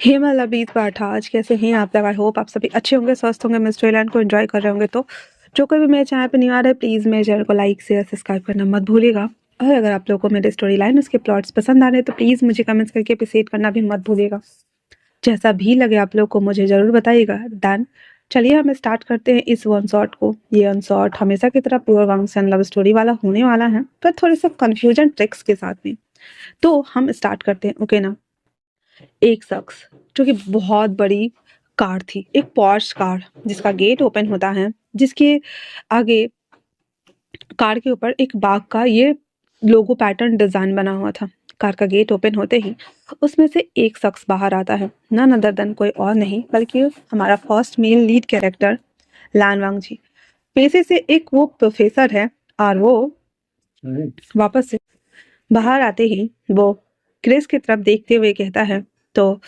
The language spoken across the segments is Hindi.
हेमा लबीत पाठाज कैसे हैं आप लोग। आई होप आप सभी अच्छे होंगे, स्वस्थ होंगे, मिस ट्रेलैंड को एंजॉय कर रहे होंगे। तो जो कोई भी मेरे चैनल पे नहीं आ रहा है, प्लीज़ मेरे चैनल को लाइक शेयर सब्सक्राइब करना मत भूलिएगा। और अगर आप लोगों को मेरे स्टोरी लाइन उसके प्लॉट्स पसंद आ रहे हैं तो प्लीज़ मुझे कमेंट्स करके अप्रिशिएट करना भी मत भूलिएगा। जैसा भी लगे आप लोग को मुझे ज़रूर बताइएगा। डन, चलिए हम स्टार्ट करते हैं इस वन शॉट को। ये वन शॉट हमेशा की तरह प्योर वांगसन लव स्टोरी वाला होने वाला है, पर थोड़े से कन्फ्यूजन ट्रिक्स के साथ में। तो हम स्टार्ट करते हैं, ओके ना। एक शख्स जो कि बहुत बड़ी कार थी, एक पॉर्श कार जिसका गेट ओपन होता है, जिसके आगे कार के ऊपर एक बाघ का ये लोगो पैटर्न डिजाइन बना हुआ था। कार का गेट ओपन होते ही उसमें से एक शख्स बाहर आता है, नन अदर देन कोई और नहीं बल्कि हमारा फर्स्ट मेल लीड कैरेक्टर लान वांग जी। पेशे से एक वो प्रोफेसर है और वो वापस से बाहर आते ही वो क्रिस की तरफ देखते हुए कहता है, तो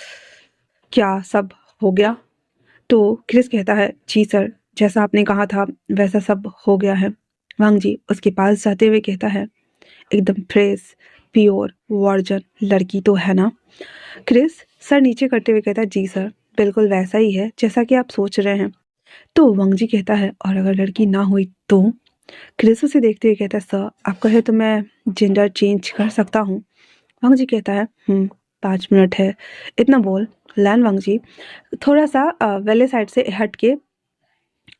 क्या सब हो गया? तो क्रिस कहता है, जी सर, जैसा आपने कहा था वैसा सब हो गया है। वांग जी उसके पास जाते हुए कहता है, एकदम फ्रेश प्योर वर्जन लड़की तो है ना? क्रिस सर नीचे करते हुए कहता है, जी सर, बिल्कुल वैसा ही है जैसा कि आप सोच रहे हैं। तो वांग जी कहता है, और अगर लड़की ना हुई तो? क्रिस उसे देखते हुए कहता है, सर आप कहे तो मैं जेंडर चेंज कर सकता हूँ। वांग जी कहता है, 5 मिनट है, इतना बोल लैन वांग जी थोड़ा सा वेले साइड से हट के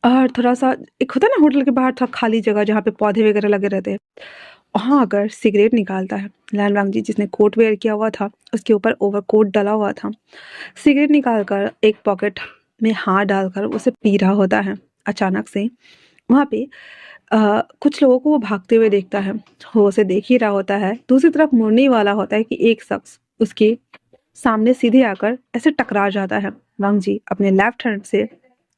और थोड़ा सा एक होता है ना होटल के बाहर थोड़ा खाली जगह जहाँ पे पौधे वगैरह लगे रहते हैं, वहाँ अगर सिगरेट निकालता है। लैन वांग जी जिसने कोट वेयर किया हुआ था, उसके ऊपर ओवरकोट डाला हुआ था, सिगरेट निकाल कर एक पॉकेट में हाथ डालकर उसे पी रहा होता है। अचानक से वहाँ पे कुछ लोगों को वो भागते हुए देखता है। वो उसे देख ही रहा होता है, दूसरी तरफ मुड़ने वाला होता है कि एक शख्स उसके सामने सीधे आकर ऐसे टकरा जाता है। वांग जी अपने लेफ्ट हैंड से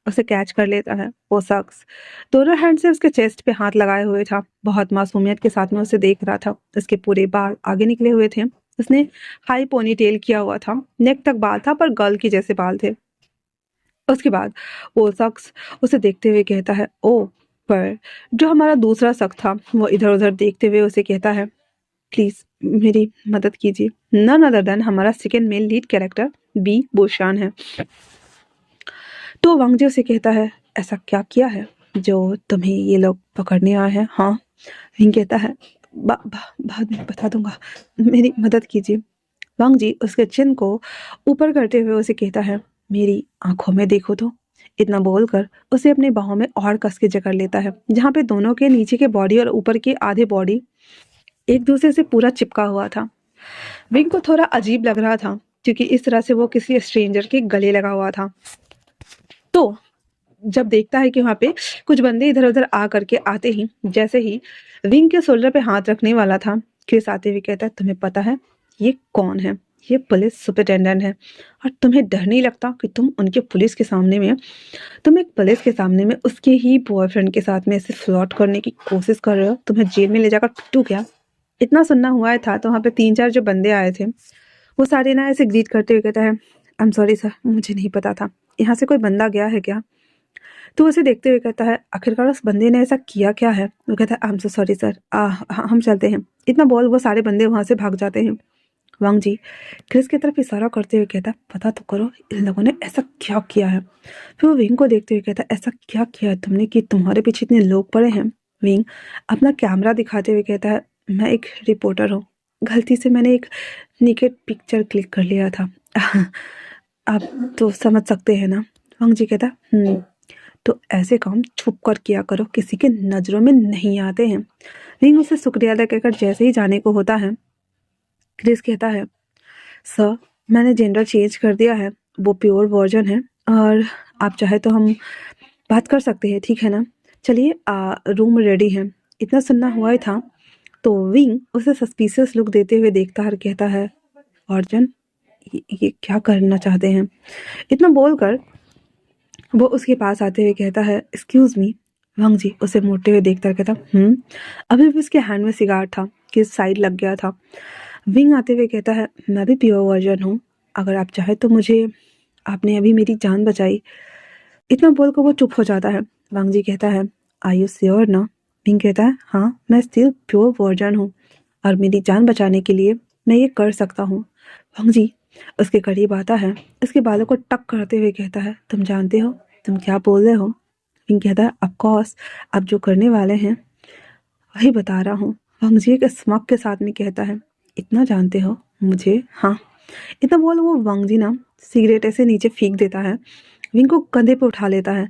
उसे कैच कर लेता है। वो शख्स दोनों हैंड से उसके चेस्ट पे हाथ लगाए हुए था, बहुत मासूमियत के साथ में उसे देख रहा था। उसके पूरे बाल आगे निकले हुए थे, उसने हाई पोनी टेल किया हुआ था, नेक तक बाल था पर गर्ल की जैसे बाल थे। उसके बाद वो शख्स उसे देखते हुए कहता है, ओ। पर जो हमारा दूसरा शख्स था वो इधर उधर देखते हुए उसे कहता है, प्लीज मेरी मदद कीजिए। नन अदर देन हमारा सेकेंड मेल लीड कैरेक्टर बी बोशान है। तो वांगजे उसे कहता है, ऐसा क्या किया है जो तुम्हें ये लोग पकड़ने आए हैं? हाँ, विंग कहता है, बाद में बता दूंगा, मेरी मदद कीजिए। वांग जी उसके चिन को ऊपर करते हुए उसे कहता है, मेरी आंखों में देखो तो। इतना बोलकर उसे अपनी बाहों में और कस के जकड़ लेता है, जहाँ पे दोनों के नीचे के बॉडी और ऊपर के आधे बॉडी एक दूसरे से पूरा चिपका हुआ था। विंग को थोड़ा अजीब लग रहा था क्योंकि इस तरह से वो किसी स्ट्रेंजर के गले लगा हुआ था। तो जब देखता है कि वहाँ पे कुछ बंदे इधर उधर आ करके आते ही जैसे ही विंग के शोल्डर पे हाथ रखने वाला था, क्रिस आते हुए कहता है, तुम्हें पता है ये कौन है? ये पुलिस सुपरिटेंडेंट है। और तुम्हें डर नहीं लगता कि तुम एक पुलिस के सामने में उसके ही बॉयफ्रेंड के साथ में ऐसे फ्लर्ट करने की कोशिश कर रहे हो? तुम्हें जेल में ले जाकर पिटू क्या? इतना सुनना हुआ था तो वहाँ पे 3-4 जो बंदे आए थे वो सारे ना ऐसे ग्रीट करते हुए कहता है, आई एम सॉरी सर, मुझे नहीं पता था, यहाँ से कोई बंदा गया है क्या? तो उसे देखते हुए कहता है, आखिरकार उस बंदे ने ऐसा किया क्या है? वो कहता है, I am so sorry sir, हम चलते हैं। इतना बोल वो सारे बंदे वहां से भाग जाते हैं। वांग जी क्रिस की तरफ इशारा करते हुए कहता है, पता तो करो इन लोगों ने ऐसा क्या किया है। फिर वो विंग को देखते हुए कहता है, ऐसा क्या किया है तुमने कि तुम्हारे पीछे इतने लोग पड़े हैं? विंग अपना कैमरा दिखाते हुए कहता है, मैं एक रिपोर्टर हूँ, गलती से मैंने एक निकेट पिक्चर क्लिक कर लिया था। आप तो समझ सकते हैं ना? वांग जी कहता है, तो ऐसे काम छुप कर किया करो, किसी के नजरों में नहीं आते हैं। रिंग उसे शुक्रिया अदा कहकर जैसे ही जाने को होता है, क्रिस कहता है, सर मैंने जेंडर चेंज कर दिया है, वो प्योर वर्जन है, और आप चाहे तो हम बात कर सकते हैं, ठीक है ना? चलिए रूम रेडी है। इतना सुनना हुआ ही था तो विंग उसे सस्पिशियस लुक देते हुए देखता है और कहता है, वर्जन ये क्या करना चाहते हैं? इतना बोलकर वो उसके पास आते हुए कहता है, एक्सक्यूज मी। वांग जी उसे मोड़ते हुए देखता कहता, अभी भी उसके हैंड में सिगार था कि साइड लग गया था। विंग आते हुए कहता है, मैं भी प्योर वर्जन हूँ, अगर आप चाहे तो मुझे, आपने अभी मेरी जान बचाई। इतना बोलकर वो चुप हो जाता है। वांग जी कहता है, आर यू श्योर ना? विंग कहता है, हाँ मैं स्टिल प्योर वर्जन हूँ और मेरी जान बचाने के लिए मैं ये कर सकता हूँ। वांग जी उसके करीब आता है, उसके बालों को टक करते हुए कहता है, तुम जानते हो तुम क्या बोल रहे हो? विंग कहता है, ऑफ कोर्स, अब जो करने वाले हैं वही बता रहा हूँ। वांग जी एक स्मग के साथ में कहता है, इतना जानते हो मुझे? हाँ। इतना बोल वो वांग जी ना सिगरेट ऐसे नीचे फेंक देता है, विंग को कंधे पे उठा लेता है।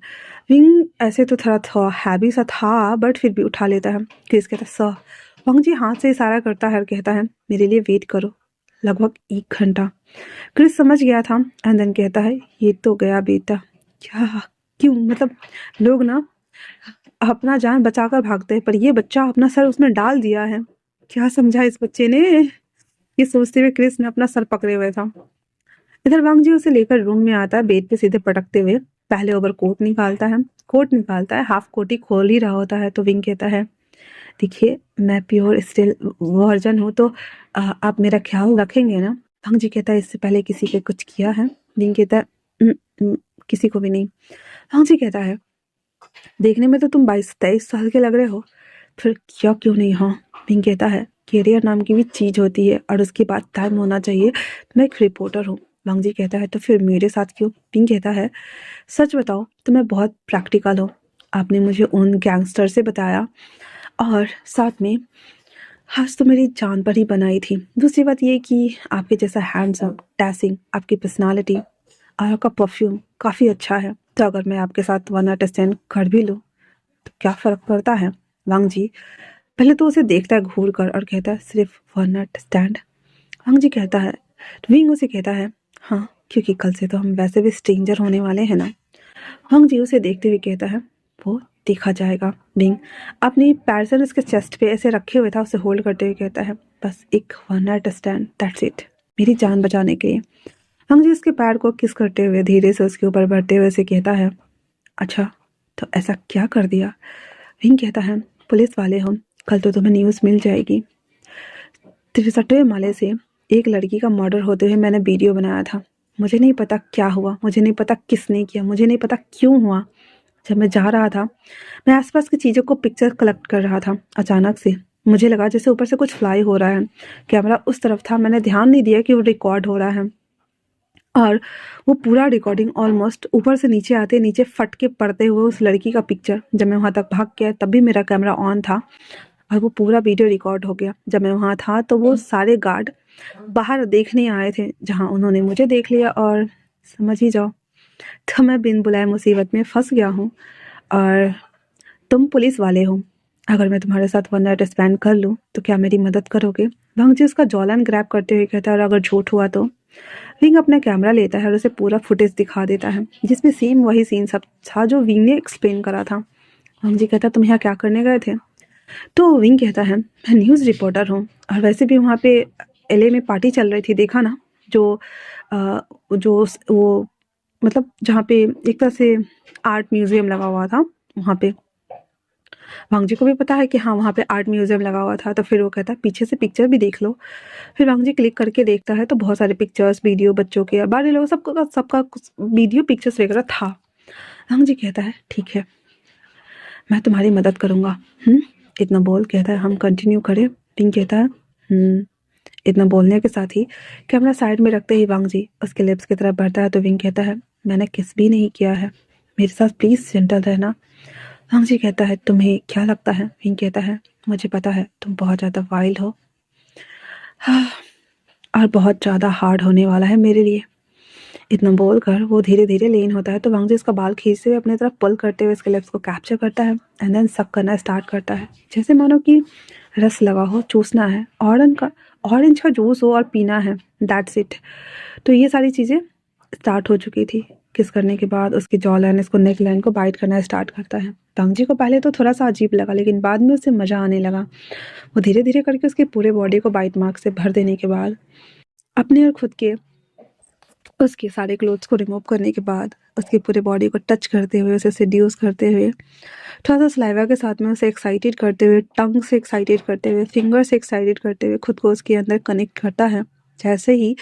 विंग ऐसे तो थोड़ा था हैवी सा था, बट फिर भी उठा लेता है। क्रिस कहता है, सर। वांग जी हाथ से इशारा करता है और कहता है, मेरे लिए वेट करो लगभग 1 घंटा। क्रिस समझ गया था एंड देन कहता है, ये तो गया बेटा। क्या? क्यों? मतलब लोग ना अपना जान बचाकर भागते हैं, पर ये बच्चा अपना सर उसमें डाल दिया है। क्या समझा इस बच्चे ने? ये सोचते हुए क्रिस ने अपना सर पकड़े हुए था। इधर वांग जी उसे लेकर रूम में आता है, बेड पे सीधे पटकते हुए। पहले ओवर कोट निकालता है, हाफ कोट ही खोल ही रहा होता है तो विंग कहता है, देखिए मैं प्योर स्टिल वर्जन हूँ, तो आप मेरा ख्याल रखेंगे ना? वांग जी कहता है, इससे पहले किसी के कुछ किया है? विंग कहता है, किसी को भी नहीं। वांग जी कहता है, देखने में तो तुम 22-23 साल के लग रहे हो, फिर क्या क्यों नहीं? हाँ। विंग कहता है, कैरियर नाम की भी चीज होती है और उसके बाद टाइम होना चाहिए। मैं एक रिपोर्टर हूँ। वांग जी कहता है, तो फिर मेरे साथ क्यों? विंग कहता है, सच बताओ तो मैं बहुत प्रैक्टिकल हूँ। आपने मुझे उन गैंगस्टर से बताया और साथ में आज तो मेरी जान पर ही बनाई थी। दूसरी बात ये कि आपके जैसा हैंडसम, टैसिंग, आपकी पर्सनालिटी और आपका परफ्यूम काफ़ी अच्छा है, तो अगर मैं आपके साथ वन नाइट स्टैंड कर भी लूँ तो क्या फ़र्क पड़ता है? वांग जी पहले तो उसे देखता है घूर कर और कहता है, सिर्फ वन नाइट स्टैंड? वांग जी कहता है, विंग उसे कहता है, हाँ, क्योंकि कल से तो हम वैसे भी स्ट्रेंजर होने वाले हैं ना। वांग जी उसे देखते हुए कहता है, वो देखा जाएगा। विंग अपनी पैरसन उसके चेस्ट पे ऐसे रखे हुए था, उसे होल्ड करते हुए कहता है, बस एक one night stand, that's it, मेरी जान बचाने के लिए। वांग जी उसके पैर को किस करते हुए धीरे से उसके ऊपर बढ़ते हुए उसे कहता है, अच्छा, तो ऐसा क्या कर दिया? विंग कहता है, पुलिस वाले हो, कल तो तुम्हें न्यूज़ मिल जाएगी। 63वें माले से एक लड़की का मर्डर होते हुए मैंने वीडियो बनाया था। मुझे नहीं पता क्या हुआ, मुझे नहीं पता किसने किया, मुझे नहीं पता क्यों हुआ। जब मैं जा रहा था, मैं आसपास की चीज़ों को पिक्चर कलेक्ट कर रहा था। अचानक से मुझे लगा जैसे ऊपर से कुछ फ्लाई हो रहा है। कैमरा उस तरफ था, मैंने ध्यान नहीं दिया कि वो रिकॉर्ड हो रहा है, और वो पूरा रिकॉर्डिंग ऑलमोस्ट ऊपर से नीचे आते नीचे फट के पड़ते हुए उस लड़की का पिक्चर। जब मैं वहाँ तक भाग गया तब भी मेरा कैमरा ऑन था और वो पूरा वीडियो रिकॉर्ड हो गया। जब मैं वहाँ था तो वो सारे गार्ड बाहर देखने आए थे, जहाँ उन्होंने मुझे देख लिया और समझ ही जाओ, तो मैं बिन बुलाए मुसीबत में फंस गया हूँ। और तुम पुलिस वाले हो, अगर मैं तुम्हारे साथ वन नाइट स्पेंड कर लूँ तो क्या मेरी मदद करोगे? वांग जी उसका जॉलन ग्रैब करते हुए कहता है, और अगर झूठ हुआ तो? विंग अपना कैमरा लेता है और उसे पूरा फुटेज दिखा देता है, जिसमें सेम वही सीन सब था जो विंग ने एक्सप्लेन करा था। वांग जी कहता, तुम यहाँ क्या करने गए थे? तो विंग कहता है, मैं न्यूज़ रिपोर्टर हूँ और वैसे भी वहाँ पे एलए में पार्टी चल रही थी, देखा ना? जो वो मतलब जहाँ पे एक तरह से आर्ट म्यूजियम लगा हुआ था वहाँ पे। वांग जी को भी पता है कि हाँ वहाँ पे आर्ट म्यूजियम लगा हुआ था, तो फिर वो कहता है, पीछे से पिक्चर भी देख लो। फिर वांग जी क्लिक करके देखता है तो बहुत सारे पिक्चर्स, वीडियो, बच्चों के, बाहरी लोग, सबका सबका वीडियो, पिक्चर्स वगैरह था। वांग जी कहता है, ठीक है, मैं तुम्हारी मदद करूँगा। इतना बोल कहता है, हम कंटिन्यू करें? पिंक कहता है, इतना बोलने के साथ ही कैमरा साइड में रखते ही वांग जी उसके लिप्स की तरफ बढ़ता है, तो विंग कहता है, मैंने किस भी नहीं किया है, मेरे साथ प्लीज़ जेंटल रहना। वांग जी कहता है, तुम्हें क्या लगता है? विंग कहता है, मुझे पता है तुम बहुत ज़्यादा वाइल्ड हो, हाँ, और बहुत ज़्यादा हार्ड होने वाला है मेरे लिए। इतना बोलकर वो धीरे धीरे लीन होता है, तो वांग जी उसका बाल खींचते हुए अपनी तरफ पुल करते हुए उसके लिप्स को कैप्चर करता है एंड देन सक करना स्टार्ट करता है, जैसे मानो कि रस लगा हो, चूसना है, ऑरेंज का जूस हो और पीना है, दैट्स इट। तो ये सारी चीज़ें स्टार्ट हो चुकी थी। किस करने के बाद उसकी जॉ लाइन, इसको नेक लाइन को बाइट करना स्टार्ट करता है। वांग जी को पहले तो थोड़ा सा अजीब लगा, लेकिन बाद में उसे मज़ा आने लगा। वो धीरे धीरे करके उसके पूरे बॉडी को बाइट मार्क से भर देने के बाद, अपने और खुद के उसके सारे क्लोथ्स को रिमूव करने के बाद, उसकी पूरे बॉडी को टच करते हुए, उसे सेड्यूस करते हुए, थोड़ा सा सलाइवा के साथ में उसे एक्साइटेड करते हुए, टंग से एक्साइटेड करते हुए, फिंगर से एक्साइटेड करते हुए खुद को उसके अंदर कनेक्ट करता है। जैसे ही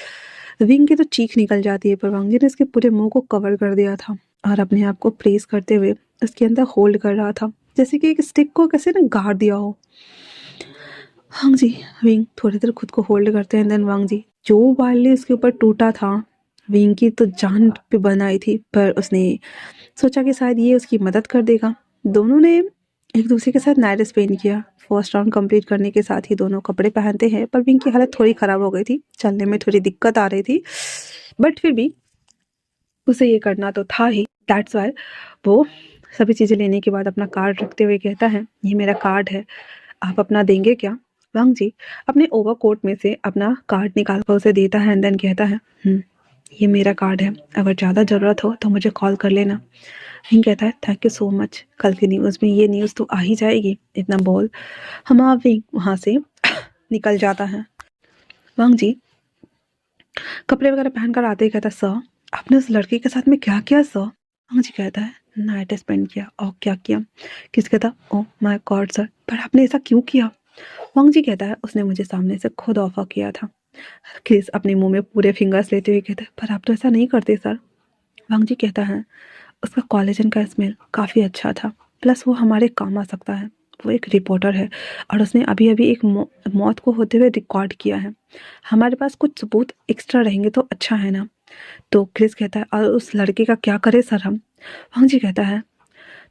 विंग की तो चीख निकल जाती है, पर वांग जी ने उसके पूरे मुंह को कवर कर दिया था और अपने आप को प्रेस करते हुए उसके अंदर होल्ड कर रहा था, जैसे कि एक स्टिक को कैसे ना गाड़ दिया हो। वांग जी, विंग थोड़ी देर खुद को होल्ड करते हैं, देन वांग जी जो वायरली उसके ऊपर टूटा था, विंकी तो जान पे बनाई थी, पर उसने सोचा कि शायद ये उसकी मदद कर देगा। दोनों ने एक दूसरे के साथ नाइट स्पेंड किया। फर्स्ट राउंड कंप्लीट करने के साथ ही दोनों कपड़े पहनते हैं, पर विंकी की हालत थोड़ी ख़राब हो गई थी, चलने में थोड़ी दिक्कत आ रही थी, बट फिर भी उसे ये करना तो था ही। दैट्स वाई वो सभी चीज़ें लेने के बाद अपना कार्ड रखते हुए कहता है, ये मेरा कार्ड है, आप अपना देंगे क्या? वांग जी अपने ओवरकोट में से अपना कार्ड निकाल कर उसे देता है एंड देन कहता है, ये मेरा कार्ड है, अगर ज़्यादा ज़रूरत हो तो मुझे कॉल कर लेना। विंग कहता है, थैंक यू सो मच, कल की न्यूज़ में ये न्यूज़ तो आ ही जाएगी। इतना बोल हमारा विंग वहाँ से निकल जाता है। वांग जी कपड़े वगैरह पहनकर आते ही कहता है, सर आपने उस लड़के के साथ में क्या किया सर? वांग जी कहता है, नाइट स्पेंड किया। और क्या किया? किस कहता, ओह माय गॉड सर, पर आपने ऐसा क्यों किया? वांग जी कहता है, उसने मुझे सामने से खुद ऑफर किया था। क्रिस अपने मुंह में पूरे फिंगर्स लेते हुए कहता है, पर आप तो ऐसा नहीं करते सर। वांग जी कहता है, उसका कोलेजन का स्मेल काफ़ी अच्छा था, प्लस वो हमारे काम आ सकता है। वो एक रिपोर्टर है और उसने अभी अभी एक मौत को होते हुए रिकॉर्ड किया है। हमारे पास कुछ सबूत एक्स्ट्रा रहेंगे तो अच्छा है ना? तो क्रिस कहता है, और उस लड़के का क्या करें सर हम? वांग जी कहता है,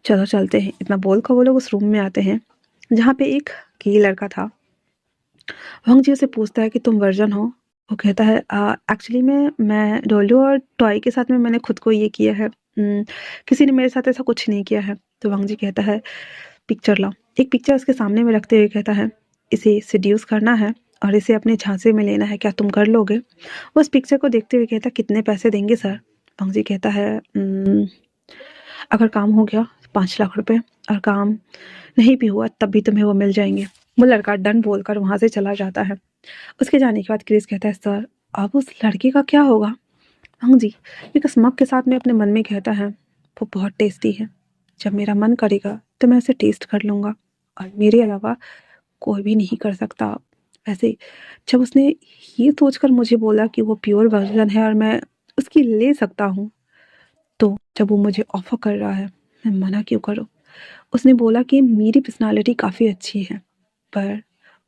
चलो चलते हैं। इतना बोलकर वो लोग उस रूम में आते हैं जहाँ पे एक गे लड़का था। वांग जी उसे पूछता है कि तुम वर्जन हो? वो कहता है, एक्चुअली मैं डोलू और टॉय के साथ में मैंने खुद को ये किया है। किसी ने मेरे साथ ऐसा कुछ नहीं किया है। तो वांग जी कहता है, पिक्चर लाओ। एक पिक्चर उसके सामने में रखते हुए कहता है, इसे सेड्यूस करना है और इसे अपने झांसे में लेना है, क्या तुम कर लोगे? वो उस पिक्चर को देखते हुए कहता है, कितने पैसे देंगे सर? वांग जी कहता है, अगर काम हो गया 5 लाख रुपए, और काम नहीं भी हुआ तब भी तुम्हें वो मिल जाएंगे। वो लड़का डन बोलकर वहां से चला जाता है। उसके जाने के बाद क्रिस कहता है, सर अब उस लड़के का क्या होगा? हाँ जी एक स्मग के साथ में अपने मन में कहता है, वो बहुत टेस्टी है, जब मेरा मन करेगा तो मैं उसे टेस्ट कर लूँगा, और मेरे अलावा कोई भी नहीं कर सकता। वैसे जब उसने ये सोचकर मुझे बोला कि वो प्योर वर्जन है और मैं उसकी ले सकता हूँ, तो जब वो मुझे ऑफ़र कर रहा है, मैं मना क्यों करूँ? उसने बोला कि मेरी पर्सनैलिटी काफ़ी अच्छी है, पर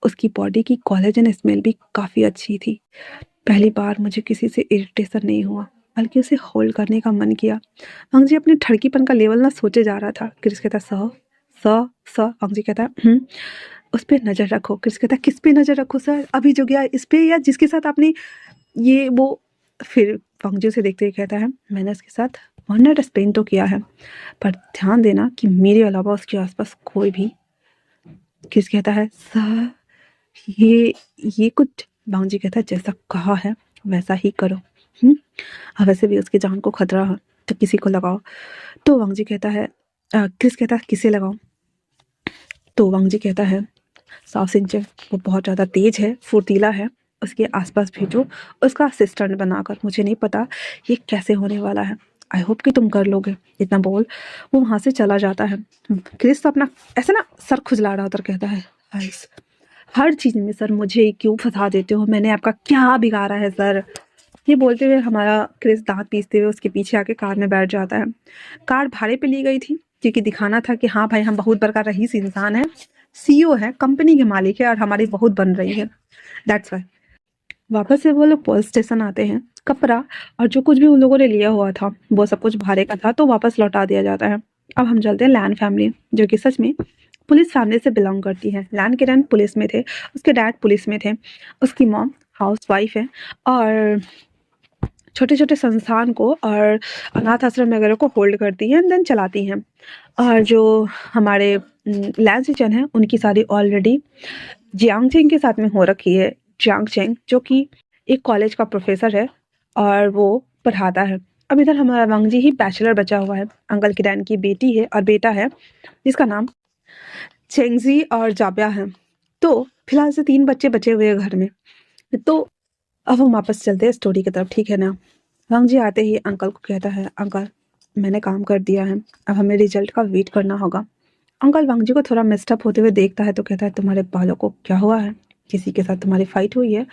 उसकी बॉडी की कोलेजन स्मेल भी काफ़ी अच्छी थी। पहली बार मुझे किसी से इरिटेशन नहीं हुआ, बल्कि उसे होल्ड करने का मन किया। वांग जी अपने ठड़कीपन का लेवल ना सोचे जा रहा था। क्रिस कहता, स स वांग जी कहता, उस पे नज़र रखो। क्रिस कहता, किस पे नज़र रखो सर? अभी जो गया इस पे या जिसके साथ आपने ये वो? फिर वांग जी उसे देखते हुए कहता है, मैंने उसके साथ वन नाइट स्पेंड तो किया है, पर ध्यान देना कि मेरे अलावा उसके आसपास कोई भी। क्रिस कहता है, सर ये कुछ। वांग जी कहता है, जैसा कहा है वैसा ही करो। और वैसे भी उसकी जान को खतरा है तो किसी को लगाओ। तो वांग जी कहता है, क्रिस कहता है, किसे लगाओ? तो वांग जी कहता है, साव सिंचे, वो बहुत ज़्यादा तेज है, फुर्तीला है, उसके आसपास भेजो उसका असिस्टेंट बनाकर। मुझे नहीं पता ये कैसे होने वाला है, आई होप कि तुम कर लोगे। इतना बोल वो वहाँ से चला जाता है। क्रिस तो अपना ऐसे ना सर खुजला रहा होता और कहता है, आइस हर चीज़ में सर मुझे क्यों फंसा देते हो? मैंने आपका क्या बिगाड़ा है सर? ये बोलते हुए हमारा क्रिस दांत पीसते हुए उसके पीछे आके कार में बैठ जाता है। कार भाड़े पे ली गई थी क्योंकि दिखाना था कि हाँ भाई हम बहुत बड़ा रईस इंसान है, सीईओ है, कंपनी के मालिक है और हमारी बहुत बन रही है। दैट्स वाई वापस से वो लोग पुलिस स्टेशन आते हैं। कपड़ा और जो कुछ भी उन लोगों ने लिया हुआ था वो सब कुछ भाड़े का था, तो वापस लौटा दिया जाता है। अब हम चलते हैं लैन फैमिली, जो कि सच में पुलिस फैमिली से बिलोंग करती है। लैन के रन पुलिस में थे, उसके डैड पुलिस में थे, उसकी मॉम हाउस वाइफ है और छोटे छोटे संस्थान को और अनाथ आश्रम वगैरह को होल्ड करती हैं एंड देन चलाती हैं। और जो हमारे लैन सिचन हैं उनकी शादी ऑलरेडी जियांग चेंग के साथ में हो रखी है। जियांग चेंग जो कि एक कॉलेज का प्रोफेसर है और वो पढ़ाता है। अब इधर हमारा वांग जी ही बैचलर बचा हुआ है। अंकल किरण की बेटी है और बेटा है जिसका नाम चेंगजी और जाब्या है। तो फिलहाल से 3 बच्चे बचे हुए हैं घर में। तो अब हम वापस चलते हैं स्टोरी की तरफ, ठीक है ना? वांग जी आते ही अंकल को कहता है, अंकल मैंने काम कर दिया है, अब हमें रिजल्ट का वेट करना होगा। अंकल वांग जी को थोड़ा मिस्टअप होते हुए देखता है तो कहता है, तुम्हारे बालों को क्या हुआ है? किसी के साथ तुम्हारी फाइट हुई है?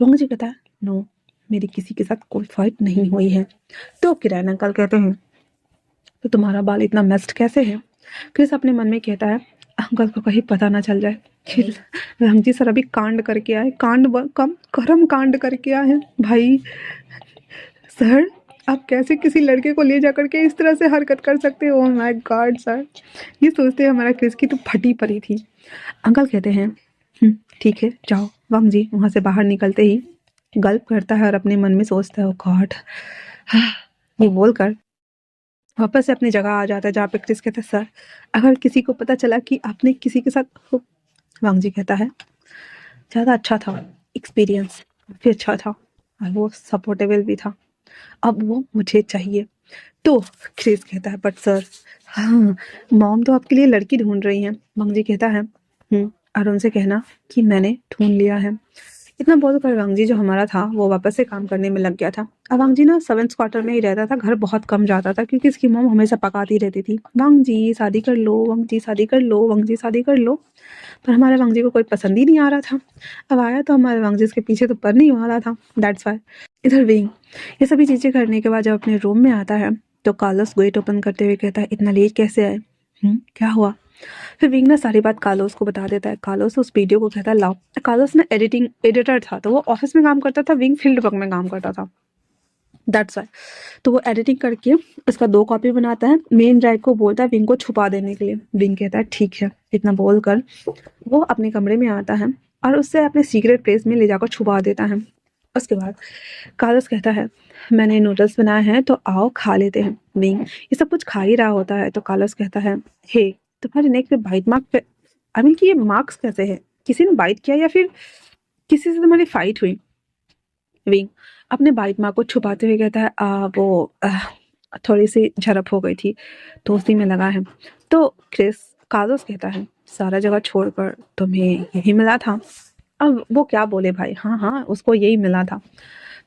वांग जी कहता है, नो मेरी किसी के साथ कोई फाइट नहीं हुई है। तो किरण अंकल कहते हैं, तो तुम्हारा बाल इतना मेस्ड कैसे है? क्रिस अपने मन में कहता है, अंकल को कहीं पता ना चल जाए कि रंगजी सर अभी कांड करके आए, कम कर्म कांड करके आए हैं भाई। सर आप कैसे किसी लड़के को ले जा करके इस तरह से हरकत कर सकते हो? ओह माय गॉड सर, ये सोचते हैं हमारा क्रिस की तो फटी पड़ी थी। अंकल कहते हैं ठीक है जाओ। वांग जी वहाँ से बाहर निकलते ही गल्प करता है और अपने मन में सोचता है ओ गॉड, ये बोलकर वापस से अपनी जगह आ जाता है जहाँ पे क्रिस कहता है सर अगर किसी को पता चला कि आपने किसी के साथ। वांग जी कहता है ज़्यादा अच्छा था, एक्सपीरियंस काफ़ी अच्छा था और वो सपोर्टेबल भी था, अब वो मुझे चाहिए। तो क्रिस कहता है बट सर, हाँ मॉम तो आपके लिए लड़की ढूंढ रही हैं। वांग जी कहता है और उनसे कहना कि मैंने ढूंढ लिया है। इतना बोलकर वांग जी जो हमारा था वो वापस से काम करने में लग गया था। अब वांग जी ना 7th क्वार्टर में ही रहता था, घर बहुत कम जाता था क्योंकि इसकी मॉम हमेशा पकाती रहती थी वांग जी शादी कर लो, वांग जी शादी कर लो, वांग जी शादी कर लो। पर हमारे वांग जी को कोई पसंद ही नहीं आ रहा था। अब आया तो हमारे वांग जी इसके पीछे तो पड़ नहीं वाला था, दैट्स वाई। इधर विंग ये सभी चीज़ें करने के बाद जब अपने रूम में आता है तो कार्लोस गेट ओपन करते हुए कहता है इतना लेट कैसे आए, क्या हुआ? फिर विंग ना सारी बात कार्लोस को बता देता है। कार्लोस उस वीडियो को कहता है लाओ। कार्लोस ना एडिटर था, तो वो ऑफिस में काम करता था, विंग फील्ड वर्क में काम करता था, दैट्स वाई। तो वो एडिटिंग करके उसका 2 कॉपी बनाता है, मेन ड्राइव को बोलता है विंग को छुपा देने के लिए। विंग कहता है ठीक है। इतना बोलकर वो अपने कमरे में आता है और उससे अपने सीक्रेट प्लेस में ले जाकर छुपा देता है। उसके बाद कार्लोस कहता है मैंने नूडल्स बनाए हैं तो आओ खा लेते हैं। विंग ये सब कुछ खा ही रहा होता है तो कार्लोस कहता है हे तुम्हारे नेक पे बाइट मार्क पे, आई मीन कि ये मार्क्स कैसे है? किसी ने बाइट किया या फिर किसी से तुम्हारी फाइट हुई? विंग अपने बाइट मार्क को छुपाते हुए कहता है वो थोड़ी सी झड़प हो गई थी तो उसी में लगा है। तो क्रिस कार्लोस कहता है सारा जगह छोड़कर तुम्हें यही मिला था? अब वो क्या बोले भाई, हाँ हाँ उसको यही मिला था।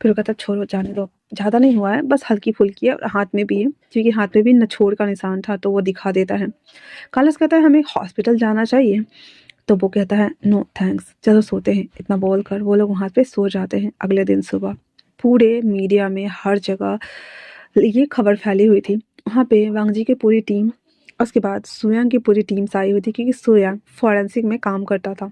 फिर वो कहता छोड़ो जाने दो, ज़्यादा नहीं हुआ है, बस हल्की फुल्की है और हाथ में भी है क्योंकि हाथ में भी नछोड़ का निशान था तो वो दिखा देता है। कार्लोस कहता है हमें हॉस्पिटल जाना चाहिए। तो वो कहता है नो थैंक्स चलो सोते हैं। इतना बोलकर वो लोग वहाँ पे सो जाते हैं। अगले दिन सुबह पूरे मीडिया में हर जगह ये खबर फैली हुई थी। वहाँ पे वांग जी की पूरी टीम, उसके बाद सुयांग की पूरी टीम आई हुई थी क्योंकि सुयांग फॉरेंसिक में काम करता था।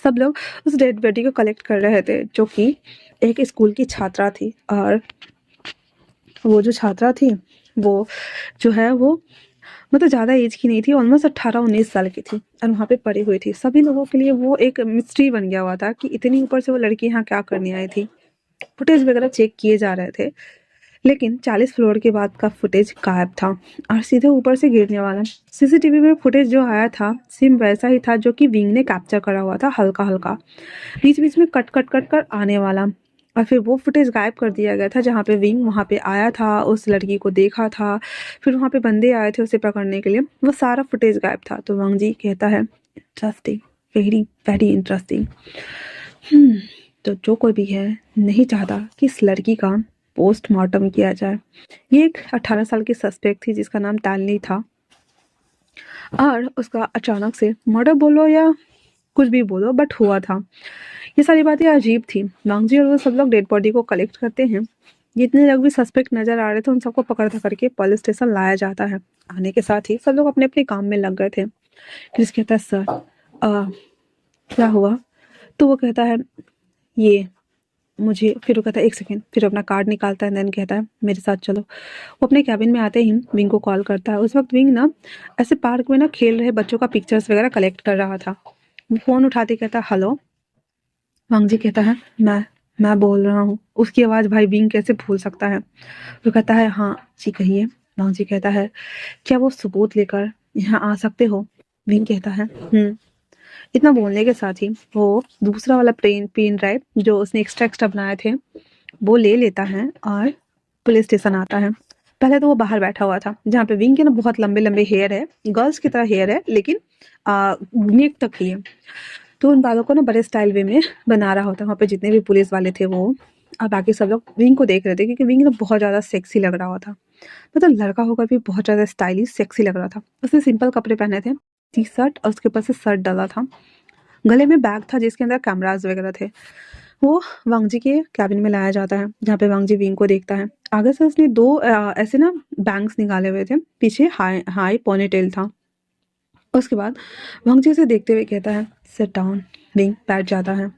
सब लोग उस डेड बॉडी को कलेक्ट कर रहे थे जो कि एक स्कूल की छात्रा थी और वो जो छात्रा थी वो जो है वो मतलब ज़्यादा एज की नहीं थी, ऑलमोस्ट 18-19 साल की थी और वहाँ पे पड़ी हुई थी। सभी लोगों के लिए वो एक मिस्ट्री बन गया हुआ था कि इतनी ऊपर से वो लड़की यहाँ क्या करने आई थी। फुटेज वगैरह चेक किए जा रहे थे लेकिन 40 फ्लोर के बाद का फुटेज गायब था और सीधे ऊपर से गिरने वाला। सीसीटीवी में फुटेज जो आया था सेम वैसा ही था जो कि विंग ने कैप्चर करा हुआ था, हल्का हल्का बीच बीच में कट कट कट कर आने वाला। और फिर वो फुटेज गायब कर दिया गया था जहाँ पे विंग वहाँ पे आया था, उस लड़की को देखा था, फिर वहाँ पे बंदे आए थे उसे पकड़ने के लिए, वो सारा फुटेज गायब था। तो वांग जी कहता है इंटरेस्टिंग, वेरी वेरी इंटरेस्टिंग। तो जो कोई भी है नहीं चाहता कि इस लड़की का पोस्टमार्टम किया जाए। ये एक 18 साल की सस्पेक्ट थी जिसका नाम तालनी था और उसका अचानक से मर्डर बोलो या कुछ भी बोलो बट हुआ था। ये सारी बातें अजीब थी। वांग जी और वो सब लोग डेड बॉडी को कलेक्ट करते हैं। जितने लोग भी सस्पेक्ट नजर आ रहे थे उन सबको पकड़ करके पुलिस स्टेशन लाया जाता है। आने के साथ ही सब लोग अपने अपने काम में लग गए थे। क्रिस कहता है सर क्या हुआ? तो वो कहता है ये मुझे, फिर वो कहता है एक सेकेंड, फिर अपना कार्ड निकालता है, देन कहता है मेरे साथ चलो। वो अपने कैबिन में आते ही विंग को कॉल करता है। उस वक्त विंग ना ऐसे पार्क में ना खेल रहे बच्चों का पिक्चर्स वगैरह कलेक्ट कर रहा था। वो फ़ोन उठाते कहता है हेलो। वांग जी कहता है मैं बोल रहा हूँ। उसकी आवाज़ भाई विंग कैसे भूल सकता है। वो कहता है हाँ जी कहिए। वांग जी कहता है क्या वो सबूत लेकर यहाँ आ सकते हो? विंग कहता है इतना बोलने के साथ ही वो दूसरा वाला पेन ड्राइव जो उसने एक्स्ट्रा एक्स्ट्रा बनाए थे वो ले लेता है और पुलिस स्टेशन आता है। पहले तो वो बाहर बैठा हुआ था जहाँ पे विंग के ना बहुत लंबे लंबे हेयर है, गर्ल्स की तरह हेयर है लेकिन नेक तक ही है। तो उन बालों को ना बड़े स्टाइल वे में बना रहा होता है। वहाँ पे जितने भी पुलिस वाले थे वो और बाकी सब लोग विंग को देख रहे थे क्योंकि विंग ना बहुत ज़्यादा सेक्सी लग रहा था। मतलब लड़का होकर भी बहुत ज़्यादा स्टाइलिश सेक्सी लग रहा था। उसने सिंपल कपड़े पहने थे, टी शर्ट और उसके ऊपर से शर्ट डाला था। गले में बैग था जिसके अंदर कैमराज वगैरह थे। वो वांग जी के कैबिन में लाया जाता है जहाँ पे वांग जी विंग को देखता है। आगे से उसने 2 ऐसे ना बैंग्स निकाले हुए थे, पीछे हाई हाई पोनीटेल था। उसके बाद वांगजी उसे देखते हुए कहता है सिट डाउन। विंग बैठ जाता है।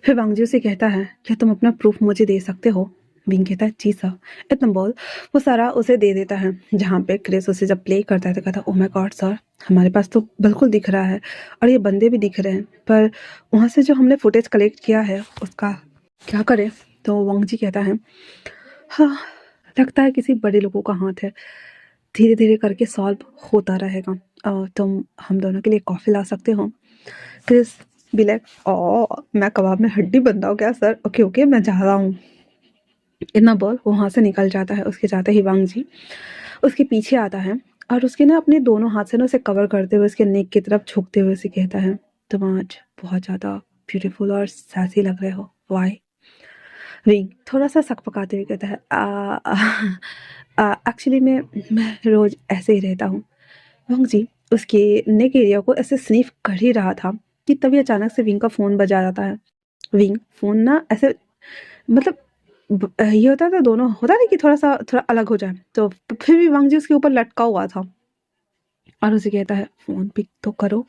फिर वांगजी उसे कहता है क्या तुम अपना प्रूफ मुझे दे सकते हो? विंग कहता है जी सर। इतना बोल वो सारा उसे दे देता है। जहाँ पे क्रिस उसे जब प्ले करता है तो कहता है ओह माय गॉड सर, हमारे पास तो बिल्कुल दिख रहा है और ये बंदे भी दिख रहे हैं, पर वहाँ से जो हमने फुटेज कलेक्ट किया है उसका क्या करें? तो वांगजी कहता है हाँ, लगता है किसी बड़े लोगों का हाथ है, धीरे धीरे करके सॉल्व होता रहेगा। तुम हम दोनों के लिए कॉफ़ी ला सकते हो? क्रिस बी लाइक ओ मैं कबाब में हड्डी बनता हूँ क्या सर? ओके ओके मैं जा रहा हूँ। इतना बोल वो वहाँ से निकल जाता है। उसके जाते ही वांगजी उसके पीछे आता है और उसके ना अपने दोनों हाथ से ना उसे कवर करते हुए उसके नेक की तरफ झुकते हुए उसे कहता है तुम आज बहुत ज़्यादा ब्यूटीफुल और सैसी लग रहे हो। वाई? विंग थोड़ा सा सकपकाते हुए कहता है एक्चुअली मैं रोज ऐसे ही रहता हूँ। वांग जी उसके नेक एरिया को ऐसे स्नीफ कर ही रहा था कि तभी अचानक से विंग का फ़ोन बजा जाता है। विंग फ़ोन ना ऐसे मतलब ये होता था दोनों होता नहीं कि थोड़ा अलग हो जाए, तो फिर भी वांग जी उसके ऊपर लटका हुआ था और उसे कहता है फ़ोन पिक तो करो।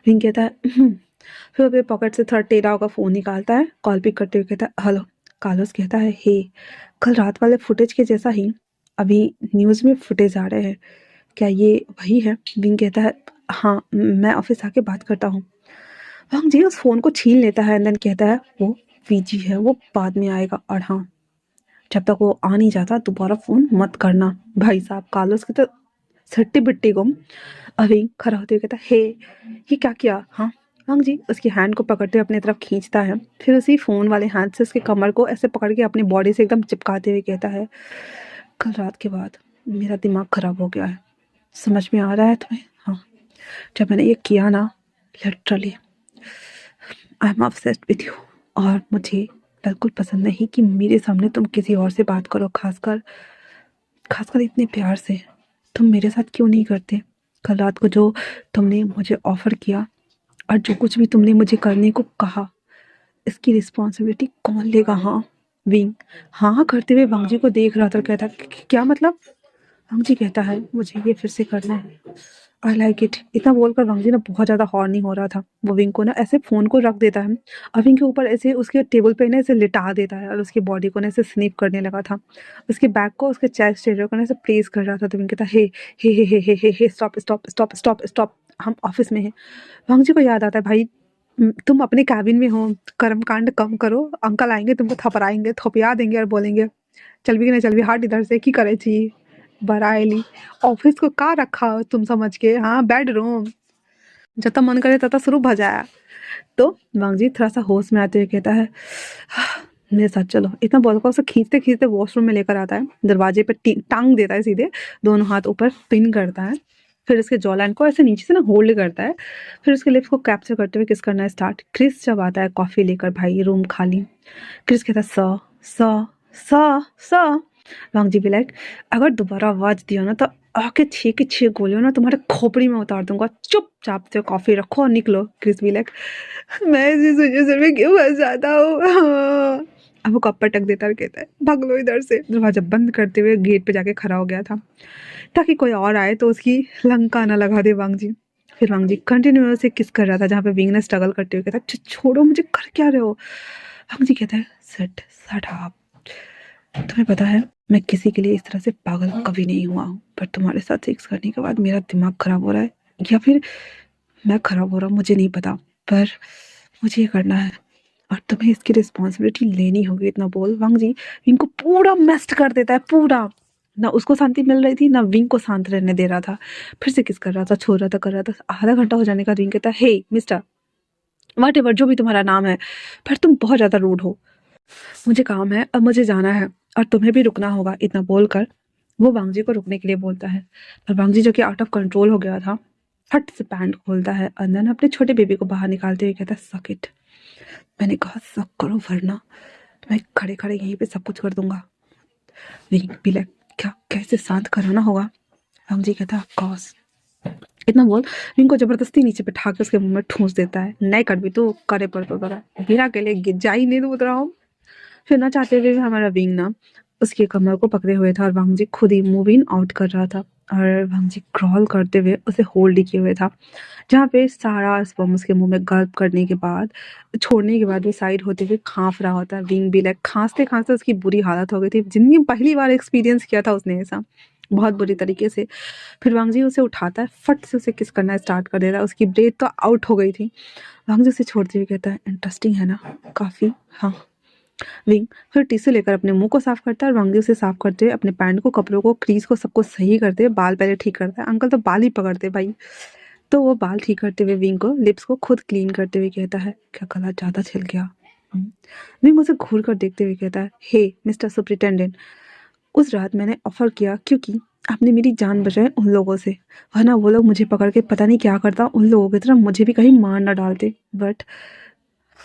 विंग कहता है फिर अपने पॉकेट से थोड़ा टेढ़ा होकर फ़ोन निकालता है, कॉल पिक करते हुए कहता है हेलो। कार्लोस कहता है हे, कल रात वाले फुटेज के जैसा ही अभी न्यूज़ में फुटेज आ रहे हैं, क्या ये वही है? विंग कहता है हाँ, मैं ऑफिस आके बात करता हूँ। वांग जी उस फ़ोन को छीन लेता है एंड देन कहता है वो वीजी है, वो बाद में आएगा और हाँ, जब तक वो आ नहीं जाता दोबारा फ़ोन मत करना। भाई साहब कार्लोस की तो सट्टी बिट्टी गुम। अभी खड़ा होते हुए कहता हे, ये क्या किया? हाँ। वांग जी उसकी हैंड को पकड़ते हुए अपनी तरफ खींचता है, फिर उसी फ़ोन वाले हैंड से उसके कमर को ऐसे पकड़ के अपनी बॉडी से एकदम चिपकाते हुए कहता है कल रात के बाद मेरा दिमाग ख़राब हो गया है। समझ में आ रहा है तुम्हें? हाँ, जब मैंने ये किया ना, literally I am obsessed with you, और मुझे बिल्कुल पसंद नहीं कि मेरे सामने तुम किसी और से बात करो, खासकर खासकर इतने प्यार से। तुम मेरे साथ क्यों नहीं करते? कल रात को जो तुमने मुझे ऑफ़र किया और जो कुछ भी तुमने मुझे करने को कहा, इसकी रिस्पॉन्सिबिलिटी कौन लेगा? हाँ। विंग हाँ हाँ करते हुए वांग जी को देख रहा था और कहता क्या मतलब? वांग जी कहता है मुझे ये फिर से करना है, आई लाइक इट। इतना बोलकर वांग जी ना बहुत ज़्यादा हॉर्नी हो रहा था। वो विंग को ना ऐसे फ़ोन को रख देता है और विंग के ऊपर ऐसे उसके टेबल पे ना ऐसे लिटा देता है और उसकी बॉडी को ना ऐसे स्नीप करने लगा था। उसके बैक को उसके चेस्ट एरिया को ना ऐसे प्रेस कर रहा था। तो विंग कहता hey stop stop stop stop stop, हम ऑफिस में हैं। वांग जी को याद आता है भाई तुम अपने कैबिन में हो, कर्मकांड कम करो, अंकल आएंगे तुमको थपराएंगे, थोपिया देंगे और बोलेंगे चल भी कि नहीं चल भी हट इधर से, की करे छी बराएली ऑफिस को का रखा हो तुम समझ के? हाँ, बेडरूम जब मन करे तब शुरू भजाया। तो वांगजी थोड़ा सा होश में आते हुए कहता है मेरे साथ चलो। इतना बोलकर उसे खींचते खींचते वॉशरूम में लेकर आता है, दरवाजे पर टांग देता है सीधे, दोनों हाथ ऊपर पिन करता है, फिर उसके जॉलाइन को ऐसे नीचे से ना होल्ड करता है, फिर उसके लिप्स को कैप्चर करते हुए किस करना है स्टार्ट। क्रिस जब आता है कॉफ़ी लेकर, भाई रूम खाली, क्रिस कहता है स स स। वांगजी भी लाइक अगर दोबारा आवाज दिया ना तो आके 6 की 6 गोलियों ना तुम्हारे खोपड़ी में उतार दूंगा, चुपचाप से कॉफी रखो और निकलो। क्रिस भी लाइक मैं इसी सिचुएशन में क्यों फंस जाता हूँ? अब वो कप पर टक देता और कहता है भाग लो इधर से। दरवाजा बंद करते हुए गेट पे जाके खड़ा हो गया था ताकि कोई और आए तो उसकी लंका ना लगा दे वांगजी। फिर वांगजी कंटिन्यू से किस कर रहा था जहाँ पे विंग ने स्ट्रगल करते हुए कहता छोड़ो मुझे, कर क्या रहे हो? वांगजी कहता है सट सट आप, तुम्हें पता है मैं किसी के लिए इस तरह से पागल कभी नहीं हुआ हूँ, पर तुम्हारे साथ सेक्स करने के बाद मेरा दिमाग खराब हो रहा है, या फिर मैं खराब हो रहा हूँ मुझे नहीं पता, पर मुझे ये करना है और तुम्हें इसकी रिस्पॉन्सिबिलिटी लेनी होगी। इतना बोल वांग जी विंग को पूरा मेस्ट कर देता है, पूरा। ना उसको शांति मिल रही थी ना विंग को शांत रहने दे रहा था। फिर से किस कर रहा था, छोड़ रहा था, कर रहा था। आधा घंटा हो जाने का विंग कहता है हे मिस्टर वट एवर जो भी तुम्हारा नाम है, पर तुम बहुत ज़्यादा रूड हो, मुझे काम है अब मुझे जाना है और तुम्हें भी रुकना होगा। इतना बोलकर वो वांगजी को रुकने के लिए बोलता है, पर वांगजी जो कि आउट ऑफ कंट्रोल हो गया था फट से पैंट खोलता है, अंदर अपने छोटे बेबी को बाहर निकालते हुए कहता है सक इट। मैंने कहा सक करो वरना मैं खड़े खड़े यहीं पे सब कुछ कर दूंगा। विंग भी लाइक क्या कैसे शांत कराना होगा? वांगजी कहता है कॉस। इतना बोल विंग को जबरदस्ती नीचे बैठा के उसके मुंह में ठूस देता है। नहीं कर भी तो करे पर तो बिना के लिए जा ही नहीं दूँ रहा हूँ। फिर ना चाहते हुए भी हमारा विंग ना उसके कमर को पकड़े हुए था और वांग जी खुद ही मूव इन आउट कर रहा था और वांगजी क्रॉल करते हुए उसे होल्ड किए हुए था, जहाँ पे सारा स्पर्म उसके मुंह में गल्प करने के बाद, छोड़ने के बाद वो साइड होते हुए कांप रहा होता है। विंग भी लाइक खांसते खांसते उसकी बुरी हालत हो गई थी, जिंदगी में पहली बार एक्सपीरियंस किया था उसने ऐसा, बहुत बुरी तरीके से। फिर वांगजी उसे उठाता है, फट से उसे किस करना स्टार्ट कर देता है। उसकी ब्रेथ तो आउट हो गई थी। वांगजी उसे छोड़ते हुए कहता है, इंटरेस्टिंग है ना, काफी, हाँ। विंग फिर टिश्यू लेकर अपने मुंह को साफ करता है और वांगजी उसे साफ करते हुए अपने पैंट को, कपड़ों को, क्रीज को, सबको सही करते हुए बाल पहले ठीक करता है। अंकल तो बाल ही पकड़ते भाई। तो वो बाल ठीक करते हुए विंग को लिप्स को खुद क्लीन करते हुए कहता है, क्या गला ज्यादा छिल गया? विंग उसे घूर कर देखते हुए कहता है, हे मिस्टर सुपरिटेंडेंट, उस रात मैंने ऑफर किया क्योंकि आपने मेरी जान बचाई उन लोगों से, वरना वो लोग मुझे पकड़ के पता नहीं क्या करता, उन लोगों की तरह मुझे भी कहीं मार ना डालते। बट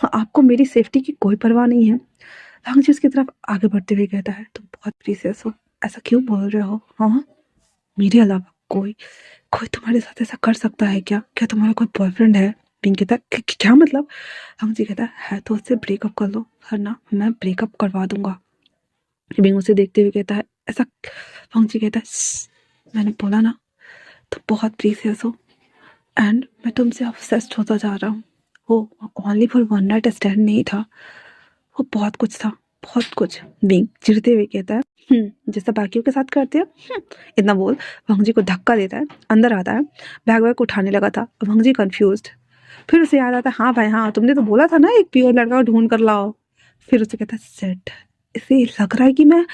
आपको मेरी सेफ्टी की कोई परवाह नहीं है। वांगजी उसकी तरफ आगे बढ़ते हुए कहता है, तुम बहुत प्रीसियस हो, ऐसा क्यों बोल रहे हो? हाँ, मेरे अलावा कोई कोई तुम्हारे साथ ऐसा कर सकता है क्या? क्या तुम्हारा कोई बॉयफ्रेंड है? पिंक कहता है, क्या मतलब? वांगजी कहता है तो उससे ब्रेकअप कर लो, वरना मैं ब्रेकअप करवा दूंगा। बिंग उसे देखते हुए कहता है, ऐसा? वांगजी कहता है, मैंने बोला ना, तुम बहुत प्रीसियस हो एंड मैं तुमसे ऑब्सेस्ड होता जा रहा हूँ। वो only for one night stand नहीं था, वो बहुत कुछ था, बहुत कुछ। बिंग चिढ़ते हुए कहता है, जैसा बाकियों के साथ करते हैं। इतना बोल वांगजी को धक्का देता है, अंदर आता है, बैग वैग उठाने लगा था। वांगजी कंफ्यूज्ड। फिर उसे याद आता है, हाँ भाई हाँ, तुमने तो बोला था ना एक प्योर लड़का ढूंढ कर लाओ। फिर उसे कहता है, सेट, इसे लग रहा है कि मैं,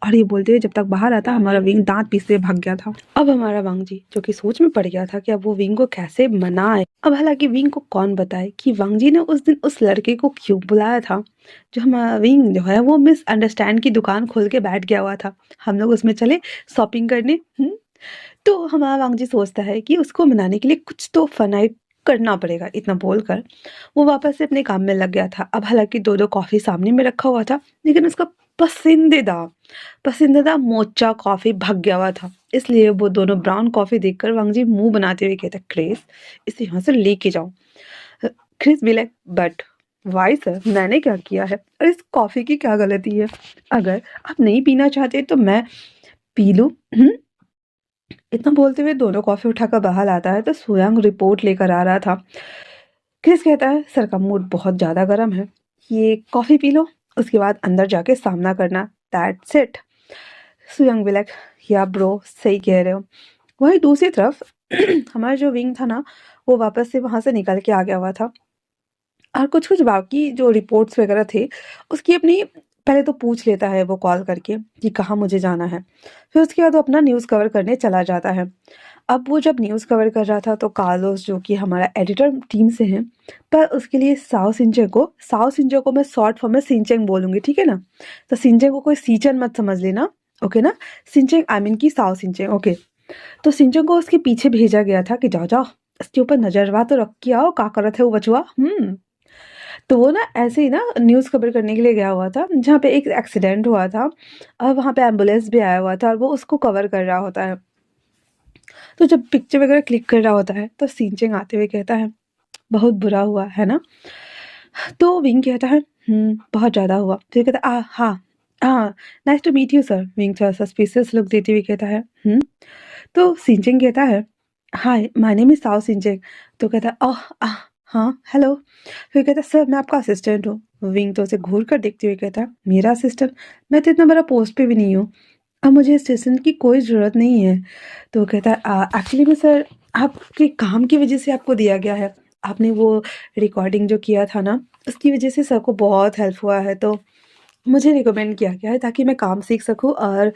और ये बोलते हुए जब तक बाहर आता हमारा विंग दांत पीसते भाग गया था। अब हमारा वांगजी जो कि सोच में पड़ गया था कि अब वो विंग को कैसे मनाए। अब हालांकि विंग को कौन बताए कि वांगजी ने उस दिन उस लड़के को क्यों बुलाया था। जो हमारा विंग जो है वो मिसअंडरस्टैंड की दुकान खोल के बैठ गया हुआ था, हम लोग उसमें चले शॉपिंग करने। तो हमारा वांगजी सोचता है कि उसको मनाने के लिए कुछ तो फनाइट करना पड़ेगा। इतना बोलकर वो वापस से अपने काम में लग गया था। अब हालांकि दो दो कॉफी सामने में रखा हुआ था, लेकिन उसका पसंदीदा पसंदीदा मोचा कॉफी भाग गया हुआ था, इसलिए वो दोनों ब्राउन कॉफी देखकर वांगजी मुंह बनाते हुए कहता, क्रिस, इसे यहाँ से लेके जाओ। क्रिस भी लाइक, बट वाई सर, मैंने क्या किया है और इस कॉफी की क्या गलती है? अगर आप नहीं पीना चाहते तो मैं पी लूं। इतना बोलते हुए दोनों कॉफी उठाकर बाहर आता है तो सोयांग रिपोर्ट लेकर आ रहा था। क्रिस कहता है, सर का मूड बहुत ज्यादा गर्म है, ये कॉफी पी लो, उसके बाद अंदर जाके सामना करना, दैट्स इट। सोयांग भी लाइक, या ब्रो, सही कह रहे हो। वही दूसरी तरफ हमारा जो विंग था ना, वो वापस से वहां से निकल के आ गया हुआ था, और कुछ कुछ बाकी जो रिपोर्ट्स वगैरह थे उसकी अपनी, पहले तो पूछ लेता है वो कॉल करके कि कहाँ मुझे जाना है। फिर उसके बाद वो अपना न्यूज़ कवर करने चला जाता है। अब वो जब न्यूज़ कवर कर रहा था तो कार्लोस जो कि हमारा एडिटर टीम से है, पर उसके लिए साओ सिंचो को मैं शॉर्ट फॉर्म में सिंचेंग बोलूँगी, ठीक है ना? तो सिंचेंग को कोई सीचन मत समझ लेना, ओके ना? सिंचेंग आई मीन की साओ सिंचेंग, ओके। तो सिंचेंग को उसके पीछे भेजा गया था कि जाओ जाओ इसके ऊपर नजरवा तो रख के आओ, का करत है वो बचुआ। तो वो ना ऐसे ही ना न्यूज़ कवर करने के लिए गया हुआ था जहाँ पे एक एक्सीडेंट हुआ था, और वहाँ पे एम्बुलेंस भी आया हुआ था और वो उसको कवर कर रहा होता है। तो जब पिक्चर वगैरह क्लिक कर रहा होता है तो सिंचेंग आते हुए कहता है, बहुत बुरा हुआ है ना? तो विंग कहता है, बहुत ज़्यादा हुआ। फिर कहता है, हाँ हाँ, nice to meet you sir. Wing थोड़ा सस्पिशियस लुक देते हुए कहता है, तो सिंचेंग कहता है, hi my name is Xiao Sicheng. तो कहता है, ओह हाँ हेलो। फिर कहता है, सर मैं आपका असिस्टेंट हूँ। विंग तो उसे घूर कर देखते हुए कहता है, मेरा असिस्टेंट? मैं तो इतना बड़ा पोस्ट पे भी नहीं हूँ, अब मुझे असिस्टेंट की कोई ज़रूरत नहीं है। तो वो कहता है, एक्चुअली में सर आपके काम की वजह से आपको दिया गया है, आपने वो रिकॉर्डिंग जो किया था ना, उसकी वजह से सर को बहुत हेल्प हुआ है, तो मुझे रिकमेंड किया गया है ताकि मैं काम सीख सकूं और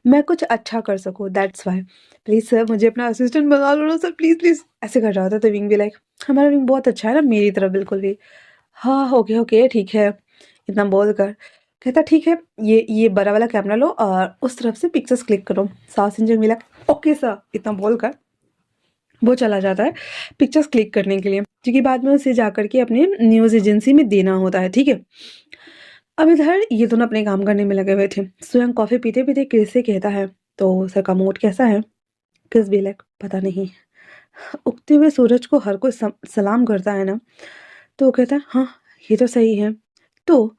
मैं कुछ अच्छा कर सकूं, दैट्स वाई। प्लीज़ सर मुझे अपना असिस्टेंट बना लो ना सर, प्लीज़ प्लीज़, ऐसे कर रहा था। तो विंग भी लाइक, हमारा विंग बहुत अच्छा है ना, मेरी तरफ बिल्कुल भी, हाँ ओके ओके ठीक है। इतना बोल कर कहता, ठीक है, ये बड़ा वाला कैमरा लो और उस तरफ से पिक्चर्स क्लिक करो। साउथ इंडियन भी लाइक, ओके सर। इतना बोल कर वो चला जाता है पिक्चर्स क्लिक करने के लिए, क्योंकि बाद में उसे जाकर के अपने न्यूज़ एजेंसी में देना होता है, ठीक है। अब इधर ये दोनों अपने काम करने में लगे हुए थे। स्वयं कॉफी पीते पीते क्रिस से कहता है, तो सर का मूड कैसा है? क्रिस भी लाइक, पता नहीं, उगते हुए सूरज को हर कोई सलाम करता है ना। तो वो कहता है, हाँ ये तो सही है। तो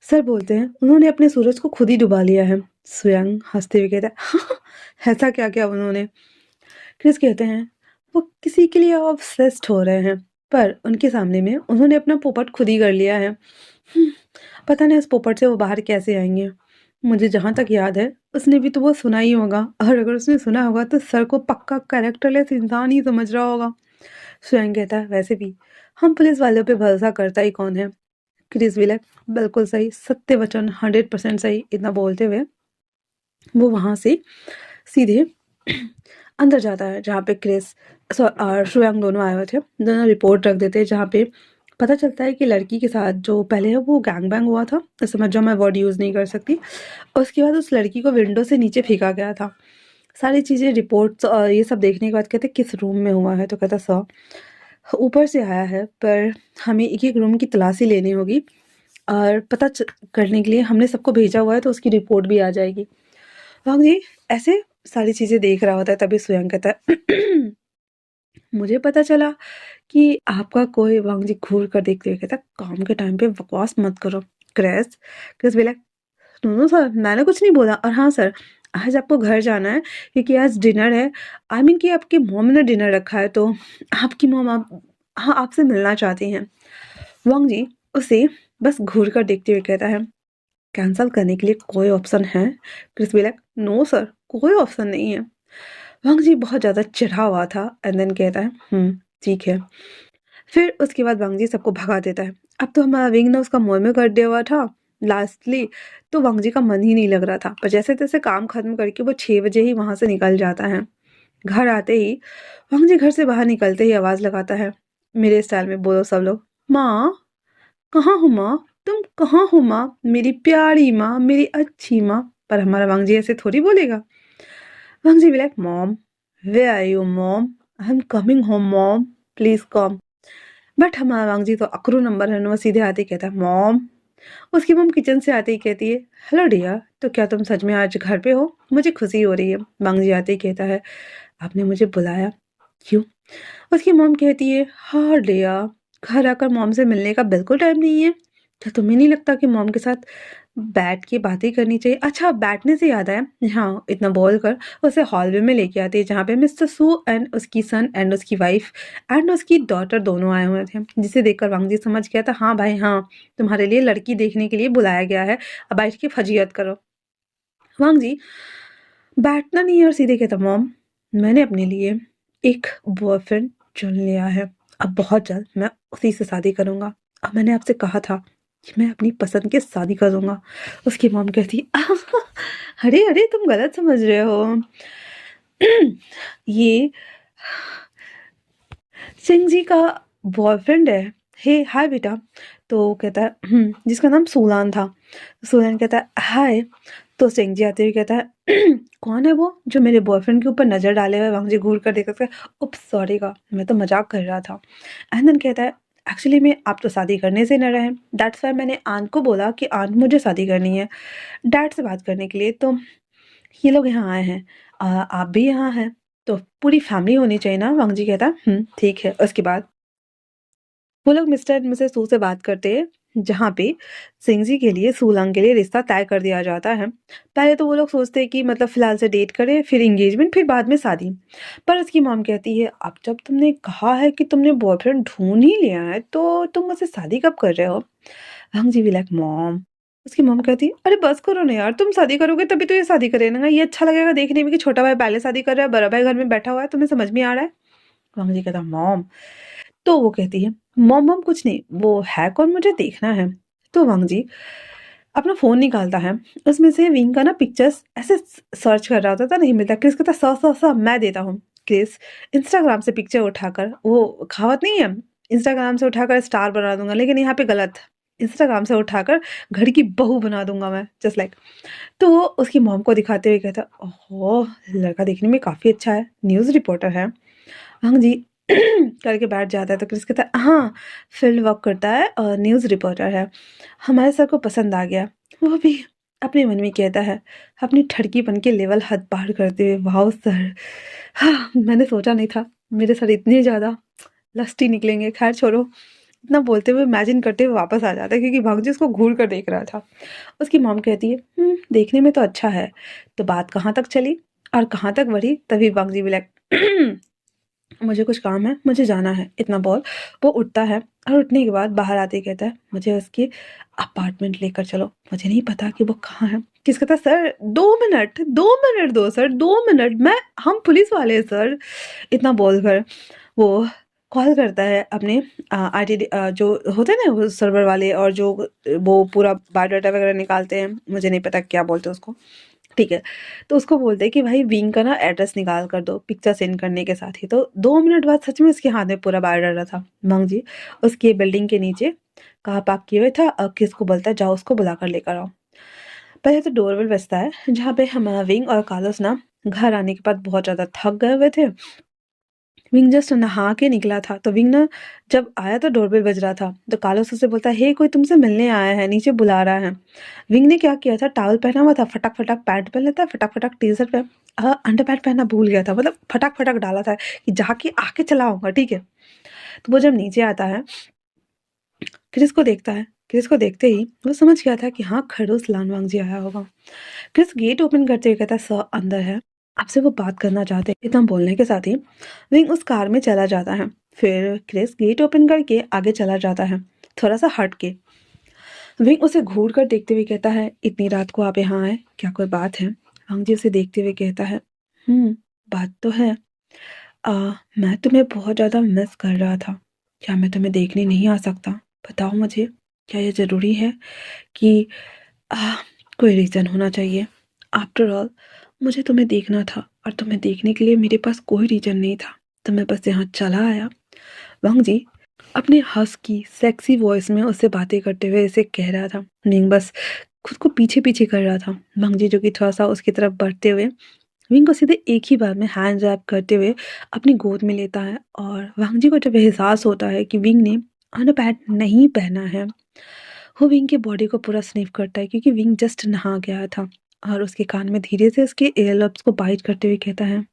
सर बोलते हैं, उन्होंने अपने सूरज को खुद ही डुबा लिया है। स्वयं हंसते हुए कहता है, हाँ, ऐसा क्या क्या उन्होंने? क्रिस कहते हैं वो किसी के लिए ऑब्सेस्ड हो रहे हैं, पर उनके सामने में उन्होंने अपना पोपट खुद ही कर लिया है। हम्म, पता नहीं इस पोपट से वो बाहर कैसे आएंगे। मुझे जहां तक याद है उसने भी तो वो सुना ही होगा, और अगर उसने सुना होगा तो सर को पक्का कैरेक्टरलेस इंसान ही समझ रहा होगा। स्वयं कहता है वैसे भी हम पुलिस वालों पे भरोसा करता ही कौन है। क्रिस विलक बिल्कुल सही, सत्य वचन, 100% सही। इतना बोलते हुए वो वहां से सीधे अंदर जाता है जहाँ पे क्रिस और शुयांग दोनों आए हुए थे। दोनों रिपोर्ट रख देते हैं जहाँ पे पता चलता है कि लड़की के साथ जो पहले है वो गैंग बैंग हुआ था, तो समझ जाओ मैं वर्ड यूज़ नहीं कर सकती। उसके बाद उस लड़की को विंडो से नीचे फेंका गया था। सारी चीज़ें रिपोर्ट्स और ये सब देखने के बाद कहते किस रूम में हुआ है, तो कहता सर ऊपर से आया है, पर हमें एक एक रूम की तलाशी लेनी होगी और करने के लिए हमने सबको भेजा हुआ है, तो उसकी रिपोर्ट भी आ जाएगी। वांग जी ऐसे सारी चीज़ें देख रहा होता है, तभी स्वयं कहता है मुझे पता चला कि आपका कोई। वांग जी घूर कर देखते हुए कहता काम के टाइम पे बकवास मत करो। क्रिस क्रिस बोला नो नो सर मैंने कुछ नहीं बोला, और हाँ सर आज आपको घर जाना है क्योंकि आज डिनर है। आई मीन कि आपकी मॉम ने डिनर रखा है, तो आपकी मॉम हाँ आपसे मिलना चाहती हैं। वांग जी उसे बस घूर कर देखते हुए कहता है कैंसल करने के लिए कोई ऑप्शन है? क्रिस बोला नो सर कोई ऑप्शन नहीं है। वांग जी बहुत ज़्यादा चिढ़ा हुआ था एंड देन कहता है ठीक है। फिर उसके बाद वांग जी सबको भगा देता है। अब तो हमारा विंग ने उसका मुंह में कर दिया हुआ था लास्टली, तो वांग जी का मन ही नहीं लग रहा था, पर जैसे तैसे काम खत्म करके वो 6 बजे ही वहां से निकल जाता है। घर आते ही वांग जी घर से बाहर निकलते ही आवाज लगाता है, मेरे स्टाइल में बोलो सब लोग, माँ कहाँ हो माँ, तुम कहाँ हो माँ, मेरी प्यारी माँ, मेरी अच्छी माँ। पर हमारा वांग जी ऐसे थोड़ी बोलेगा। वांग जी be like mom where are you mom, I'm coming home mom, please come। But हमारा वांग जी तो अकरू नंबर है, वो सीधे आते ही कहता है मॉम। उसकी मॉम किचन से आते ही कहती है हेलो डियर, तो क्या तुम सच में आज घर पे हो? मुझे खुशी हो रही है। वांग जी आते ही कहता है आपने मुझे बुलाया क्यों? उसकी मॉम कहती है हाँ डियर, घर आकर मॉम से मिलने का बिल्कुल टाइम नहीं है, तो तुम्हें नहीं लगता कि मॉम के साथ बैठ के बातें करनी चाहिए? अच्छा बैठने से याद आया, हाँ इतना बोल कर उसे हॉलवे में लेके आती है जहाँ पे मिस्टर सू एंड उसकी सन एंड उसकी वाइफ एंड उसकी डॉटर दोनों आए हुए थे, जिसे देखकर वांग जी समझ गया था हाँ भाई हाँ तुम्हारे लिए लड़की देखने के लिए बुलाया गया है, अब बैठ के फजीयत करो। वांग जी बैठना नहीं है और सीधे कहता मॉम मैंने अपने लिए एक बॉयफ्रेंड चुन लिया है, अब बहुत जल्द मैं उसी से शादी करूंगा, अब मैंने आपसे कहा था कि मैं अपनी पसंद की शादी करूंगा। उसकी मॉम कहती अरे अरे तुम गलत समझ रहे हो, ये सिंह जी का बॉयफ्रेंड है। हे हाय बेटा, तो कहता है जिसका नाम सूलान था। सूलान कहता है हाय, तो सिंह जी आते हुए कहता है कौन है वो जो मेरे बॉयफ्रेंड के ऊपर नजर डाले हुए? वांग जी घूर कर देखता है उप्स सॉरी का, मैं तो मजाक कर रहा था। एंड देन कहता है एक्चुअली में आप तो शादी करने से न रहे, दैट्स वाई मैंने आंट को बोला कि आंट मुझे शादी करनी है डैड से बात करने के लिए, तो ये लोग यहाँ आए हैं। आप भी यहाँ हैं, तो पूरी फैमिली होनी चाहिए ना? वांग जी कहता ठीक है। उसके बाद वो लोग मिस्टर एंड मिसेस सू से बात करते हैं जहाँ पे सिंह जी के लिए सूलांग के लिए रिश्ता तय कर दिया जाता है। पहले तो वो लोग सोचते हैं कि मतलब फिलहाल से डेट करें, फिर एंगेजमेंट, फिर बाद में शादी। पर उसकी मॉम कहती है अब जब तुमने कहा है कि तुमने बॉयफ्रेंड ढूंढ ही लिया है तो तुम मुझसे शादी कब कर रहे हो? हंग जी भी लाइक मॉम। उसकी मॉम कहती है अरे बस करो ना यार, तुम शादी करोगे तभी तो ये शादी करेगा, ये अच्छा लगेगा देखने में कि छोटा भाई पहले शादी कर रहा है, बड़ा भाई घर में बैठा हुआ है, तुम्हें समझ में आ रहा है? हंग जी कहता मॉम, तो वो कहती है मॉम मॉम कुछ नहीं, वो है कौन मुझे देखना है। तो वांग जी अपना फोन निकालता है, उसमें से विंग का ना पिक्चर्स ऐसे सर्च कर रहा होता था, नहीं मिलता। क्रिस कहता सौ मैं देता हूँ। क्रिस इंस्टाग्राम से पिक्चर उठाकर, वो कहावत नहीं है इंस्टाग्राम से उठाकर स्टार बना दूंगा, लेकिन यहाँ पे गलत, इंस्टाग्राम से उठाकर घर की बहू बना दूंगा मैं, जस्ट लाइक। तो वो उसकी मॉम को दिखाते हुए कहता ओहो लड़का देखने में काफी अच्छा है, न्यूज रिपोर्टर है। हाँ जी करके बैठ जाता है, तो क्रिस कहता है हाँ फील्ड वर्क करता है और न्यूज़ रिपोर्टर है, हमारे सर को पसंद आ गया। वो भी अपने मन में कहता है अपनी ठड़कीपन के लेवल हद पार करते हुए वाह सर, हाँ मैंने सोचा नहीं था मेरे सर इतने ज़्यादा लस्टी निकलेंगे। खैर छोड़ो, इतना बोलते हुए इमेजिन करते हुए वापस आ जाता है क्योंकि भांजी उसको घूर कर देख रहा था। उसकी मॉम कहती है देखने में तो अच्छा है, तो बात कहाँ तक चली और कहाँ तक बढ़ी? तभी भांजी भी लाइक मुझे कुछ काम है, मुझे जाना है, इतना बोल वो उठता है और उठने के बाद बाहर आते ही कहता है मुझे उसके अपार्टमेंट लेकर चलो। मुझे नहीं पता कि वो कहाँ है। किस कहता है सर 2 मिनट दो सर, 2 मिनट, मैं हम पुलिस वाले हैं सर। इतना बोलकर वो कॉल करता है अपने आईटी जो होते हैं ना वो सर्वर वाले, और जो वो पूरा बायोडाटा वगैरह निकालते हैं, मुझे नहीं पता क्या बोलते हैं उसको, ठीक है। तो उसको बोलते हैं कि भाई विंग का ना एड्रेस निकाल कर दो पिक्चर सेंड करने के साथ ही। तो 2 मिनट बाद सच में उसके हाथ में पूरा बायोडाटा था। मंग जी उसकी बिल्डिंग के नीचे कहाँ पार्क किए हुए था। अब किसको बोलता है जाओ उसको बुला कर लेकर आओ। पहले तो डोरबेल बजता है, जहाँ पे हमारा विंग और कार्लोस ना घर आने के बाद बहुत ज़्यादा थक गए हुए थे। विंग जस्ट नहा के निकला था, तो विंग ना जब आया तो डोरबेल बज रहा था। तो कार्लोस उससे बोलता है हे कोई तुमसे मिलने आया है, नीचे बुला रहा है। विंग ने क्या किया था, टॉवल पहना हुआ था, फटाक फटाक पैंट पहन लेता है, फटाक फटाक टी शर्ट पहन अंडर पैंट पहनना भूल गया था, मतलब फटाक फटाक डाला था कि जाके आके चलाऊंगा, ठीक है। तो वो जब नीचे आता है, क्रिस को देखता है। क्रिस को देखते ही वो समझ गया था कि हाँ खड़ूस लानवांग जी आया होगा। क्रिस गेट ओपन करते हुए कहता है सर अंदर है, आपसे वो बात करना चाहते हैं। इतना बोलने के साथ ही विंग उस कार में चला जाता है। फिर क्रिस गेट ओपन करके आगे चला जाता है, थोड़ा सा हट के। विंग उसे घूर कर देखते हुए कहता है इतनी रात को आप यहाँ आए, क्या कोई बात है? वांग जी उसे देखते हुए कहता है बात तो है। आ, मैं तुम्हें बहुत ज़्यादा मिस कर रहा था। क्या मैं तुम्हें देखने नहीं आ सकता? बताओ मुझे, क्या ये ज़रूरी है कि आ, कोई रीज़न होना चाहिए? आफ्टर ऑल मुझे तुम्हें देखना था, और तुम्हें देखने के लिए मेरे पास कोई रीज़न नहीं था, तो मैं बस यहाँ चला आया। वांग जी अपने हस्की सेक्सी वॉइस में उससे बातें करते हुए इसे कह रहा था। विंग बस खुद को पीछे पीछे कर रहा था। वांग जी जो कि थोड़ा सा उसकी तरफ बढ़ते हुए विंग को सीधे एक ही बार में हैंड रैप करते हुए अपनी गोद में लेता है। और वांग जी को जब एहसास होता है कि विंग ने अंडरपैंट नहीं पहना है, वो विंग की बॉडी को पूरा स्निफ करता है, क्योंकि विंग जस्ट नहा गया था। और उसके कान में धीरे से उसके एयरलब्स को बाइट करते हुए कहता है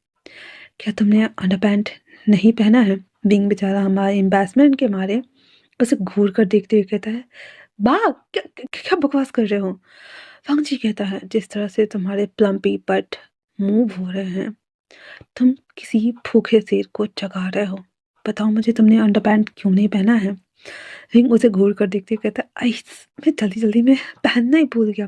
क्या तुमने अंडरपैंट नहीं पहना है? विंग बेचारा हमारे एम्बैरेसमेंट के मारे उसे घूर कर देखते हुए कहता है बा क्या क्या क्या बकवास कर रहे हो? वांग जी कहता है जिस तरह से तुम्हारे प्लम्पी बट मूव हो रहे हैं, तुम किसी भूखे शेर को जगा रहे हो। बताओ मुझे तुमने अंडरपैंट क्यों नहीं पहना है? रिंग उसे घूर कर देखते हुए कहता है आई मैं जल्दी जल्दी में पहनना ही भूल गया।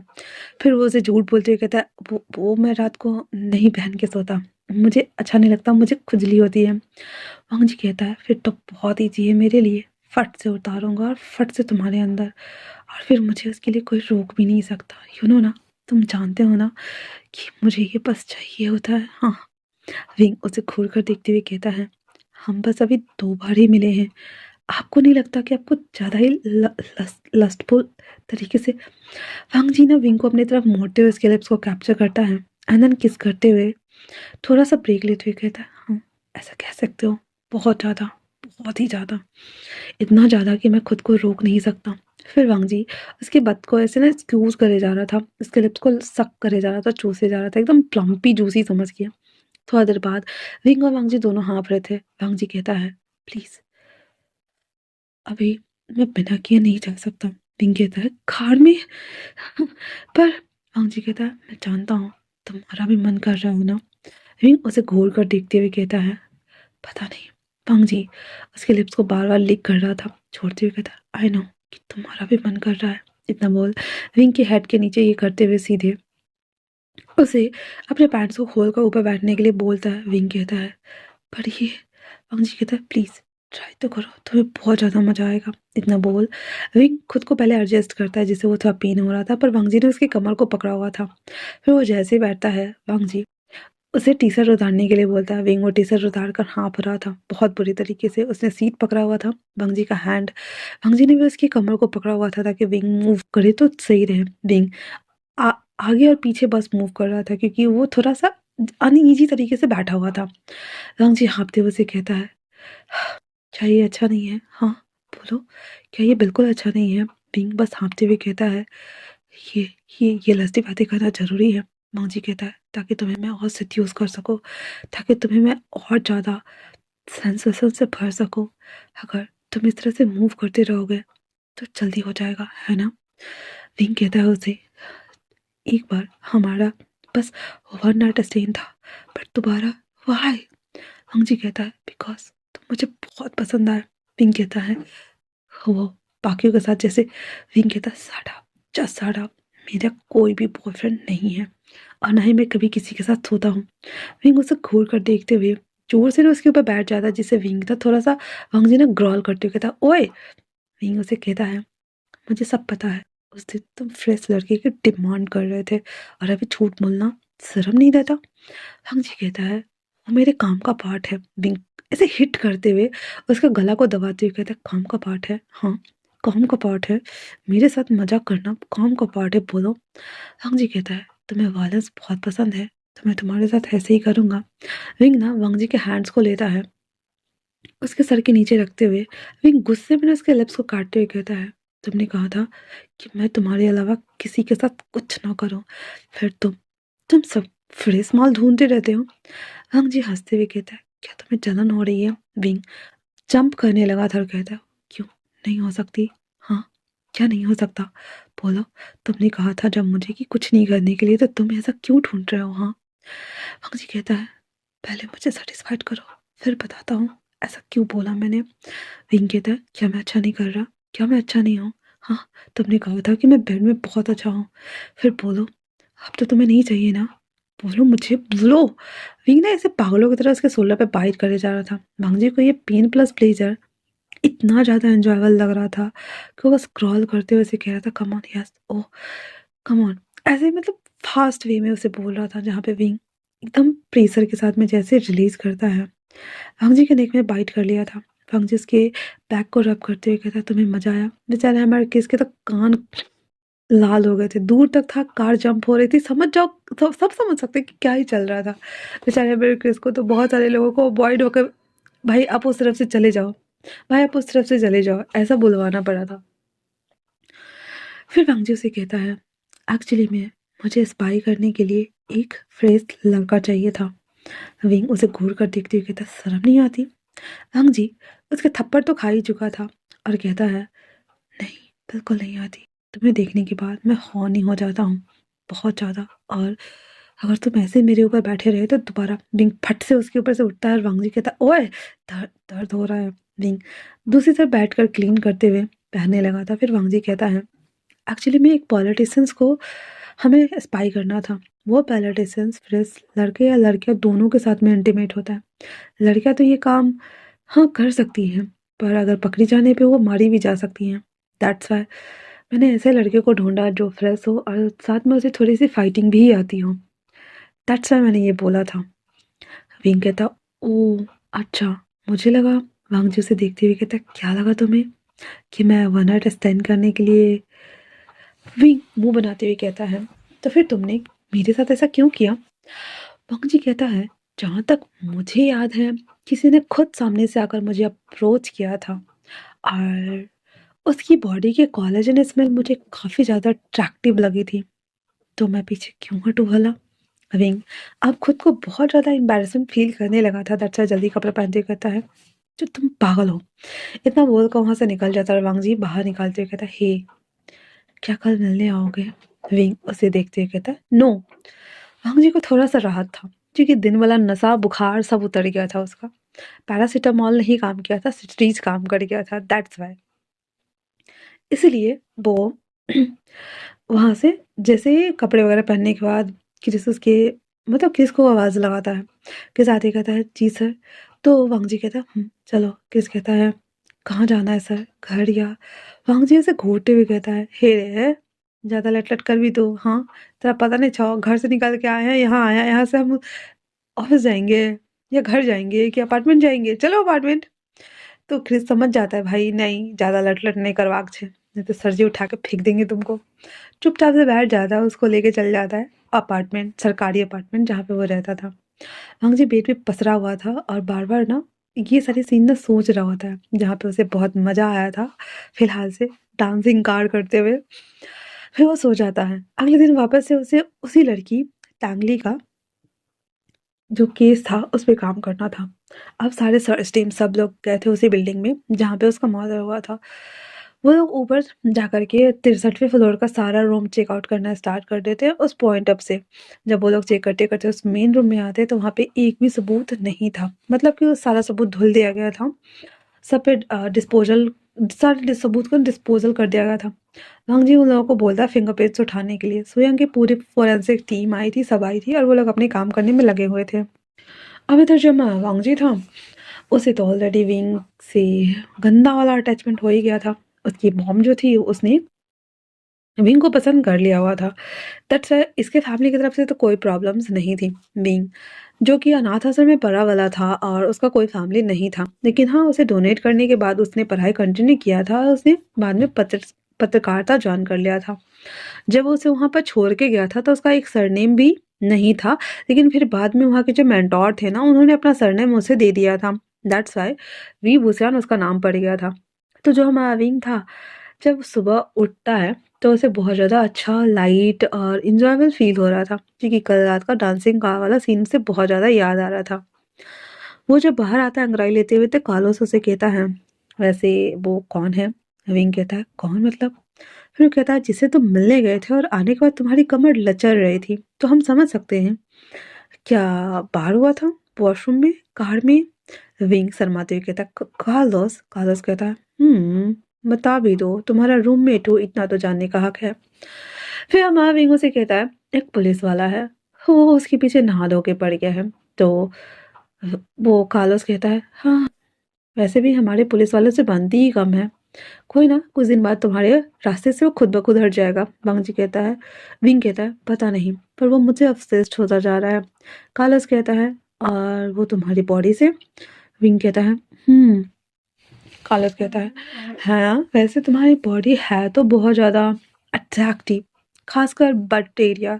फिर वो उसे झूठ बोलते हुए कहता है वो मैं रात को नहीं पहन के सोता, मुझे अच्छा नहीं लगता, मुझे खुजली होती है। वांग जी कहता है फिर तो बहुत ईजी है मेरे लिए, फट से उतारूंगा और फट से तुम्हारे अंदर, और फिर मुझे उसके लिए कोई रोक भी नहीं सकता। यू नो ना, तुम जानते हो ना कि मुझे ये बस चाहिए होता है। हाँ। विंग उसे घूर कर देखते हुए कहता है हम बस अभी 2 बार ही मिले हैं, आपको नहीं लगता कि आपको ज़्यादा ही लस्टफुल तरीके से? वांग जी ना विंग को अपनी तरफ मोड़ते हुए उसके लिप्स को कैप्चर करता है, एंड देन किस करते हुए थोड़ा सा ब्रेक लेते हुए कहता है हाँ ऐसा कह सकते हो, बहुत ज़्यादा, बहुत ही ज़्यादा, इतना ज़्यादा कि मैं खुद को रोक नहीं सकता। फिर वांग जी उसके बद को ऐसे ना स्क्यूज करे जा रहा था, उसके लिप्स को सक करे जा रहा था, चूसे जा रहा था, एकदम प्लम्पी जूसी समझ गया। थोड़ा देर बाद विंग और वांग जी दोनों हाँफ रहे थे। वांग जी कहता है प्लीज अभी मैं बिना किए नहीं जा सकता। विंग कहता है खाड़ में पर वांग जी कहता है मैं जानता हूँ तुम्हारा भी मन कर रहा है ना। विंग उसे घूर कर देखते हुए कहता है पता नहीं। वांग जी उसके लिप्स को बार बार लिक कर रहा था, छोड़ते हुए कहता आई नो कि तुम्हारा भी मन कर रहा है। इतना बोल विंग के हेड के नीचे ये करते हुए सीधे उसे अपने पैंट्स को खोल कर ऊपर बैठने के लिए बोलता है। विंग कहता है पर ये, वांग जी कहता है प्लीज़ ट्राई तो करो, तुम्हें बहुत ज़्यादा मजा आएगा। इतना बोल विंग खुद को पहले एडजस्ट करता है जिससे वो थोड़ा पेन हो रहा था, पर वांग जी ने उसकी कमर को पकड़ा हुआ था। फिर वो जैसे ही बैठता है, वांग जी उसे टी शर्ट उतारने के लिए बोलता है। विंग वो टी शर्ट उतार कर हाँफ रहा था बहुत बुरी तरीके से, उसने सीट पकड़ा हुआ था। वांग जी का हैंड, वांग जी ने भी उसकी कमर को पकड़ा हुआ था ताकि विंग मूव करे तो सही रहे। विंग आ, आगे और पीछे बस मूव कर रहा था क्योंकि वो थोड़ा सा अनईजी तरीके से बैठा हुआ था। वांग जी हाँफते हुए से कहता है क्या ये अच्छा नहीं है? हाँ बोलो, क्या ये बिल्कुल अच्छा नहीं है? विंग बस हाँफते हुए कहता है ये ये लस्सी बातें करना ज़रूरी है। माँ जी कहता है ताकि तुम्हें मैं और सेड्यूस कर सकूँ, ताकि तुम्हें मैं और ज़्यादा सेंसेशन से भर सकूँ। अगर तुम इस तरह से मूव करते रहोगे तो जल्दी हो जाएगा, है ना? विंग कहता है उसे एक बार हमारा बस वन नाइट स्टैंड था, पर दोबारा व्हाई? हंग जी कहता है बिकॉज तुम मुझे बहुत पसंद आया। विंग कहता है वो बाकियों के साथ जैसे। विंग कहता है साड़ा जस्ट साड़ा, मेरा कोई भी बॉयफ्रेंड नहीं है और ना ही मैं कभी किसी के साथ सोता हूँ। विंग उसे घूर कर देखते हुए जोर से ना उसके ऊपर बैठ जाता है, जिससे विंग था थोड़ा सा वंग जी ने ग्रॉल करते हुए कहता ओए। विंग उसे कहता है मुझे सब पता है, उस दिन तुम फ्रेश लड़के की डिमांड कर रहे थे और अभी झूठ बोलना शर्म नहीं रहता। हंग जी कहता है वो मेरे काम का पार्ट है। विंग ऐसे हिट करते हुए उसका गला को दबाते हुए कहता है काम का पार्ट है, हाँ काम का पार्ट है, मेरे साथ मजाक करना काम का पार्ट है, बोलो। हंग जी कहता है तुम्हें वायलेंस बहुत पसंद है तो मैं तुम्हारे साथ ऐसे ही करूंगा। विंग ना वंग जी के हैंड्स को लेता है, उसके सर के नीचे रखते हुए विंग गुस्से में ना उसके लिप्स को काटते हुए कहता है तुमने कहा था कि मैं तुम्हारे अलावा किसी के साथ कुछ ना करूं, फिर तुम सब फ्रेश माल ढूंढते रहते हो। हंग जी हंसते हुए कहता है क्या तुम्हें जलन हो रही है। विंग जंप करने लगा था और कहता है क्यों नहीं हो सकती, हाँ क्या नहीं हो सकता, बोलो। तुमने कहा था जब मुझे कि कुछ नहीं करने के लिए, तो तुम ऐसा क्यों ढूंढ रहे हो। हाँ हंग जी कहता है पहले मुझे सेटिस्फाइड करो फिर बताता हूँ ऐसा क्यों बोला मैंने। विंग कहता है क्या मैं अच्छा नहीं कर रहा, क्या मैं अच्छा नहीं हूँ। हाँ तुमने कहा था कि मैं बेड में बहुत अच्छा हूँ, फिर बोलो अब तो तुम्हें नहीं चाहिए ना, बोलो मुझे बोलो। विंग ना ऐसे पागलों की तरह उसके शोल्डर पे बाइट करे जा रहा था। भांगजी को ये पेन प्लस प्लेजर इतना ज़्यादा एंजॉयबल लग रहा था कि वो स्क्रॉल करते हुए उसे कह रहा था come on yes oh come on, ऐसे मतलब फास्ट वे में उसे बोल रहा था, जहाँ पे विंग एकदम प्रेशर के साथ में जैसे रिलीज करता है। भांगजी के नेक में बाइट कर लिया था। भांगजी उसके बैक को रब करते हुए कहता तुम्हें मजा आया। बेचारे हमारे किस के तो कान लाल हो गए थे, दूर तक था कार जंप हो रही थी, समझ जाओ सब समझ सकते हैं कि क्या ही चल रहा था। बेचारे मेरे क्रिस को तो बहुत सारे लोगों को अवॉइड होकर भाई आप उस तरफ से चले जाओ, भाई आप उस तरफ से चले जाओ ऐसा बुलवाना पड़ा था। फिर वांगजी उसे कहता है एक्चुअली में मुझे स्पाई करने के लिए एक फ्रेश लड़का चाहिए था। विंग उसे घूर कर देखते हुए कहता शर्म नहीं आती। वांगजी उसके थप्पड़ तो खा ही चुका था और कहता है नहीं बिल्कुल नहीं आती, तुम्हें देखने के बाद मैं हॉर्नी हो जाता हूँ बहुत ज़्यादा, और अगर तुम ऐसे मेरे ऊपर बैठे रहे तो दोबारा। विंग फट से उसके ऊपर से उठता है और वांगजी कहता है ओए दर्द दर्द हो रहा है। विंग दूसरी तरफ बैठकर क्लीन करते हुए पहनने लगा था। फिर वांगजी कहता है एक्चुअली में एक पॉलिटिशियंस को हमें स्पाई करना था। वो पॉलिटिशियंस फ्रेश लड़के या लड़कियां दोनों के साथ में इंटीमेट होता है। लड़कियां तो ये काम हाँ कर सकती हैं, पर अगर पकड़ी जाने पे वो मारी भी जा सकती हैं। दैट्स वाई मैंने ऐसे लड़के को ढूंढा जो फ्रेश हो और साथ में उसे थोड़ी सी फाइटिंग भी आती हो। दैट्स वाई मैंने ये बोला था। विंग कहता ओ अच्छा, मुझे लगा। वांगजी उसे देखते हुए कहता क्या लगा तुम्हें कि मैं वन नाइट स्टैंड करने के लिए। विंग मुंह बनाते हुए कहता है तो फिर तुमने मेरे साथ ऐसा क्यों किया। वांग जी कहता है जहां तक मुझे याद है किसी ने खुद सामने से आकर मुझे अप्रोच किया था और उसकी बॉडी के कोलेजन स्मेल मुझे काफ़ी ज़्यादा अट्रैक्टिव लगी थी, तो मैं पीछे क्यों हटूँ भला। विंग अब खुद को बहुत ज़्यादा एम्बैरेसमेंट फील करने लगा था। दैट्स वाई जल्दी कपड़े पहनते हुए कहता है जो तुम पागल हो। इतना बोल कर वहाँ से निकल जाता है। वांग जी बाहर निकालते हुए कहता है हे क्या कल मिलने आओगे। विंग उसे देखते हुए कहता है नो। वांग जी को थोड़ा सा राहत था क्योंकि दिन वाला नशा बुखार सब उतर गया था उसका। पैरासीटामॉल नहीं काम किया था, सिट्रीज काम कर गया था। दैट्स वाई इसलिए वो वहाँ से जैसे ही कपड़े वगैरह पहनने के बाद क्रिस उसके मतलब क्रिस को आवाज़ लगाता है। क्रिस आते ही कहता है जी सर। तो वांग जी कहता है चलो। क्रिस कहता है कहाँ जाना है सर, घर या। वांग जी उसे घूरते हुए कहता है हे रे ज़्यादा लट लट कर भी तो हाँ तेरा पता नहीं छाओ, घर से निकल के आए हैं यहाँ आया, यहाँ से हम ऑफिस जाएंगे या घर जाएंगे कि अपार्टमेंट जाएंगे, चलो अपार्टमेंट। तो क्रिस समझ जाता है भाई नहीं ज़्यादा लट लट नहीं करवाक छे, नहीं तो सर जी उठा के फेंक देंगे तुमको। चुपचाप से बैठ जाता है, उसको लेके चल जाता है अपार्टमेंट, सरकारी अपार्टमेंट जहाँ पे वो रहता था। वंग जी बेड पे पसरा हुआ था और बार बार ना ये सारे सीन ना सोच रहा होता है जहाँ पे उसे बहुत मजा आया था फिलहाल से डांसिंग कार करते हुए। फिर वो सो जाता है। अगले दिन वापस से उसे उसी लड़की टांगली का जो केस था उस पे काम करना था। अब सारे सर्च टीम सब लोग गए थे उसी बिल्डिंग में जहाँ पे उसका मर्डर हुआ था। वो लोग ऊपर जाकर के 63वें फ्लोर का सारा रूम चेकआउट करना स्टार्ट कर देते हैं उस पॉइंट अप से। जब वो लोग चेक करते-करते उस मेन रूम में आते हैं तो वहाँ पे एक भी सबूत नहीं था। मतलब कि वो सारा सबूत धुल दिया गया था। सब पे डिस्पोज़ल सारे सबूत को डिस्पोज़ल कर दिया गया था। वांग जी उन लोगों को बोलता है फिंगरप्रिंट्स उठाने के लिए। स्वयं की पूरी फोरेंसिक टीम आई थी, सब आई थी और वो लोग अपने काम करने में लगे हुए थे। अब इधर जो वांग जी था, उसे तो ऑलरेडी विंग से गंदा वाला अटैचमेंट हो ही गया था। उसकी मॉम जो थी उसने विंग को पसंद कर लिया हुआ था। दैट्स व्हाई इसके फैमिली की तरफ से तो कोई प्रॉब्लम्स नहीं थी। विंग जो कि अनाथ आश्रम में पढ़ा वाला था और उसका कोई फैमिली नहीं था। लेकिन हाँ, उसे डोनेट करने के बाद उसने पढ़ाई कंटिन्यू किया था और उसने बाद में पत्रकारिता जॉइन कर लिया था। जब वो उसे वहाँ पर छोड़ के गया था तो उसका एक सरनेम भी नहीं था, लेकिन फिर बाद में वहाँ के जो मेंटोर थे ना, उन्होंने अपना सरनेम उसे दे दिया था। दैट्स व्हाई वी बुसियान उसका नाम पड़ गया था। तो जो हमारा विंग था, जब सुबह उठता है तो उसे बहुत ज़्यादा अच्छा, लाइट और एन्जॉयबल फ़ील हो रहा था, क्योंकि कल रात का डांसिंग कार वाला सीन उसे बहुत ज़्यादा याद आ रहा था। वो जब बाहर आता है अंग्ड़ाई लेते हुए तो कार्लोस उसे कहता है, "वैसे वो कौन है?" विंग कहता है, "कौन मतलब?" फिर वो कहता है, "जिससे तुम मिलने गए थे और आने के बाद तुम्हारी कमर लचर रही थी, तो हम समझ सकते हैं। क्या बाहर हुआ था? वॉशरूम में? कार में?" विंग शर्माते हुए कहता है, कार्लोस।" कार्लोस कहता है, बता भी दो, तुम्हारा रूममेट हो, इतना तो जानने का हक है।" फिर हमारा विंग उसे कहता है, "एक पुलिस वाला है, वो उसके पीछे नहा धो के पड़ गया है।" तो वो कार्लोस कहता है, "हाँ, वैसे भी हमारे पुलिस वालों से बनती ही कम है। कोई ना, कुछ दिन बाद तुम्हारे रास्ते से वो खुद ब खुद हट जाएगा।" वांगजी कहता है, विंग कहता है, "पता नहीं, पर वो मुझसे ऑब्सेस्ड होता जा रहा है।" कार्लोस कहता है, "और वो तुम्हारी बॉडी से?" विंग कहता है, "हम्म।" कार्लोस कहता है, "हाँ, वैसे तुम्हारी बॉडी है तो बहुत ज़्यादा अट्रैक्टिव, खासकर बट एरिया।"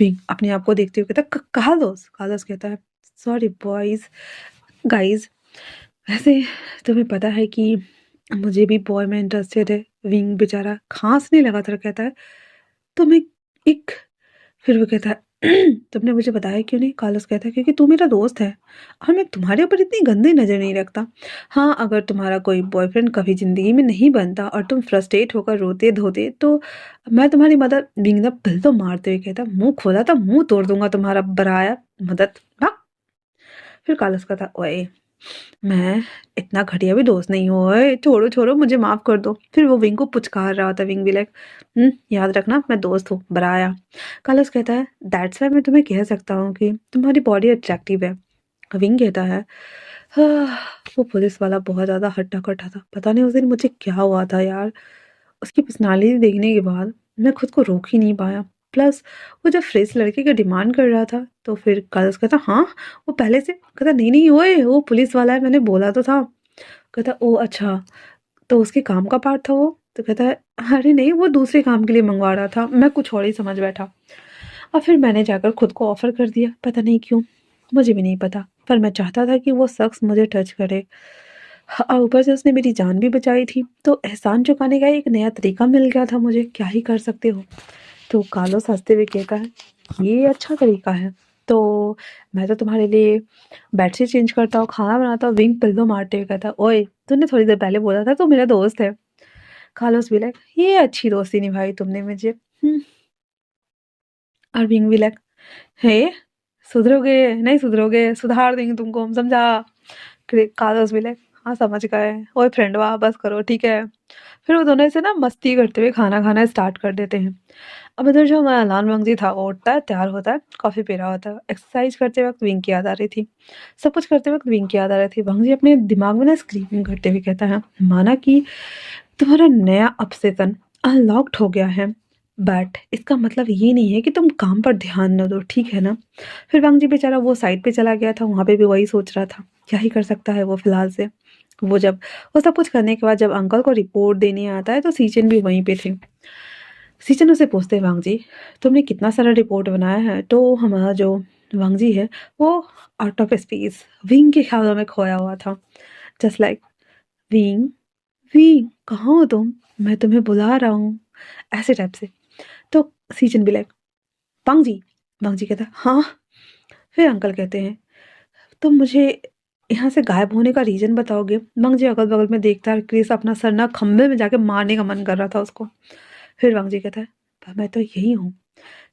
विंग अपने आप को देखते हुए कहता है, कार्लोस।" कार्लोस कहता है, "सॉरी बॉयज़ गाइज़, वैसे तुम्हें पता है कि मुझे भी बॉय में इंटरेस्टेड है।" विंग बेचारा खाँसने लगा था, कहता है, "तुम एक" फिर वो कहता है, "तुमने मुझे बताया क्यों नहीं?" कार्लोस कहता है, "क्योंकि तू मेरा दोस्त है और मैं तुम्हारे ऊपर इतनी गंदी नज़र नहीं रखता। हाँ, अगर तुम्हारा कोई बॉयफ्रेंड कभी ज़िंदगी में नहीं बनता और तुम फ्रस्ट्रेट होकर रोते-धोते तो मैं तुम्हारी मदद" विंग ना बिल तो मारते हुए कहता, "मुँह खोला तो मुँह तोड़ दूँगा तुम्हारा, बराया मदद, भाग।" फिर कार्लोस कहता, "ओए, मैं इतना घटिया भी दोस्त नहीं हूँ, ओए, छोड़ो, छोड़ो, मुझे माफ़ कर दो।" फिर वो विंग को पुचकार रहा था। विंग भी लाइक, याद रखना मैं दोस्त हूँ, बराया।" कार्लोस कहता है, "दैट्स व्हाई मैं तुम्हें कह सकता हूँ कि तुम्हारी बॉडी अट्रैक्टिव है।" विंग कहता है, "हाँ, वो पुलिस वाला बहुत ज़्यादा हट्टा-कट्टा था। पता नहीं उस दिन मुझे क्या हुआ था यार। उसकी पर्सनैलिटी देखने के बाद मैं खुद को रोक ही नहीं पाया। प्लस वो जब फ्रेश लड़के की डिमांड कर रहा था तो फिर कार्लोस कहता, हाँ, वो पहले से।" कहता, "नहीं, नहीं ओए, वो पुलिस वाला है, मैंने बोला तो था।" कहता, "ओह! अच्छा, तो उसके काम का पार्ट था वो?" तो कहता है, "अरे नहीं, वो दूसरे काम के लिए मँगवा रहा था, मैं कुछ और ही समझ बैठा और फिर मैंने जाकर खुद को ऑफ़र कर दिया, पता नहीं क्यों, मुझे भी नहीं पता, पर मैं चाहता था कि वो शख़्स मुझे टच करे। और ऊपर से उसने मेरी जान भी बचाई थी, तो एहसान चुकाने का एक नया तरीका मिल गया था मुझे, क्या ही कर सकते हो?" तो कार्लोस हँसते हुए कहता है, "ये अच्छा तरीका है, तो मैं तो तुम्हारे लिए बेडशीट चेंज करता हूँ, खाना बनाता हूँ।" विंग पिल्लो मारते हुए कहता है, "ओए, तूने थोड़ी देर पहले बोला था तू मेरा दोस्त है।" कार्लोस भी लाइक, "ये अच्छी दोस्ती निभाई तुमने मुझे।" और विंग भी लाइक, "हे, सुधरोगे, नहीं सुधरोगे, सुधार देंगे तुमको हम, समझा?" कार्लोस भी लाइक, "हाँ, समझ गए। ओए फ्रेंड वाह, बस करो, ठीक है।" फिर वो दोनों ऐसे ना मस्ती करते हुए खाना खाना स्टार्ट कर देते हैं। अब इधर जो हमारा लाल वंगजी था वो उठता है, तैयार होता है, कॉफ़ी पी रहा होता है। एक्सरसाइज करते वक़्त विंग की याद आ रही थी। सब कुछ करते वक़्त विंग की याद आ रही थी। वंगजी अपने दिमाग में ना स्क्रीनिंग करते हुए कहता है, "माना कि तुम्हारा नया ऑब्सेशन अनलॉक्ड हो गया है, बट इसका मतलब ये नहीं है कि तुम काम पर ध्यान न दो, ठीक है ना?" फिर वंगजी बेचारा वो साइड पे चला गया था, वहाँ पे भी वही सोच रहा था। क्या ही कर सकता है वो फ़िलहाल से। वो सब कुछ करने के बाद जब अंकल को रिपोर्ट देने आता है तो सीचन भी वहीं पे थे। सीचन उसे पूछते हैं, "वांगजी, तुमने कितना सारा रिपोर्ट बनाया है?" तो हमारा जो वांगजी है वो आउट ऑफ स्पेस विंग के ख्यालों में खोया हुआ था। जस्ट लाइक, "विंग, विंग कहाँ हो तुम? मैं तुम्हें बुला रहा हूँ।" ऐसे टाइप से। तो सीचन भी लाइक, "वांगजी।" वांगजी कहता है, "हाँ?" फिर अंकल कहते हैं, "तुम मुझे यहाँ से गायब होने का रीज़न बताओगे? वांग जी अगल-बगल में देखता है और क्रिस अपना सर ना खंभे में जाके मारने का मन कर रहा था उसको। फिर वांग जी कहता है, "पर मैं तो यही हूँ।"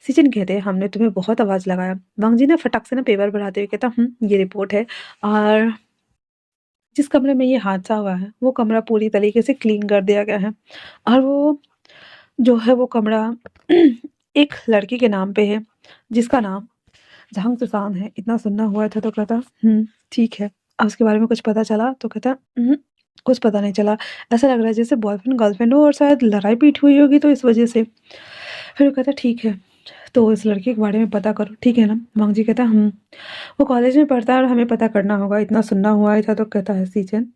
सिचिन कहते हैं, "हमने तुम्हें बहुत आवाज़ लगाया।" वांग जी ना फटाक से ना पेपर बढ़ाते हुए कहता, ये रिपोर्ट है और जिस कमरे में ये हादसा हुआ है, वो कमरा पूरी तरीके से क्लीन कर दिया गया है और वो जो है वो कमरा एक लड़की के नाम पे है, जिसका नाम झांग तुसान है। इतना सुनना हुआ था तो कहता, ठीक है। अब उसके बारे में कुछ पता चला? तो कहता, कुछ पता नहीं चला। ऐसा लग रहा है जैसे बॉयफ्रेंड गर्लफ्रेंड हो और शायद लड़ाई-पीट हुई होगी तो इस वज़ह से। फिर वो कहता, ठीक है, तो इस लड़के के बारे में पता करो, ठीक है ना? वांग जी कहता, वो कॉलेज में पढ़ता है और हमें पता करना होगा, इतना सुनना हुआ ही था। तो कहता है, सीजन,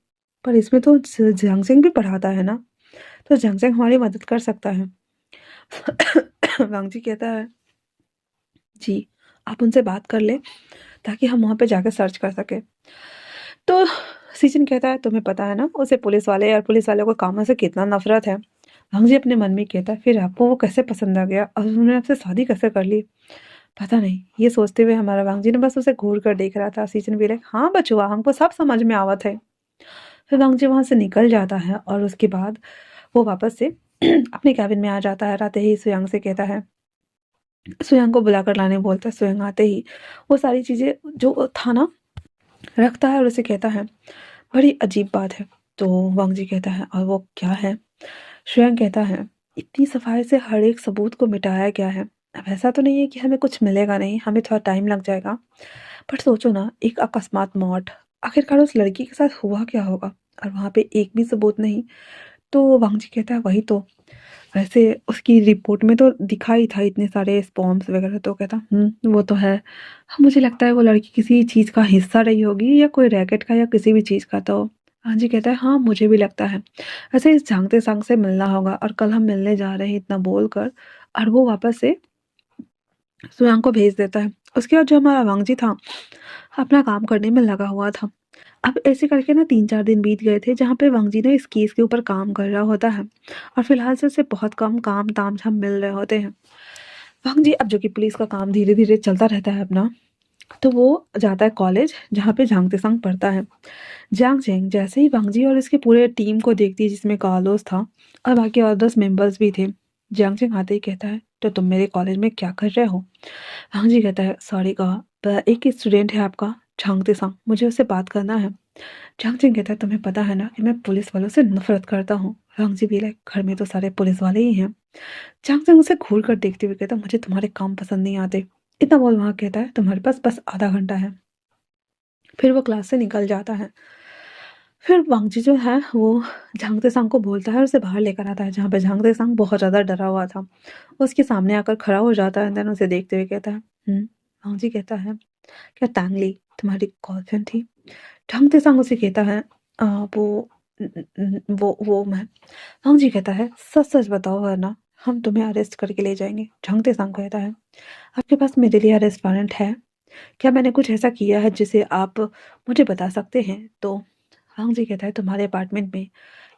पर इसमें तो झांग भी पढ़ाता है ना, तो झांग हमारी मदद कर सकता है। वांग जी कहता है, जी, आप उनसे बात कर लें ताकि हम वहाँ पे जाकर सर्च कर सकें। तो सीजन कहता है, तुम्हें पता है ना उसे पुलिस वाले और पुलिस वालों को कामों से कितना नफरत है। वांग जी अपने मन में कहता है, फिर आपको वो कैसे पसंद आ गया और उन्होंने आपसे शादी कैसे कर ली? पता नहीं। ये सोचते हुए हमारा वांग जी ने बस उसे घूर कर देख रहा था। सीजन भी लाइक, हाँ बचुआ, हमको सब समझ में आवत है। फिर वांग जी वहाँ से निकल जाता है और उसके बाद वो वापस से अपने कैबिन में आ जाता है। आते ही सुयांग से कहता है, सुयांग को बुलाकर लाने बोलता है। सुयांग आते ही वो सारी चीज़ें जो था ना रखता है और उसे कहता है, बड़ी अजीब बात है। तो वांग जी कहता है, और वो क्या है? सुयांग कहता है, इतनी सफाई से हर एक सबूत को मिटाया गया है। अब ऐसा तो नहीं है कि हमें कुछ मिलेगा नहीं, हमें थोड़ा टाइम लग जाएगा। पर सोचो ना, एक अकस्मात मौत, आखिरकार उस लड़की के साथ हुआ क्या होगा? और वहाँ पे एक भी सबूत नहीं। तो वांग जी कहता है, वही तो। वैसे उसकी रिपोर्ट में तो दिखा ही था इतने सारे स्पॉम्स वगैरह। तो कहता, वो तो है। हाँ, मुझे लगता है वो लड़की किसी चीज़ का हिस्सा रही होगी या कोई रैकेट का या किसी भी चीज़ का। तो हाँ जी कहता है, हाँ मुझे भी लगता है। ऐसे इस झांगते सांग से मिलना होगा और कल हम मिलने जा रहे हैं, इतना बोलकर और वो वापस से सुयांग को भेज देता है। उसके बाद जो हमारा वांग जी था अपना काम करने में लगा हुआ था। अब ऐसे करके ना 3-4 दिन बीत गए थे जहाँ पे वांग जी ना इस केस के ऊपर काम कर रहा होता है और फिलहाल से उसे बहुत कम काम ताम-झाम मिल रहे होते हैं। वांग जी अब जो कि पुलिस का काम धीरे-धीरे चलता रहता है अपना, तो वो जाता है कॉलेज जहाँ पे झांग त्संग पढ़ता है। जियांग चेंग जैसे ही वांग जी और इसके पूरे टीम को देखती है जिसमें कार्लोस था और बाकी और 10 मेंबर्स भी थे। जियांग चेंग आते ही कहता है, तो तुम मेरे कॉलेज में क्या कर रहे हो? वांग जी कहता है, सॉरी कहा, पर एक स्टूडेंट है आपका झांग त्संग, मुझे उससे बात करना है। झांग चेंग कहता है, तुम्हें पता है ना कि मैं पुलिस वालों से नफरत करता हूँ। वांग जी भी लाइक, घर में तो सारे पुलिस वाले ही हैं। झांग चेंग उसे घूर कर देखते हुए कहता है, मुझे तुम्हारे काम पसंद नहीं आते। इतना बोल वहाँ कहता है, तुम्हारे पास बस आधा घंटा है। फिर वो क्लास से निकल जाता है। फिर वांग जी जो है वो झांग त्संग को बोलता है और उसे बाहर लेकर आता है जहाँ पे झांग त्संग बहुत ज़्यादा डरा हुआ था। उसके सामने आकर खड़ा हो जाता है, देन उसे देखते हुए कहता है, वांग जी कहता है, क्या टांगली तुम्हारी गर्लफ्रेंड थी? झांग त्संग उसे कहता है, वो वो मैं। वांग जी कहता है, सच सच बताओ वरना हम तुम्हें अरेस्ट करके ले जाएंगे। झांग त्संग कहता है, आपके पास मेरे लिए अरेस्ट वारंट है? क्या मैंने कुछ ऐसा किया है जिसे आप मुझे बता सकते हैं? तो हाँ जी कहता है, तुम्हारे अपार्टमेंट में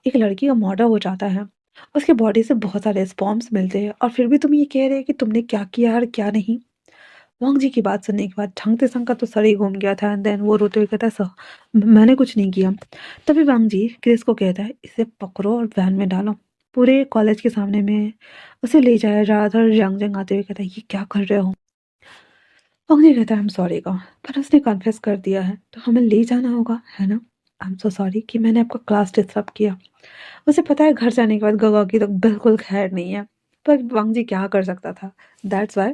एक लड़की का मर्डर हो जाता है। उसके बॉडी से बहुत सारे स्पॉम्स मिलते हैं और फिर भी तुम ये कह रहे हैं कि तुमने क्या किया और क्या नहीं। वांग जी की बात सुनने के बाद झांग त्संग का तो सर ही घूम गया था एंड देन वो रोते हुए कहता है, सर मैंने कुछ नहीं किया। तभी वांग जी क्रिस को कहता है, इसे पकड़ो और वैन में डालो। पूरे कॉलेज के सामने में उसे ले जाया जा रहा था और यांग जंग आते हुए कहता है, ये क्या कर रहे हो? वांग जी कहता है, आई एम सॉरी का, पर उसने कन्फेस कर दिया है तो हमें ले जाना होगा, है ना? आई एम सो सॉरी कि मैंने आपका क्लास डिस्टर्ब किया। उसे पता है घर जाने के बाद गगा की तो बिल्कुल खैर नहीं है, पर वांग जी क्या कर सकता था? दैट्स वाई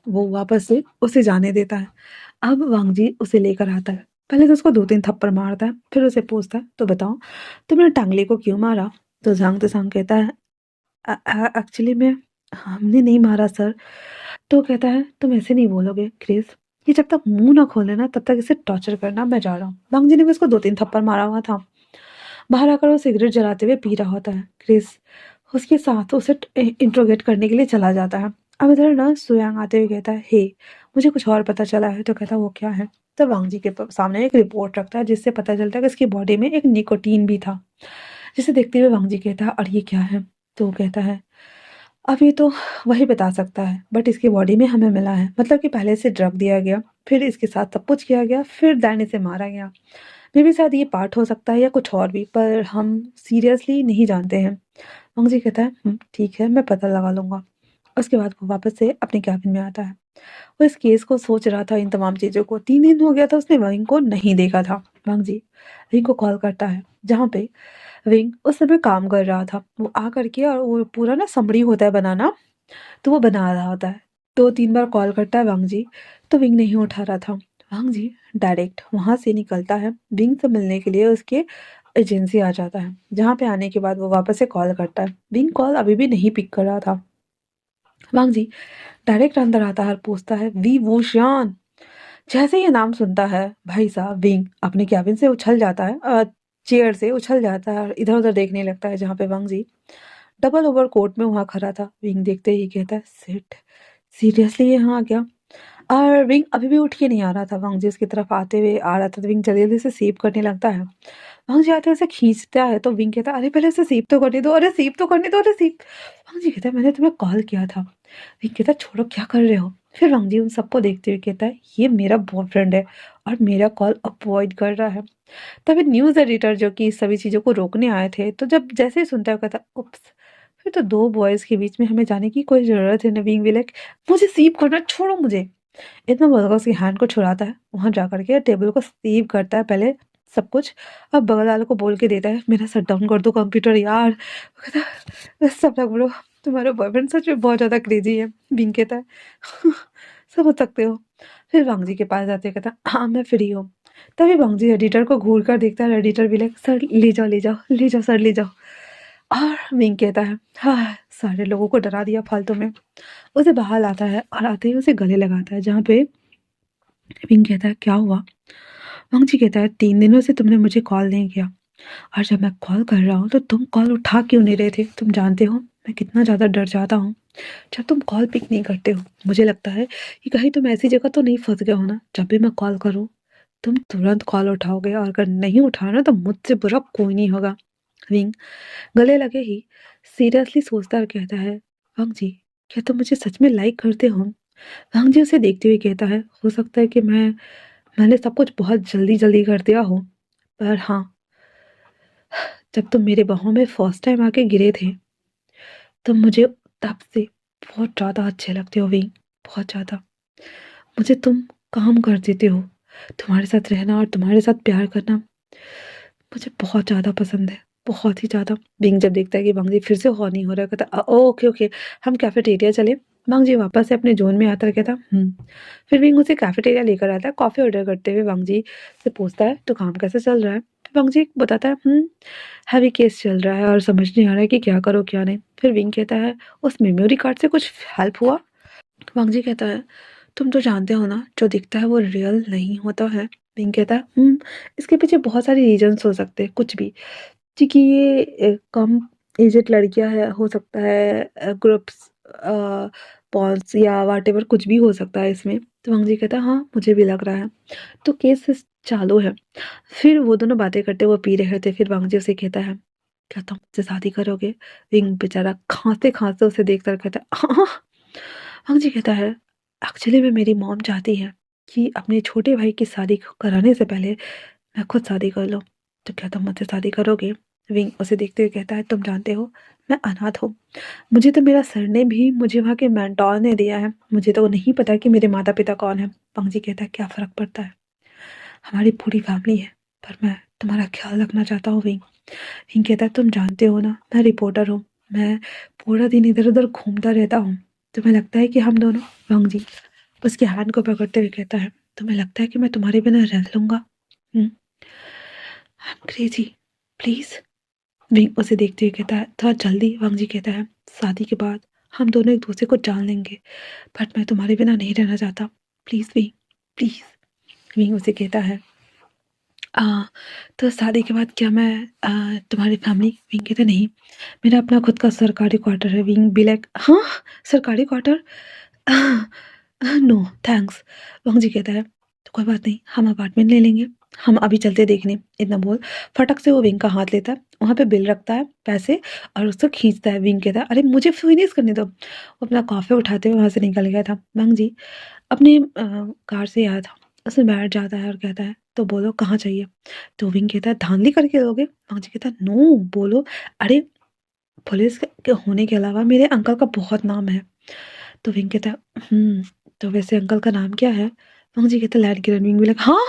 वो वापस से उसे जाने देता है। अब वांग जी उसे लेकर आता है। पहले तो उसको 2-3 थप्पड़ मारता है, फिर उसे पूछता है, तो बताओ तुमने टांगली को क्यों मारा? तो झांग त्संग कहता है, एक्चुअली में हमने नहीं मारा सर। तो कहता है, तुम ऐसे नहीं बोलोगे क्रिस, ये जब तक मुंह ना खोले ना तब तक इसे टॉर्चर करना, मैं जा रहा हूँ। वांग जी ने भी उसको 2-3 थप्पड़ मारा हुआ था। बाहर आकर वो सिगरेट जलाते हुए पी रहा होता है। क्रिस उसके साथ उसे इंट्रोगेट करने के लिए चला जाता है। अब इधर ना सुयांग आते हुए कहता है, हे मुझे कुछ और पता चला है। तो कहता है, वो क्या है? तो वांग जी के सामने एक रिपोर्ट रखता है जिससे पता चलता है कि इसकी बॉडी में एक निकोटीन भी था। जिसे देखते हुए वांग जी कहता है, और ये क्या है? तो वो कहता है, अब ये तो वही बता सकता है, बट इसकी बॉडी में हमें मिला है, मतलब कि पहले से ड्रग दिया गया, फिर इसके साथ सब कुछ किया गया, फिर डैनी से मारा गया। मे बी शायद ये पार्ट हो सकता है या कुछ और भी, पर हम सीरियसली नहीं जानते हैं। मंग जी कहता है ठीक है, मैं पता लगा लूंगा। उसके बाद वो वापस से अपने कैबिन में आता है। वो इस केस को सोच रहा था, इन तमाम चीज़ों को। 3 दिन हो गया था उसने विंग को नहीं देखा था। मंग जी विंग को कॉल करता है, जहाँ पे विंग उस समय काम कर रहा था। वो आ करके और वो पूरा ना समड़ी होता है बनाना, तो वो बना रहा होता है। 2-3 बार कॉल करता है वांग जी, तो विंग नहीं उठा रहा था। वांग जी डायरेक्ट वहाँ से निकलता है, विंग से मिलने के लिए उसके एजेंसी आ जाता है। जहाँ पे आने के बाद वो वापस से कॉल करता है। विंग कॉल अभी भी नहीं पिक कर रहा था। वांग जी डायरेक्ट अंदर आता है और पूछता है, वी वूशियान। जैसे ही ये नाम सुनता है, भाई साहब विंग अपने कैबिन से उछल जाता है, चेयर से उछल जाता है और इधर उधर देखने लगता है, जहाँ पे वांग जी डबल ओवर कोट में वहाँ खड़ा था। विंग देखते ही कहता है, सिट, सीरियसली ये यहाँ आ गया? और विंग अभी भी उठ के नहीं आ रहा था। वांग जी उसकी तरफ आते हुए आ रहा था, तो विंग जल्दी जल्दी से सीप करने लगता है। वांग जी आते हुए उसे खींचता है, तो विंग कहता है, अरे पहले उसे सीप तो करने दो, अरे सीप तो करने दो, अरे सीप। वांग जी कहता है, मैंने तुम्हें कॉल किया था। विंग कहता है, छोड़ो, क्या कर रहे हो? फिर वांग जी उन सबको देखते हुए कहता है, ये मेरा बॉयफ्रेंड है और मेरा कॉल अवॉइड कर रहा है। तभी न्यूज़ एडिटर जो कि इस सभी चीज़ों को रोकने आए थे, तो जब जैसे ही सुनता है कहता है, उप्स, फिर तो दो बॉयज़ के बीच में हमें जाने की कोई ज़रूरत है? नवीन भी लाइक, मुझे सीव करना, छोड़ो मुझे। इतना बोलकर उसकी हैंड को छुड़ाता है, वहाँ जा करके टेबल को सीव करता है पहले सब कुछ, अब बगल वाले को बोल के देता है, मेरा शट डाउन कर दो कंप्यूटर यार। वो कहता है, "बस सब लोग बोलो, तुम्हारा बॉयफ्रेंड सच में बहुत ज़्यादा क्रेजी है।" बिंग कहता है, समझ सकते हो। फिर वांग जी के पास जाते ही कहता है, हाँ मैं फ्री हूँ। तभी वांग जी एडिटर को घूर कर देखता है, एडिटर भी लाइक, सर ले जाओ ले जाओ ले जाओ सर ले जाओ। और विंग कहता है, हाँ सारे लोगों को डरा दिया फालतू में। उसे बाहर लाता है और आते ही उसे गले लगाता है, जहाँ पे विंग कहता है, क्या हुआ? वांग जी कहता है, 3 दिनों से तुमने मुझे कॉल नहीं किया, और जब मैं कॉल कर रहा हूँ तो तुम कॉल उठा क्यों नहीं रहे थे? तुम जानते हो मैं कितना ज़्यादा डर जाता हूँ जब तुम कॉल पिक नहीं करते हो। मुझे लगता है कि कहीं तुम ऐसी जगह तो नहीं फंस गए हो ना, जब भी मैं कॉल करूँ तुम तुरंत कॉल उठाओगे, और अगर नहीं उठाना तो मुझसे बुरा कोई नहीं होगा। विंग गले लगे ही सीरियसली सोचता और कहता है, वांग जी क्या तुम मुझे सच में लाइक करते हो? वांग जी उसे देखते हुए कहता है, हो सकता है कि मैंने सब कुछ बहुत जल्दी जल्दी कर दिया हो, पर हाँ, जब तुम मेरे बाहों में फर्स्ट टाइम आके गिरे थे, तुम मुझे तब से बहुत ज़्यादा अच्छे लगते हो विंग, बहुत ज़्यादा। मुझे तुम काम कर देते हो। तुम्हारे साथ रहना और तुम्हारे साथ प्यार करना मुझे बहुत ज़्यादा पसंद है, बहुत ही ज़्यादा। विंग जब देखता है कि वांग जी फिर से हॉर्नी हो रहा है, कहता है, ओके ओके, हम कैफेटेरिया चले। वांग जी वापस से अपने जोन में आता है, कहता फिर विंग उसे कैफेटेरिया लेकर आता है। कॉफ़ी ऑर्डर करते हुए वांग जी से पूछता है, तो काम कैसा चल रहा है? फिर वांग जी बताता है, हैवी केस चल रहा है और समझ नहीं आ रहा है कि क्या करो क्या नहीं। फिर विंग कहता है, उस मेमोरी कार्ड से कुछ हेल्प हुआ? वांग जी कहता है, तुम तो जानते हो ना, जो दिखता है वो रियल नहीं होता है। विंग कहता है, इसके पीछे बहुत सारी रीजंस हो सकते हैं, कुछ भी, क्योंकि ये कम एजेड लड़कियां है, हो सकता है ग्रुप्स, पॉन्स या वाटेवर, कुछ भी हो सकता है इसमें। तो वांग जी कहता है, हाँ मुझे भी लग रहा है, तो केस चालू है। फिर वो दोनों बातें करते, वो पी रहे थे। फिर वांग जी उसे कहता है, क्या तुम मुझसे शादी करोगे? विंग बेचारा खांसते खांसते उसे देखकर कहता है, हाँ। वांग जी कहता है, एक्चुअली में मेरी मॉम चाहती है कि अपने छोटे भाई की शादी कराने से पहले मैं खुद शादी कर लूँ, तो क्या तुम मुझसे शादी करोगे? विंग उसे देखते हुए कहता है, तुम जानते हो मैं अनाथ हूँ, मुझे तो मेरा सरनेम भी मुझे वहाँ के मेंटोर ने दिया है, मुझे तो नहीं पता कि मेरे माता पिता कौन है। वांग जी कहता है, क्या फ़र्क पड़ता है, हमारी पूरी फैमिली है, पर मैं तुम्हारा ख्याल रखना चाहता हूँ विंग। विंग कहता है, तुम जानते हो ना मैं रिपोर्टर हूँ, मैं पूरा दिन इधर उधर घूमता रहता हूँ, तुम्हें लगता है कि हम दोनों, वांग जी उसके हैंड को पकड़ते हुए कहता है, तुम्हें लगता है कि मैं तुम्हारे बिना रह लूँगा? I am crazy, please. Wing उसे देखते हुए कहता है, थोड़ा जल्दी। वांग जी कहता है, शादी के बाद हम दोनों एक दूसरे को जान लेंगे, बट मैं तुम्हारे बिना नहीं रहना चाहता, प्लीज़ विंग, प्लीज़। विंग उसे कहता है, आ, तो शादी के बाद क्या मैं तुम्हारी फैमिली? विंग कहता है, नहीं, मेरा अपना खुद का सरकारी क्वार्टर है। विंग भी लाइक, हाँ सरकारी क्वार्टर, नो थैंक्स। वांग जी कहता है, तो कोई बात नहीं, हम अपार्टमेंट ले लेंगे, हम अभी चलते देखने। इतना बोल फटक से वो विंग का हाथ लेता है, वहाँ पे बिल रखता है, पैसे, और उसको खींचता है। विंग कहता है, अरे मुझे फिनिश करने दो। वो अपना कॉफ़ी उठाते हुए वहाँ से निकल गया था। वांग जी अपनी कार से आया था, उसमें बैठ जाता है और कहता है, "तो बोलो कहाँ चाहिए?" तो विंग कहता है, "धांधली करके दोगे?" वांगजी कहता है, "नो, बोलो।" "अरे! पुलिस के होने के अलावा मेरे अंकल का बहुत नाम है।" तो विंग कहता है, तो वैसे अंकल का नाम क्या है?" वांगजी कहता है, "लैंड किरण।" विंग भी लाइक, "हाँ!"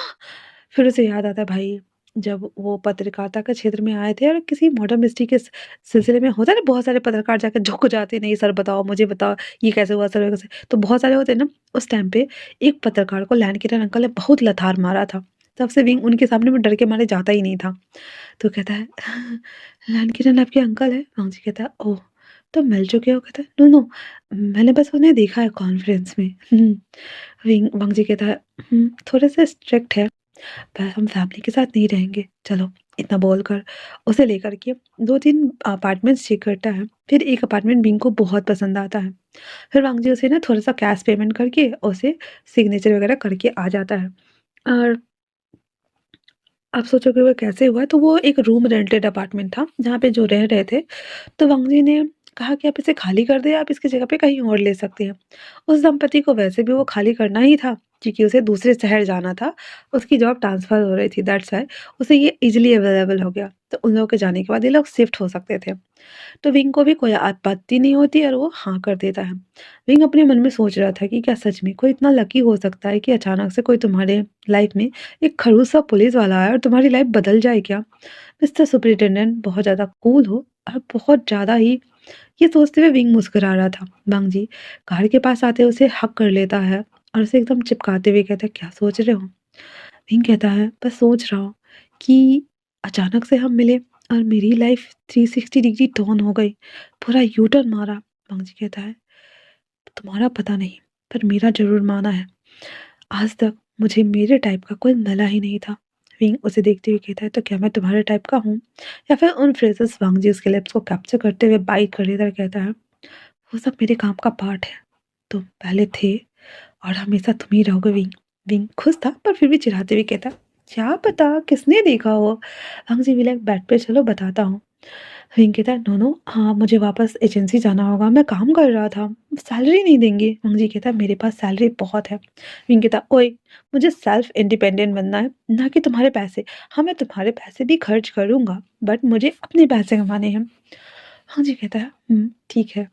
फिर उसे याद आता है, भाई जब वो पत्रकारिता के क्षेत्र में आए थे और किसी मर्डर मिस्ट्री के सिलसिले में होता है ना, बहुत सारे पत्रकार जाकर झुक जाते हैं, नहीं सर बताओ, मुझे बताओ, ये कैसे हुआ सर, कैसे, तो बहुत सारे होते हैं ना। उस टाइम पे एक पत्रकार को लैंड किरण अंकल ने बहुत लथार मारा था। तब से विंग उनके सामने में डर के मारे जाता ही नहीं था। तो कहता है, लैंड किरण आपके अंकल है? जी कहता है, ओह, तो मिल चुके हो? कहता है, नो नो, मैंने बस उन्हें देखा है कॉन्फ्रेंस में। विंग वांगजी कहता है, थोड़े से स्ट्रिक्ट है, पर हम फैमिली के साथ नहीं रहेंगे। चलो, इतना बोलकर उसे लेकर के 2-3 अपार्टमेंट्स चेक करता है। फिर एक अपार्टमेंट विंग को बहुत पसंद आता है। फिर वांग जी उसे ना थोड़ा-सा कैश पेमेंट करके उसे सिग्नेचर वगैरह करके आ जाता है। और आप सोचोगे वो कैसे हुआ? तो वो एक रूम रेंटेड अपार्टमेंट था, जहाँ पे जो रह रहे थे। तो वांग जी ने कहा कि आप इसे खाली कर दें, आप इसकी जगह पे कहीं और ले सकते हैं। उस दंपति को वैसे भी वो खाली करना ही था, क्योंकि उसे दूसरे शहर जाना था, उसकी जॉब ट्रांसफ़र हो रही थी, दैट्स व्हाई उसे ये ईज़िली अवेलेबल हो गया। तो उन लोगों के जाने के बाद ये लोग शिफ्ट हो सकते थे। तो विंग को भी कोई आपत्ति नहीं होती और वो हाँ कर देता है। विंग अपने मन में सोच रहा था कि क्या सच में कोई इतना लकी हो सकता है कि अचानक से कोई तुम्हारे लाइफ में एक खड़ूस सा पुलिस वाला आए और तुम्हारी लाइफ बदल जाए क्या? मिस्टर सुपरिटेंडेंट बहुत ज़्यादा कूल हो और बहुत ज़्यादा ही, ये सोचते हुए विंग मुस्कुरा रहा था। बांग जी कार के पास आते उसे हक कर लेता है और उसे एकदम चिपकाते हुए कहता है, क्या सोच रहे हो? विंग कहता है, बस सोच रहा हूँ कि अचानक से हम मिले और मेरी लाइफ 360 डिग्री टर्न हो गई, पूरा यू टर्न मारा। वांग जी कहता है, तुम्हारा पता नहीं, पर मेरा ज़रूर माना है। आज तक मुझे मेरे टाइप का कोई मिला ही नहीं था। विंग उसे देखते हुए कहता है, तो क्या मैं तुम्हारे टाइप का हूँ? या फिर उन फ्रेजेस वांग जी उसके लिप्स को कैप्चर करते हुए बाइक कर लेकर कहता है, वो सब मेरे काम का पार्ट है। तुम पहले थे और हमेशा तुम ही रहोगे विंग। विंग खुश था पर फिर भी चिढ़ाते हुए कहता, क्या पता किसने देखा हो? वांग जी भी लाइक, बेड पे चलो बताता हूँ। विंग कहता है, नो नो, हाँ मुझे वापस एजेंसी जाना होगा, मैं काम कर रहा था, सैलरी नहीं देंगे। वांग जी कहता है, मेरे पास सैलरी बहुत है। विंग कहता, ओए, मुझे सेल्फ इंडिपेंडेंट बनना है, ना कि तुम्हारे पैसे। हाँ मैं तुम्हारे पैसे भी खर्च करूंगा, बट मुझे अपने पैसे कमाने हैं। वांग जी कहता है, ठीक है।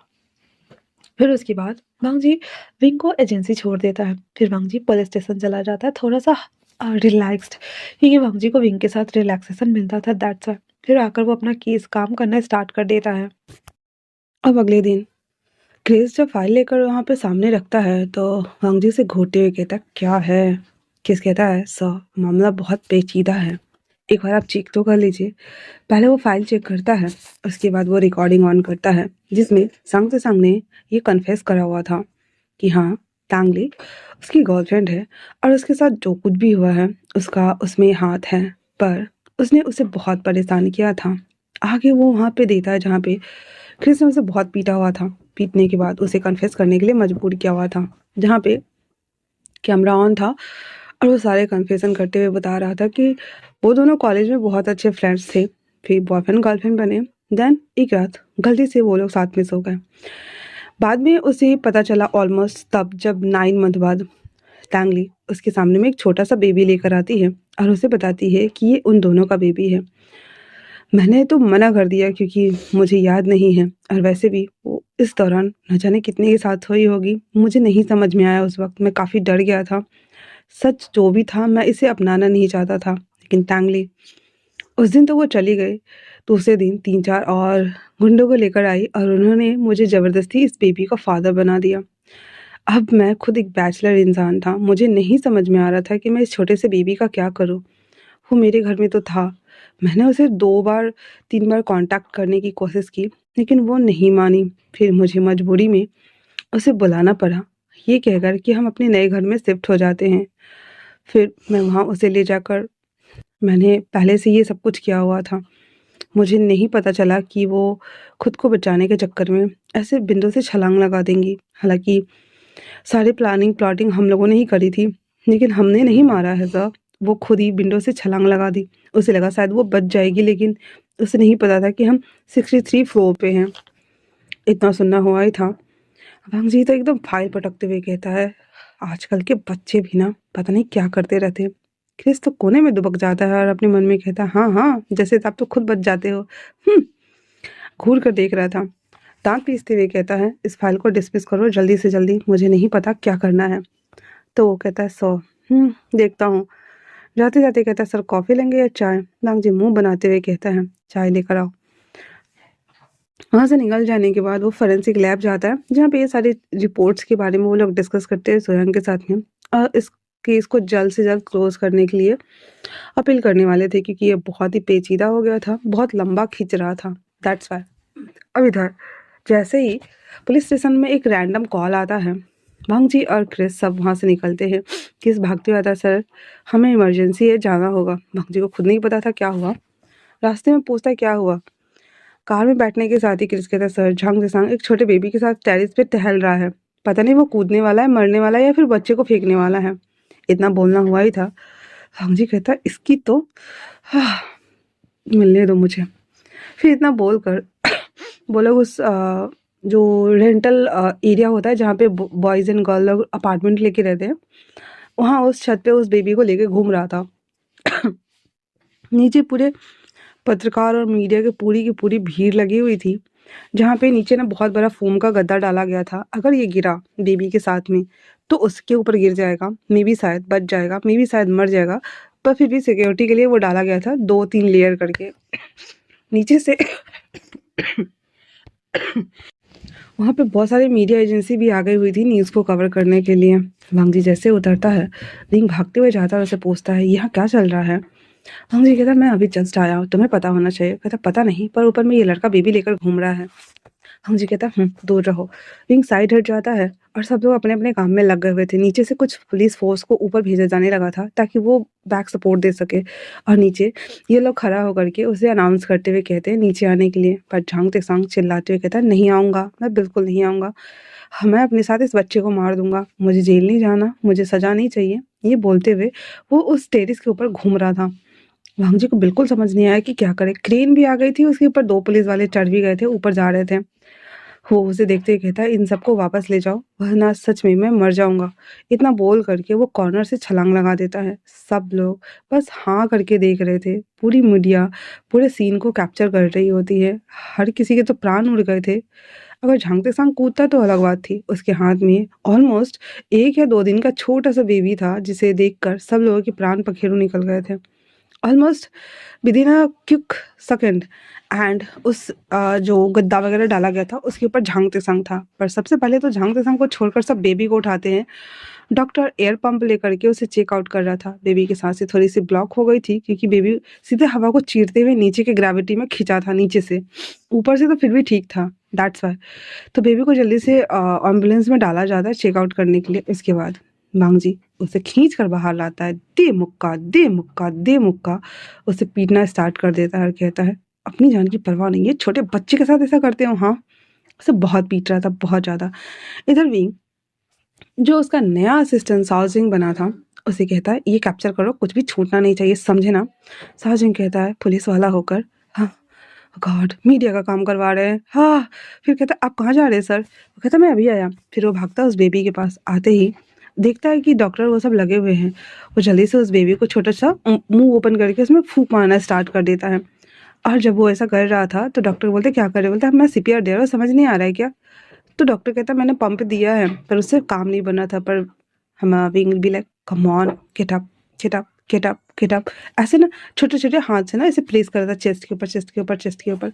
फिर उसके बाद वांग जी विंग को एजेंसी छोड़ देता है। फिर वांग जी पुलिस स्टेशन चला जाता है, थोड़ा सा रिलैक्स्ड, क्योंकि वांग जी को विंग के साथ रिलैक्सेशन मिलता था, दैट्स व्हाई। फिर आकर वो अपना केस काम करना स्टार्ट कर देता है। अब अगले दिन क्रिस जब फाइल लेकर वहाँ पे सामने रखता है तो वांग जी से घूरते हुए कहता है, क्या है? क्रिस कहता है, सर मामला बहुत पेचीदा है, एक बार आप चेक तो कर लीजिए। पहले वो फाइल चेक करता है, उसके बाद वो रिकॉर्डिंग ऑन करता है जिसमें संग से संग ने ये कन्फेस करा हुआ था कि हाँ, टांगली उसकी गर्लफ्रेंड है और उसके साथ जो कुछ भी हुआ है उसका उसमें हाथ है, पर उसने उसे बहुत परेशान किया था। आगे वो वहाँ पे देता है जहाँ पे क्रिस ने उसे बहुत पीटा हुआ था, पीटने के बाद उसे कन्फेस करने के लिए मजबूर किया हुआ था, जहाँ पे कैमरा ऑन था और वो सारे कन्फेशन करते हुए बता रहा था कि वो दोनों कॉलेज में बहुत अच्छे फ्रेंड्स थे, फिर बॉयफ्रेंड गर्लफ्रेंड बने, देन एक रात गलती से वो लोग साथ में सो गए। बाद में उसे पता चला ऑलमोस्ट तब जब 9 मंथ बाद टैंगली उसके सामने में एक छोटा सा बेबी लेकर आती है और उसे बताती है कि ये उन दोनों का बेबी है। मैंने तो मना कर दिया क्योंकि मुझे याद नहीं है और वैसे भी वो इस दौरान न जाने कितने के साथ हुई होगी, मुझे नहीं समझ में आया, उस वक्त मैं काफ़ी डर गया था। सच जो भी था मैं इसे अपनाना नहीं चाहता था, लेकिन टैंगली उस दिन तो वो चली गई। दूसरे दिन 3-4 और गुंडों को लेकर आई और उन्होंने मुझे ज़बरदस्ती इस बेबी का फ़ादर बना दिया। अब मैं खुद एक बैचलर इंसान था, मुझे नहीं समझ में आ रहा था कि मैं इस छोटे से बेबी का क्या करूँ? वो मेरे घर में तो था। मैंने उसे 2 बार 3 बार कॉन्टैक्ट करने की कोशिश की, लेकिन वो नहीं मानी। फिर मुझे मजबूरी में उसे बुलाना पड़ा, ये कहकर कि हम अपने नए घर में शिफ्ट हो जाते हैं। फिर मैं वहाँ उसे ले जाकर, मैंने पहले से ये सब कुछ किया हुआ था। मुझे नहीं पता चला कि वो खुद को बचाने के चक्कर में ऐसे विंडो से छलांग लगा देंगी। हालाँकि सारी प्लानिंग प्लॉटिंग हम लोगों ने ही करी थी, लेकिन हमने नहीं मारा है सर, वो खुद ही विंडो से छलांग लगा दी। उसे लगा शायद वो बच जाएगी, लेकिन उसे नहीं पता था कि हम 63 फ्लोर पे हैं। इतना सुनना हुआ ही था। वांग जी तो एकदम फाइल पटकते हुए कहता है, आजकल के बच्चे भी ना पता नहीं क्या करते रहते हैं। क्रिस तो कोने में दुबक जाता है और अपने मन में कहता है, हाँ हाँ, जैसे आप तो खुद बच जाते हो। घूर कर देख रहा था। दांत पीसते हुए कहता है, इस फाइल को डिसमिस करो जल्दी से जल्दी, मुझे नहीं पता क्या करना है। तो वो कहता है, देखता हूँ। जाते जाते कहता है, सर कॉफी लेंगे या चाय? लांग जी मुंह बनाते हुए कहता है, चाय लेकर आओ। वहां से निकल जाने के बाद वो फोरेंसिक लैब जाता है, जहाँ पे ये सारी रिपोर्ट्स के बारे में वो लोग डिस्कस करते हैं सोयंग के साथ में। और इस केस को जल्द से जल्द क्लोज करने के लिए अपील करने वाले थे, क्योंकि ये बहुत ही पेचीदा हो गया था, बहुत लंबा खींच रहा था। That's why. अब इधर जैसे ही पुलिस स्टेशन में एक रैंडम कॉल आता है, भांग जी और क्रिस सब वहाँ से निकलते हैं। क्रिस भागते हुए आता है, सर हमें इमरजेंसी है, जाना होगा। भांग जी को खुद नहीं पता था क्या हुआ। रास्ते में पूछता है, क्या हुआ? कार में बैठने के साथ ही क्रिस कहता है, सर झांग जेसांग एक छोटे बेबी के साथ टेरिस पे टहल रहा है। पता नहीं वो कूदने वाला है, मरने वाला है, या फिर बच्चे को फेंकने वाला है। इतना बोलना हुआ ही था। भांग जी कहता है, इसकी तो मिलने दो मुझे। फिर इतना बोलकर वो लोग उस जो रेंटल एरिया होता है जहाँ पे बॉयज़ एंड गर्ल लोग अपार्टमेंट लेके रहते हैं, वहाँ उस छत पे उस बेबी को लेके घूम रहा था। नीचे पूरे पत्रकार और मीडिया की पूरी भीड़ लगी हुई थी, जहाँ पे नीचे ना बहुत बड़ा फोम का गद्दा डाला गया था। अगर ये गिरा बेबी के साथ में तो उसके ऊपर गिर जाएगा, मे बी शायद बच जाएगा, मे बी शायद मर जाएगा, पर फिर भी सिक्योरिटी के लिए वो डाला गया था 2-3 लेयर करके नीचे से। वहाँ पे बहुत सारी मीडिया एजेंसी भी आ गई हुई थी न्यूज़ को कवर करने के लिए। वांग जी जैसे उतरता है, रिंग भागते हुए जाता है और उसे पूछता है, यहाँ क्या चल रहा है? वांग जी कहता है, मैं अभी जस्ट आया हूँ, तुम्हें पता होना चाहिए। कहता, पता नहीं, पर ऊपर में ये लड़का बेबी लेकर घूम रहा है। वांग जी कहता, दूर रहो। रिंग साइड हट जाता है और सब लोग अपने अपने काम में लग गए हुए थे। नीचे से कुछ पुलिस फोर्स को ऊपर भेजा जाने लगा था, ताकि वो बैक सपोर्ट दे सके। और नीचे ये लोग खड़ा होकर के उसे अनाउंस करते हुए कहते हैं नीचे आने के लिए। पर झांग तेसांग चिल्लाते हुए कहता है, नहीं आऊँगा, मैं बिल्कुल नहीं आऊँगा। मैं अपने साथ इस बच्चे को मार दूँगा, मुझे जेल नहीं जाना, मुझे सज़ा नहीं चाहिए। ये बोलते हुए वो उस टेरेस के ऊपर घूम रहा था। वांग जी को बिल्कुल समझ नहीं आया कि क्या करे। क्रेन भी आ गई थी उसके ऊपर, 2 पुलिस वाले चढ़ भी गए थे, ऊपर जा रहे थे। वो उसे देखते ही कहता है, इन सबको वापस ले जाओ, वरना सच में मैं मर जाऊँगा। इतना बोल करके वो कॉर्नर से छलांग लगा देता है। सब लोग बस हाँ करके देख रहे थे। पूरी मीडिया पूरे सीन को कैप्चर कर रही होती है। हर किसी के तो प्राण उड़ गए थे। अगर झांग त्संग कूदता तो अलग बात थी। उसके हाथ में ऑलमोस्ट 1 या 2 दिन का छोटा-सा बेबी था, जिसे देखकर सब लोगों के प्राण पखेरु निकल गए थे। Almost within a quick second. And उस जो गद्दा वगैरह डाला गया था उसके ऊपर झांग त्संग था। पर सबसे पहले तो झांग त्संग को छोड़कर सब बेबी को उठाते हैं। डॉक्टर एयर पंप लेकर के उसे चेक आउट कर रहा था। बेबी की सांसें थोड़ी सी ब्लॉक हो गई थी, क्योंकि बेबी सीधे हवा को चीरते हुए नीचे के ग्रेविटी में खिंचा था नीचे से। ऊपर से तो फिर भी ठीक था, दैट्स वाई। तो बेबी को जल्दी से एम्बुलेंस में डाला जाता है चेक आउट करने के लिए। इसके बाद वांग जी उसे खींच कर बाहर लाता है, दे मुक्का दे मुक्का दे मुक्का। उसे पीटना स्टार्ट कर देता है और कहता है, अपनी जान की परवाह नहीं है, छोटे बच्चे के साथ ऐसा करते हो? हाँ। उसे बहुत पीट रहा था, बहुत ज़्यादा। इधर विंग जो उसका नया असिस्टेंट साओ जिंग बना था, उसे कहता है, ये कैप्चर करो, कुछ भी छूटना नहीं चाहिए, समझे ना? साओ जिंग कहता है पुलिस वाला होकर, हाँ गॉड, मीडिया का काम करवा रहे हैं, हाँ। फिर कहता है, आप कहाँ जा रहे हैं सर? वो कहता है, मैं अभी आया। फिर वो भागता है उस बेबी के पास। आते ही देखता है कि डॉक्टर वो सब लगे हुए हैं। वो जल्दी से उस बेबी को छोटा सा मुंह ओपन करके उसमें फूंक मारना स्टार्ट कर देता है। और जब वो ऐसा कर रहा था तो डॉक्टर बोलते, क्या कर रहे? बोलता है, मैं सीपीआर दे रहा हूँ, समझ नहीं आ रहा है क्या? तो डॉक्टर कहता है, मैंने पंप दिया है पर उससे काम नहीं बना था। पर हम wing be like, come on, get up get up get up get up. ऐसे ना छोटे छोटे हाथ से ना ऐसे प्लेस कर रहा था चेस्ट के ऊपर, चेस्ट के ऊपर, चेस्ट के ऊपर।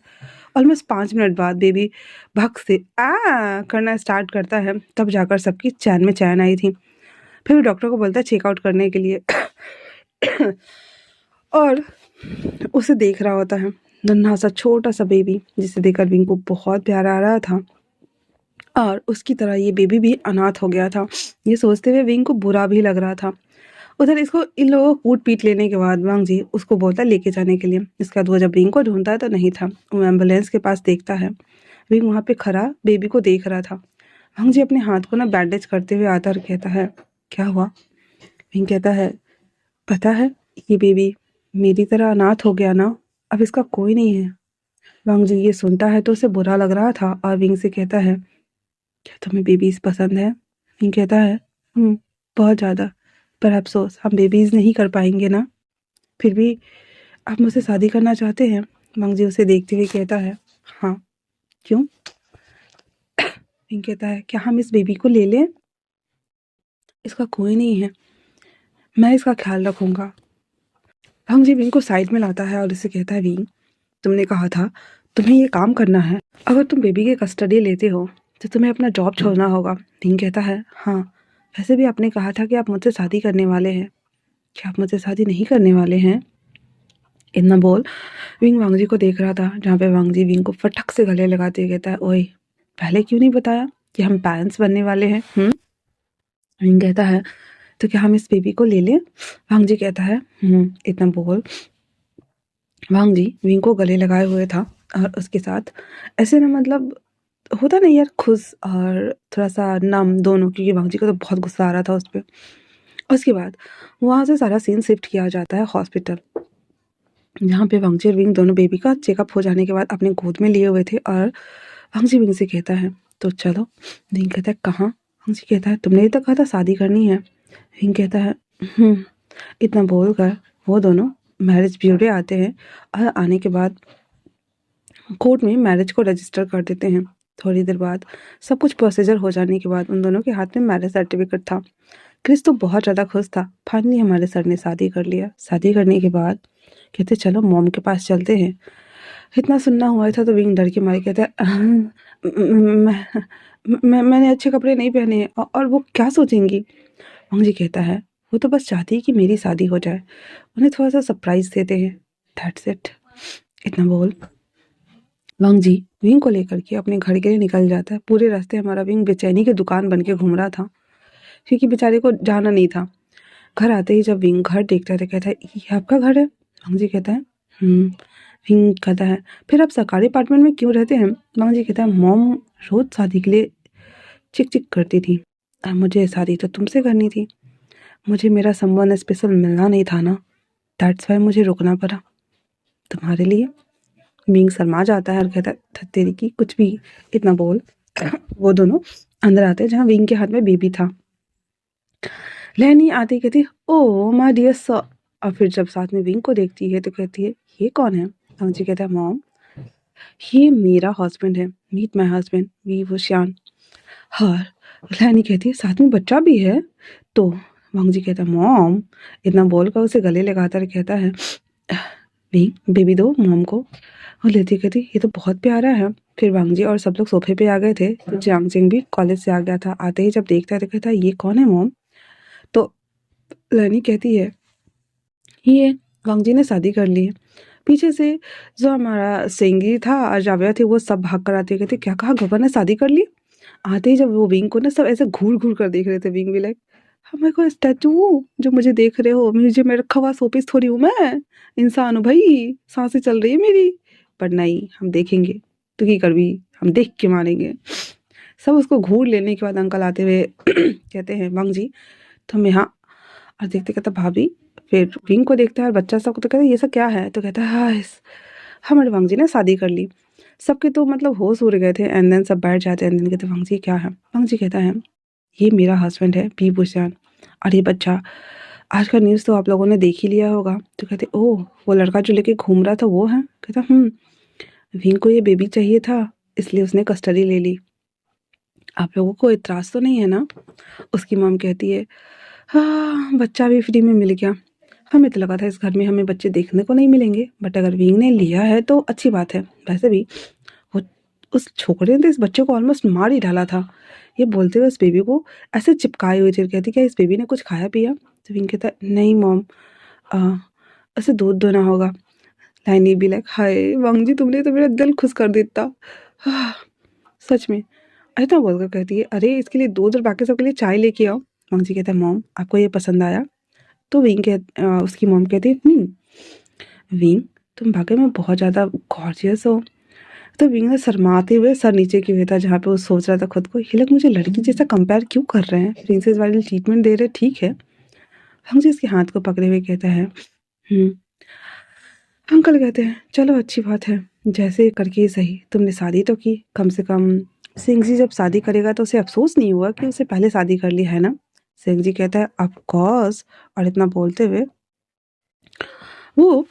ऑलमोस्ट 5 मिनट बाद बेबी भग से करना स्टार्ट करता है। तब जाकर सबकी चैन में चैन आई थी। फिर डॉक्टर को बोलता है चेकआउट करने के लिए। और उसे देख रहा होता है नन्हा सा छोटा सा बेबी, जिसे देखकर विंग को बहुत प्यार आ रहा था। और उसकी तरह ये बेबी भी अनाथ हो गया था। ये सोचते हुए विंग को बुरा भी लग रहा था। उधर इसको इन लोगों को कूट पीट लेने के बाद वांग जी उसको बोलता है लेके जाने के लिए। इसके बाद वो जब विंग को ढूंढता है तो नहीं था। वो एम्बुलेंस के पास देखता है, विंग वहाँ पे खड़ा बेबी को देख रहा था। वांग जी अपने हाथ को ना बैंडेज करते हुए आता और कहता है, क्या हुआ? विंग कहता है, पता है, ये बेबी मेरी तरह अनाथ हो गया ना, अब इसका कोई नहीं है। वांग जी ये सुनता है तो उसे बुरा लग रहा था और विंग से कहता है, क्या तुम्हें बेबीज पसंद है? विंग कहता है, बहुत ज़्यादा। पर अफ़सोस हम बेबीज़ नहीं कर पाएँगे ना। फिर भी आप मुझसे शादी करना चाहते हैं? वांग जी उसे देखते हुए कहता है, हाँ, क्यों? विंग कहता है, क्या हम इस बेबी को ले लें? इसका कोई नहीं है, मैं इसका ख़्याल रखूँगा। वांग जी विंग को साइड में लाता है और उसे कहता है, विंग, तुमने कहा था तुम्हें ये काम करना है। अगर तुम बेबी की कस्टडी लेते हो तो तुम्हें अपना जॉब छोड़ना होगा। विंग कहता है, हाँ, वैसे भी आपने कहा था कि आप मुझसे शादी करने वाले हैं। क्या आप मुझसे शादी नहीं करने वाले हैं? इतना बोल विंग वांग जी को देख रहा था, जहाँ पे वांग जी विंग को फटक से गले लगाते हुए कहता है, ओए, पहले क्यों नहीं बताया कि हम पेरेंट्स बनने वाले हैं? विंग कहता है, तो क्या हम इस बेबी को ले लें? वांग जी कहता है, इतना बोल वांग जी विंग को गले लगाए हुए था और उसके साथ ऐसे ना, मतलब होता नहीं यार, खुश और थोड़ा सा नम दोनों, क्योंकि वांग जी को तो बहुत गुस्सा आ रहा था उस पर। उसके बाद वहाँ से सारा सीन शिफ्ट किया जाता है हॉस्पिटल, जहाँ पे वांग जी और विंग दोनों बेबी का चेकअप हो जाने के बाद अपने गोद में लिए हुए थे। और वांग जी विंग से कहता है, तो चलो। विंग कहता है, कहाँ? वांग जी कहता है, तुमने ही तो कहा था शादी करनी है। विंग कहता है, इतना बोल कर वो दोनों मैरिज ब्यूरो आते हैं और आने के बाद कोर्ट में मैरिज को रजिस्टर कर देते हैं। थोड़ी देर बाद सब कुछ प्रोसीजर हो जाने के बाद उन दोनों के हाथ में मैरिज सर्टिफिकेट था। क्रिस तो बहुत ज़्यादा खुश था, फाइनली हमारे सर ने शादी कर लिया। शादी करने के बाद कहते, चलो मॉम के पास चलते हैं। इतना सुनना हुआ था तो विंग डर के मारे कहता है, मैंने अच्छे कपड़े नहीं पहने हैं और वो क्या सोचेंगी? वांग जी कहता है, वो तो बस चाहती है कि मेरी शादी हो जाए, उन्हें थोड़ा सा सरप्राइज देते हैं, दैट्स इट। इतना बोल वांग जी विंग को लेकर के अपने घर के लिए निकल जाता है। पूरे रास्ते हमारा विंग बेचैनी की दुकान बन के घूम रहा था, क्योंकि बेचारे को जाना नहीं था। घर आते ही जब विंग घर देखता है तो कहता है, ये आपका घर है? वांग जी कहता है, विंग कहता है, फिर आप सरकारी अपार्टमेंट में क्यों रहते हैं? वांग जी कहता है, मॉम रोज शादी के लिए चिक चिक करती थी और मुझे शादी तो तुमसे करनी थी। मुझे मेरा समवन स्पेशल मिलना नहीं था ना, दैट्स वाई मुझे रुकना पड़ा तुम्हारे लिए। विंग शर्मा जाता है और कहता है, तेरी की कुछ भी। इतना बोल वो दोनों अंदर आते हैं, जहाँ विंग के हाथ में बेबी था। लैनी आती कहती, ओ माय डियर सर। और फिर जब साथ में विंग को देखती है तो कहती है, ये कौन है? अंजी कहता है, मॉम, ये मेरा हस्बैंड है, मीट माय हस्बैंड वी वुशियान। और लैनी कहती है, साथ में बच्चा भी है? तो वांग जी कहता है, मॉम। इतना बोलकर उसे गले लगाता है, कहता है, विंग बेबी दो मॉम को। और लेती कहती, ये तो बहुत प्यारा है। फिर वांग जी और सब लोग सोफे पे आ गए थे। तो जियांग जिंग भी कॉलेज से आ गया था। आते ही जब देखता है तो कहता है, ये कौन है मॉम? तो लैनी कहती है, ये वांग जी ने शादी कर ली है। पीछे से जो हमारा सेंगी था और जाविया थे वो सब भाग कर आते कहते, क्या कहा, गबर ने शादी कर ली? आते ही जब वो विंग को ना सब ऐसे घूर घूर कर देख रहे थे, विंग भी लाइक, हमें को स्टैचू जो मुझे देख रहे हो, म्यूजियम में रखा हुआ शोपीस थोड़ी हूँ मैं, इंसान हूँ भाई, सांसें चल रही है मेरी। पर नहीं, हम देखेंगे तो की कर भी, हम देख के मानेंगे। सब उसको घूर लेने के बाद अंकल आते हुए कहते हैं, वांग जी तुम यहाँ। और देखते कहता, भाभी। फिर विंग को देखता है और बच्चा सबको, तो कहता है, ये सब क्या है? तो कहता है, हाँ, हमारे वांग जी ने शादी कर ली। सबके तो मतलब होश उड़ गए थे। एंड देन सब बैठ जाते हैं। एंड देन कहते, वांग जी क्या है? वांग जी कहता है, ये मेरा हस्बैंड है पी भूषण, और ये बच्चा। आज का न्यूज़ तो आप लोगों ने देख ही लिया होगा। तो कहते, ओह, वो लड़का जो लेके घूम रहा था वो है? कहता, विंग को ये बेबी चाहिए था, इसलिए उसने कस्टडी ले ली। आप लोगों को इतराज़ तो नहीं है ना? उसकी मॉम कहती है, हाँ, बच्चा भी फ्री में मिल गया। हमें तो लगा था इस घर में हमें बच्चे देखने को नहीं मिलेंगे, बट अगर विंग ने लिया है तो अच्छी बात है। वैसे भी वो उस छोकरे ने तो इस बच्चे को ऑलमोस्ट मार ही डाला था। ये बोलते हुए इस बेबी को ऐसे चिपकाए हुए थे। कहती, क्या इस बेबी ने कुछ खाया पिया? तो विंग कहता है, नहीं मॉम, ऐसे दूध देना होगा। लाइनी भी लाइक, हाय वांग जी, तुमने तो मेरा दिल खुश कर देता। हाँ, सच में। ऐसा बोलकर कहती है, अरे इसके लिए दूध और बाकी सबके लिए चाय लेके आओ। वांग जी कहता है, मॉम आपको ये पसंद आया? तो उसकी मॉम कहती है, विंग तुम वाकई में बहुत ज़्यादा गॉर्जियस हो। तो विंग ने शर्माते हुए सर नीचे किए हुए था, जहाँ पे वो सोच रहा था खुद को, ये लोग मुझे लड़की जैसा कंपेयर क्यों कर रहे हैं? प्रिंसेस वाली ट्रीटमेंट दे रहे, ठीक है। हम जी इसके हाथ को पकड़े हुए कहता है, अंकल कहते हैं, चलो अच्छी बात है, जैसे करके ही सही, तुमने शादी तो की। कम से कम सिंह जी जब शादी करेगा तो उसे अफसोस नहीं हुआ कि उसे पहले शादी कर ली, है ना? सेंग जी कहता है ऑफ कोर्स, और इतना बोलते हुए वो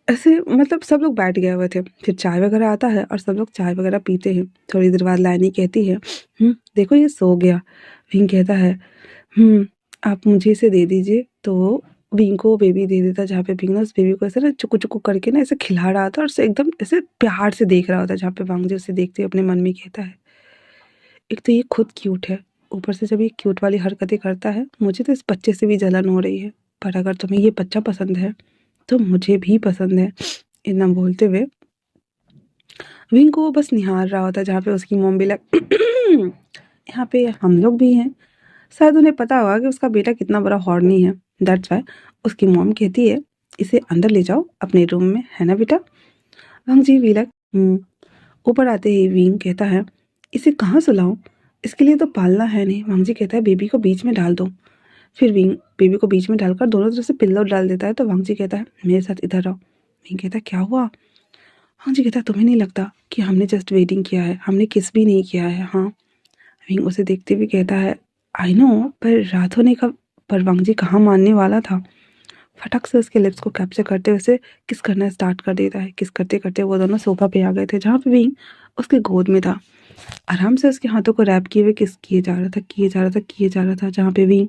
ऐसे मतलब सब लोग बैठ गए हुए थे। फिर चाय वगैरह आता है और सब लोग चाय वगैरह पीते हैं। थोड़ी देर बाद लाइनी कहती है देखो ये सो गया। विंग कहता है आप मुझे इसे दे दीजिए। तो विंग को बेबी दे देता, जहाँ पे विंग ना उस बेबी को ऐसे ना चुकू चुकू करके ना ऐसे खिला रहा था और उसे एकदम ऐसे प्यार से देख रहा होता, जहाँ पे वांग जी उसे देखते हुए अपने मन में कहता है एक तो ये खुद क्यूट है, ऊपर से जब ये क्यूट वाली हरकतें करता है मुझे तो इस बच्चे से भी जलन हो रही है, पर अगर तुम्हें ये बच्चा पसंद है तो मुझे भी पसंद है। इतना बोलते हुए विंग को बस निहार रहा होता है, जहाँ पे उसकी मॉम भी लग यहाँ पे हम लोग भी हैं। शायद उन्हें पता होगा कि उसका बेटा कितना बड़ा हॉर्नी है, दैट्स वाई उसकी मॉम कहती है इसे अंदर ले जाओ अपने रूम में, है ना बेटा। वांग जी भी लग ऊपर आते ही विंग कहता है इसे कहाँ सुलाऊं, इसके लिए तो पालना है नहीं। वांग जी कहता है बेबी को बीच में डाल दो। फिर विंग बेबी को बीच में डालकर दोनों तरफ से पिल्लो डाल देता है। तो वांग जी कहता है मेरे साथ इधर आओ। विंग कहता है क्या हुआ। वांग जी कहता है तुम्हें नहीं लगता कि हमने जस्ट वेटिंग किया है, हमने किस भी नहीं किया है। हाँ। विंग उसे देखते हुए कहता है आई नो, पर रात होने का, पर वांग जी कहाँ मानने वाला था। फटक से उसके लिप्स को कैप्चर करते हुए उसे किस करना स्टार्ट कर देता है। किस करते करते वो दोनों सोफा पे आ गए थे, जहाँ पे विंग उसके गोद में था। आराम से उसके हाथों को रैप किए हुए किस किए जा रहा था, किए जा रहा था, किए जा रहा था, जहाँ पे विंग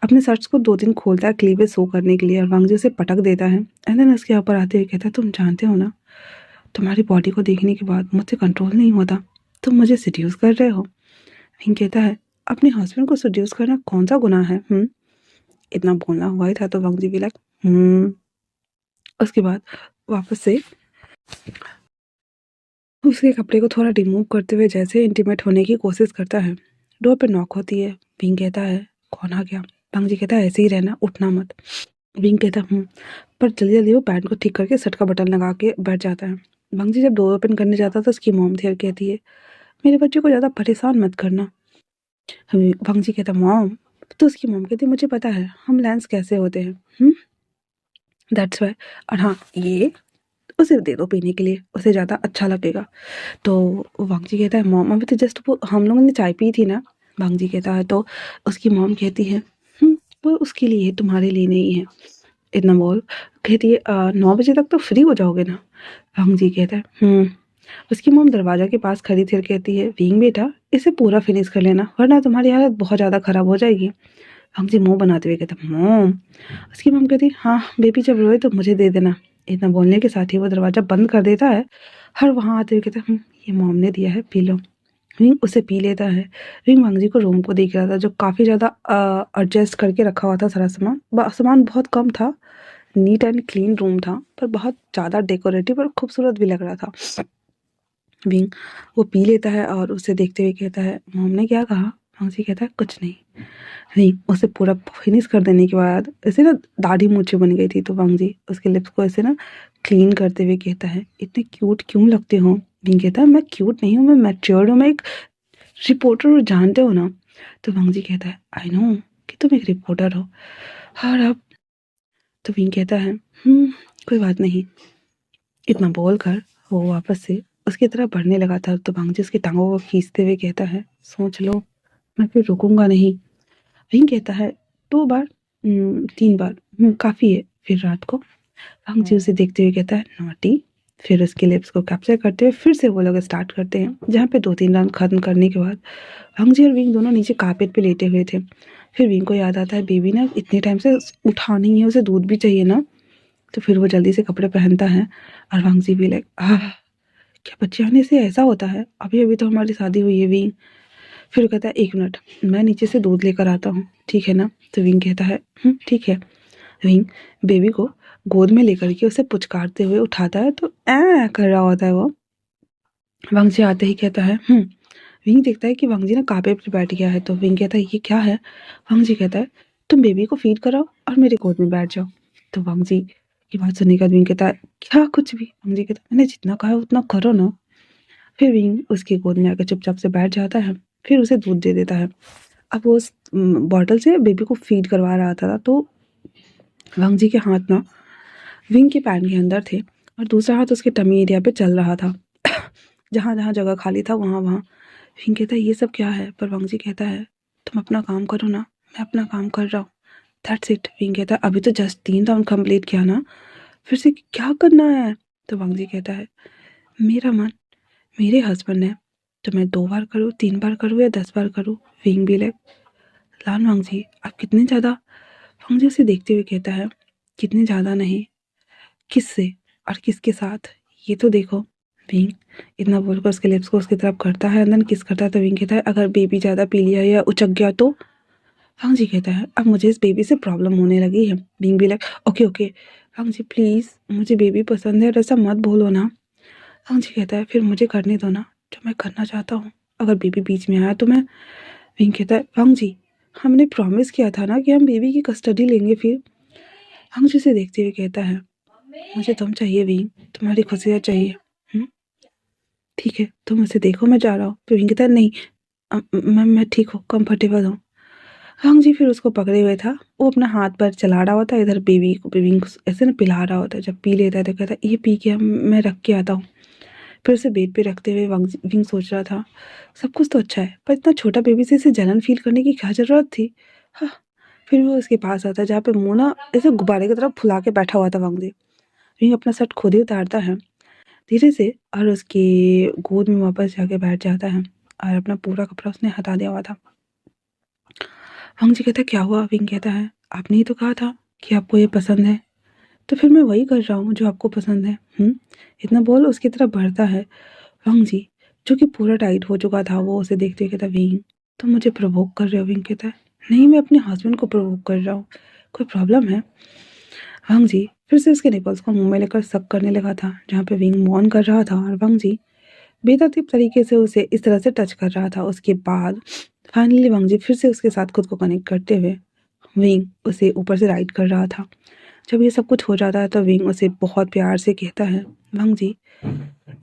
अपने शर्ट्स को 2 दिन खोलता है क्लीवेज शो करने के लिए और वांग जी उसे पटक देता है। एंड देन उसके ऊपर आते हुए कहता है तुम जानते हो ना, तुम्हारी बॉडी को देखने के बाद मुझसे कंट्रोल नहीं होता, तुम मुझे सिड्यूस कर रहे हो। विंग कहता है अपने हस्बैंड को सिड्यूस करना कौन सा गुनाह है। इतना बोलना हुआ ही था तो वांग जी भी उसके बाद वापस से उसके कपड़े को थोड़ा रिमूव करते हुए जैसे इंटीमेट होने की कोशिश करता है। डोर पे नॉक होती है। विंग कहता है कौन आ गया। वांग जी कहता है ऐसे ही रहना, उठना मत। विंग कहता पर जल्दी जल्दी वो पैंट को ठीक करके शर्ट का बटन लगा के बैठ जाता है। वांग जी जब डोर ओपन करने जाता है तो उसकी मॉम थी और कहती है मेरे बच्चे को ज़्यादा परेशान मत करना। वांग जी कहता मॉम, तो उसकी मॉम कहती मुझे पता है हम लेंस कैसे होते हैं, दैट्स वाई, और हाँ ये उसे दे दो पीने के लिए, उसे ज़्यादा अच्छा लगेगा। तो वांग जी कहता है मॉम अभी तो जस्ट वो हम लोगों ने चाय पी थी ना। वांग जी कहता है तो उसकी मॉम कहती है वो उसके लिए है, तुम्हारे लिए नहीं है। इतना बोल कहती है 9 बजे तक तो फ्री हो जाओगे ना। वांग जी कहता है उसकी मॉम दरवाजा के पास खड़ी थी और कहती है विंग बेटा इसे पूरा फिनिश कर लेना वरना तुम्हारी हालत बहुत ज़्यादा ख़राब हो जाएगी। वांग जी मुंह बनाते हुए कहता मॉम। उसकी मॉम कहती हाँ बेबी जब रोए तो मुझे दे देना। इतना बोलने के साथ ही वो दरवाज़ा बंद कर देता है और वहाँ आते हुए कहता ये मॉम ने दिया है पी लो। विंग उसे पी लेता है। विंग वांग जी को रूम को देख रहा था जो काफ़ी ज़्यादा एडजस्ट करके रखा हुआ था। सारा सामान सामान बहुत कम था, नीट एंड क्लीन रूम था, पर बहुत ज़्यादा डेकोरेटिव और खूबसूरत भी लग रहा था। विंग वो पी लेता है और उसे देखते हुए कहता है मॉम ने क्या कहा। वांग जी कहता है कुछ नहीं। विंग उसे पूरा फिनिश कर देने के बाद ऐसे ना दाढ़ी मूछें बन गई थी तो वांग जी उसके लिप्स को ऐसे ना क्लीन करते हुए कहता है इतने क्यूट क्यों लगते हो। विंग कहता है मैं क्यूट नहीं हूँ, मैं मैच्योर्ड हूँ, मैं एक रिपोर्टर हो, जानते हो ना। तो वांग जी कहता है आई नो कि तुम एक रिपोर्टर हो। और अब तो विंग कहता है कोई बात नहीं। इतना बोल कर वो वापस से उसकी तरफ बढ़ने लगा था तो वांग जी उसकी टांगों को खींचते हुए कहता है सोच लो, मैं फिर रुकूंगा नहीं। विंग कहता है 2 बार 3 बार काफ़ी है। फिर रात को वांग जी उसे देखते हुए कहता है नॉटी। फिर उसके लिप्स को कैप्चर करते हुए फिर से वो लोग स्टार्ट करते हैं, जहाँ पे 2-3 राउंड खत्म करने के बाद वांग जी और विंग दोनों नीचे कारपेट पे लेटे हुए थे। फिर विंग को याद आता है बेबी ना इतने टाइम से उठा नहीं है, उसे दूध भी चाहिए ना। तो फिर वो जल्दी से कपड़े पहनता है और वांग जी भी लाइक क्या बच्चे आने से ऐसा होता है, अभी अभी तो हमारी शादी हुई है विंग। फिर कहता है 1 मिनट मैं नीचे से दूध लेकर आता हूँ, ठीक है ना। तो विंग कहता है ठीक है। विंग बेबी को गोद में लेकर के उसे पुचकारते हुए उठाता है तो ऐ कर रहा होता है वो। वांग जी आते ही कहता है विंग देखता है कि वांग जी ना कापे पर बैठ गया है तो विंग कहता है ये क्या है। वांग जी कहता है तुम बेबी को फीड कराओ और मेरे गोद में बैठ जाओ। तो वांग जी की बात सुनने के बाद विंग कहता है क्या कुछ भी। वांग जी कहता है मैंने जितना कहा उतना करो ना। फिर विंग उसकी गोद में आकर चुपचाप से बैठ जाता है, फिर उसे दूध दे देता है। अब वो उस बॉटल से बेबी को फीड करवा रहा था तो वांग जी के हाथ ना विंग के पैंट के अंदर थे और दूसरा हाथ उसके टमी एरिया पे चल रहा था। जहाँ जहाँ जगह खाली था वहाँ वहाँ। विंग कहता है ये सब क्या है, पर वांग जी कहता है तुम अपना काम करो ना, मैं अपना काम कर रहा हूँ, दैट्स इट। विंग कहता है अभी तो जस्ट 3 राउंड कंप्लीट किया ना, फिर से क्या करना है? तो वांग जी कहता है मेरा मन मेरे हस्बैंड है, तो मैं 2 बार करूँ, 3 बार करूँ या 10 बार करूँ? विंग भी लाइक लान वांग जी आप कितने ज़्यादा। वांग जी उसे देखते हुए कहता है कितने ज़्यादा नहीं, किससे और किसके साथ ये तो देखो। विंग इतना बोलकर उसके लिप्स को उसकी तरफ करता है, अंदर किस करता है। तो विंग कहता है अगर बेबी ज़्यादा पी लिया या उचक गया तो? वांग जी कहता है अब मुझे इस बेबी से प्रॉब्लम होने लगी है। विंग भी like okay okay Wang ji please मुझे बेबी पसंद है और ऐसा मत बोलो ना। वांग जी कहता है फिर मुझे करने दो ना जो मैं करना चाहता हूँ, अगर बेबी बीच में आया तो मैं। विंग कहता है वांग जी हमने प्रॉमिस किया था ना कि हम बेबी की कस्टडी लेंगे। फिर वांग जी से देखते हुए कहता है मुझे तुम चाहिए विंग, तुम्हारी खुशियाँ चाहिए। हम्म, ठीक है तुम उसे देखो मैं जा रहा हूँ। फिर विंग कहता है नहीं मैं ठीक हूँ, कंफर्टेबल हूँ। वांग जी फिर उसको पकड़े हुए था, वो अपना हाथ पर चला रहा होता है, इधर बेबी को ऐसे ना पिला रहा होता है। जब पी लेता है तो कहता है ये पी के मैं रख के आता हूँ। फिर उसे बेड पे रखते हुए विंग सोच रहा था सब कुछ तो अच्छा है, पर इतना छोटा बेबी से इसे जलन फील करने की क्या जरूरत थी। हाँ। फिर वो उसके पास आता है जहाँ पे मुंह ना ऐसे गुब्बारे की तरफ फुला के बैठा हुआ था वांग जी। विंग अपना शर्ट खुद ही उतारता है धीरे से और उसकी गोद में वापस जाके बैठ जाता है और अपना पूरा कपड़ा उसने हटा दिया हुआ था। वांग जी कहता है क्या हुआ? विंग कहता है आपने ही तो कहा था कि आपको ये पसंद है, तो फिर मैं वही कर रहा हूँ जो आपको पसंद है। इतना बोल उसकी तरफ बढ़ता है। वांग जी जो कि पूरा टाइट हो चुका था वो उसे देखते हुए कहता विंग तुम मुझे प्रवोक कर रहे हो। विंग कहता है नहीं मैं अपने हस्बैंड को प्रवोक कर रहा हूँ, कोई प्रॉब्लम है? वांग जी फिर से उसके निपल्स को मुंह में लेकर सक करने लगा था जहाँ पे विंग मौन कर रहा था और वांग जी बेतरतीब तरीके से उसे इस तरह से टच कर रहा था। उसके बाद फाइनली वांग जी फिर से उसके साथ खुद को कनेक्ट करते हुए विंग उसे ऊपर से राइड कर रहा था। जब ये सब कुछ हो जाता है तो विंग उसे बहुत प्यार से कहता है वांग जी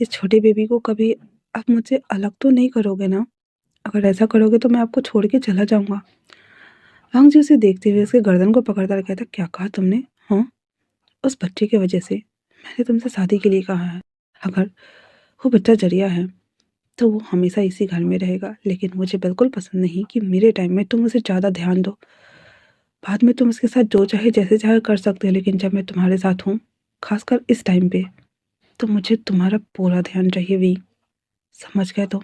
इस छोटे बेबी को कभी आप मुझसे अलग तो नहीं करोगे ना? अगर ऐसा करोगे तो मैं आपको छोड़ के चला जाऊंगा। वांग जी उसे देखते हुए उसके गर्दन को पकड़ता रह कहता क्या कहा तुमने? हाँ उस बच्चे की वजह से मैंने तुमसे शादी के लिए कहा है। अगर वो बच्चा जरिया है तो वो हमेशा इसी घर में रहेगा, लेकिन मुझे बिल्कुल पसंद नहीं कि मेरे टाइम में तुम उसे ज़्यादा ध्यान दो। बाद में तुम उसके साथ जो चाहे जैसे चाहे कर सकते हो, लेकिन जब मैं तुम्हारे साथ हूँ खासकर इस टाइम पे तो मुझे तुम्हारा पूरा ध्यान चाहिए। विंग समझ गए? तो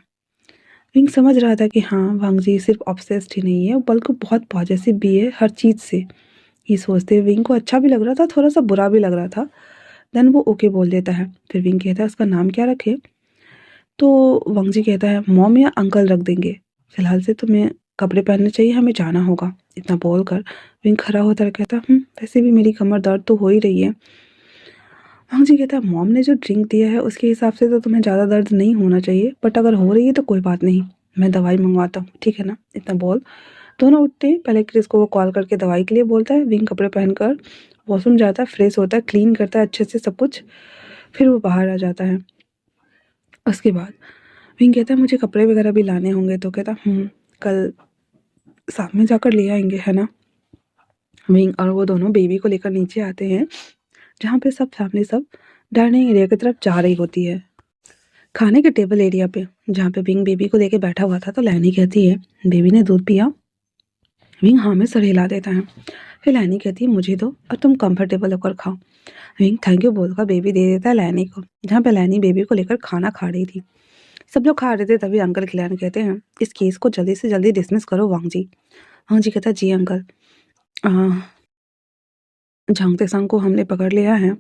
विंग समझ रहा था कि हाँ वांग जी सिर्फ ऑब्सेस्ड ही नहीं है बल्कि बहुत पॉजिटिव भी है हर चीज़ से। ये सोचते हुए विंग को अच्छा भी लग रहा था, थोड़ा सा बुरा भी लग रहा था। देन वो ओके बोल देता है। फिर विंग कहता है उसका नाम क्या रखे? तो वांग जी कहता है मॉम या अंकल रख देंगे, फिलहाल से तुम्हें कपड़े पहनने चाहिए, हमें जाना होगा। इतना बोलकर विंग खड़ा होता है कहता वैसे भी मेरी कमर दर्द तो हो ही रही है। वांग जी कहता है मॉम ने जो ड्रिंक दिया है उसके हिसाब से तो तुम्हें ज़्यादा दर्द नहीं होना चाहिए, बट अगर हो रही है तो कोई बात नहीं, मैं दवाई मंगवाता हूँ, ठीक है ना? इतना बोल दोनों उठते हैं। पहले क्रिस को वो कॉल करके दवाई के लिए बोलता है। विंग कपड़े पहनकर वॉशरूम जाता है, फ्रेश होता है, क्लीन करता है अच्छे से सब कुछ, फिर वो बाहर आ जाता है। उसके बाद विंग कहता है मुझे कपड़े वगैरह भी लाने होंगे, तो कहता कल साथ में जाकर ले आएंगे, है ना? विंग और वो दोनों बेबी को लेकर नीचे आते हैं जहाँ पे सब फैमिली सब डाइनिंग एरिया की तरफ जा रही होती है। खाने के टेबल एरिया पे जहाँ पे विंग बेबी को लेके बैठा हुआ था तो लैनी कहती है बेबी ने दूध पिया? विंग हाँ में सर हिला देता है। फिर लैनी कहती है मुझे दो और तुम कंफर्टेबल होकर खाओ। विंग थैंक यू बोलकर बेबी दे देता है लैनी को, जहाँ पे लैनी बेबी को लेकर खाना खा रही थी। सब लोग खा रहे थे तभी अंकल खिलाने कहते हैं इस केस को जल्दी से जल्दी डिसमिस करो वांग जी। वांग जी कहता है जी अंकल, झांगते सांग को हमने पकड़ लिया है,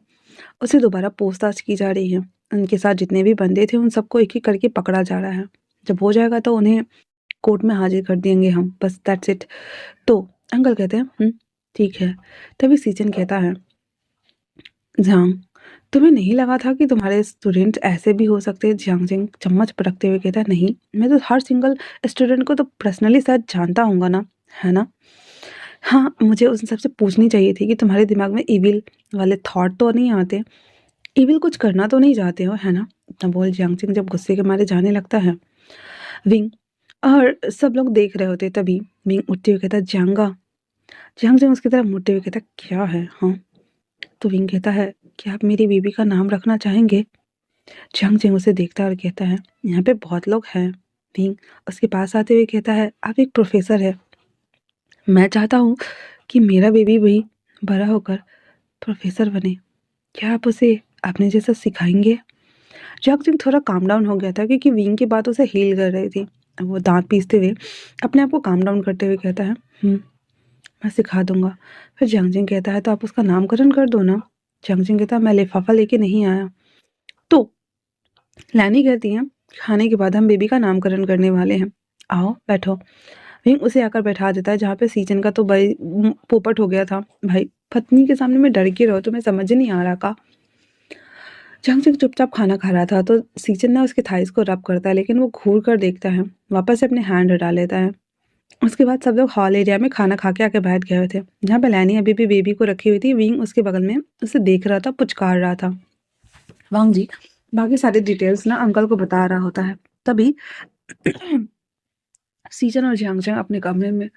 उसे दोबारा पूछताछ की जा रही है। उनके साथ जितने भी बंदे थे उन सबको एक एक करके पकड़ा जा रहा है। जब हो जाएगा तो उन्हें कोर्ट में हाजिर कर देंगे हम, बस दैट्स इट। तो अंकल कहते हैं ठीक है। तभी सीजन कहता है झांग तुम्हें नहीं लगा था कि तुम्हारे स्टूडेंट ऐसे भी हो सकते हैं? जियांग चम्मच पटकते हुए कहता है नहीं, मैं तो हर सिंगल स्टूडेंट को तो पर्सनली शायद जानता हूँगा ना, है ना? हाँ मुझे उन सबसे पूछनी चाहिए थी कि तुम्हारे दिमाग में इविल वाले थॉट तो नहीं आते, इविल कुछ करना तो नहीं चाहते हो, है ना? इतना बोल जियांग जब गुस्से के मारे जाने लगता है। विंग और सब लोग देख रहे होते तभी विंग उठते हुए कहता है जियांगा। जियांग उसकी तरफ मुड़ते हुए कहता क्या है? हाँ। तो विंग कहता है कि आप मेरी बेबी का नाम रखना चाहेंगे? जियांग उसे देखता है और कहता है यहाँ पे बहुत लोग हैं। विंग उसके पास आते हुए कहता है आप एक प्रोफेसर है, मैं चाहता हूँ कि मेरा बेबी भी बड़ा होकर प्रोफेसर बने। क्या आप उसे अपने जैसा सिखाएंगे? जैक जिंग थोड़ा काम डाउन हो गया था क्योंकि विंग की बात उसे हील कर रही थी। वो दांत पीसते हुए अपने आप को काम डाउन करते हुए कहता है, मैं सिखा दूंगा। फिर जंग जिंग कहता है, तो आप उसका नामकरण कर दो ना। जंग जिंग कहता है, मैं लिफाफा लेके नहीं आया। तो लैनी कहती है, खाने के बाद हम बेबी का नामकरण करने वाले हैं, आओ बैठो। विंग उसे आकर बैठा देता है, जहाँ पे सीजन का तो भाई पोपट हो गया था। भाई पत्नी के सामने मैं डर के रहो, तुम्हें समझ नहीं आ रहा का? जंग जिंग चुपचाप खाना खा रहा था, तो सीजन ना उसके थाइस को रब करता है, लेकिन वो घूर कर देखता है, वापस से अपने हैंड हटा लेता है। उसके बाद सब लोग हॉल एरिया में खाना खा के आके बैठ गए थे, जहाँ पे लैनी अभी भी बेबी को रखी हुई थी। विंग उसके बगल में उसे देख रहा था, पुचकार रहा था। वांग जी बाकी सारी डिटेल्स ना अंकल को बता रहा होता है। तभी सीजन और जियांगचैंग अपने कमरे में।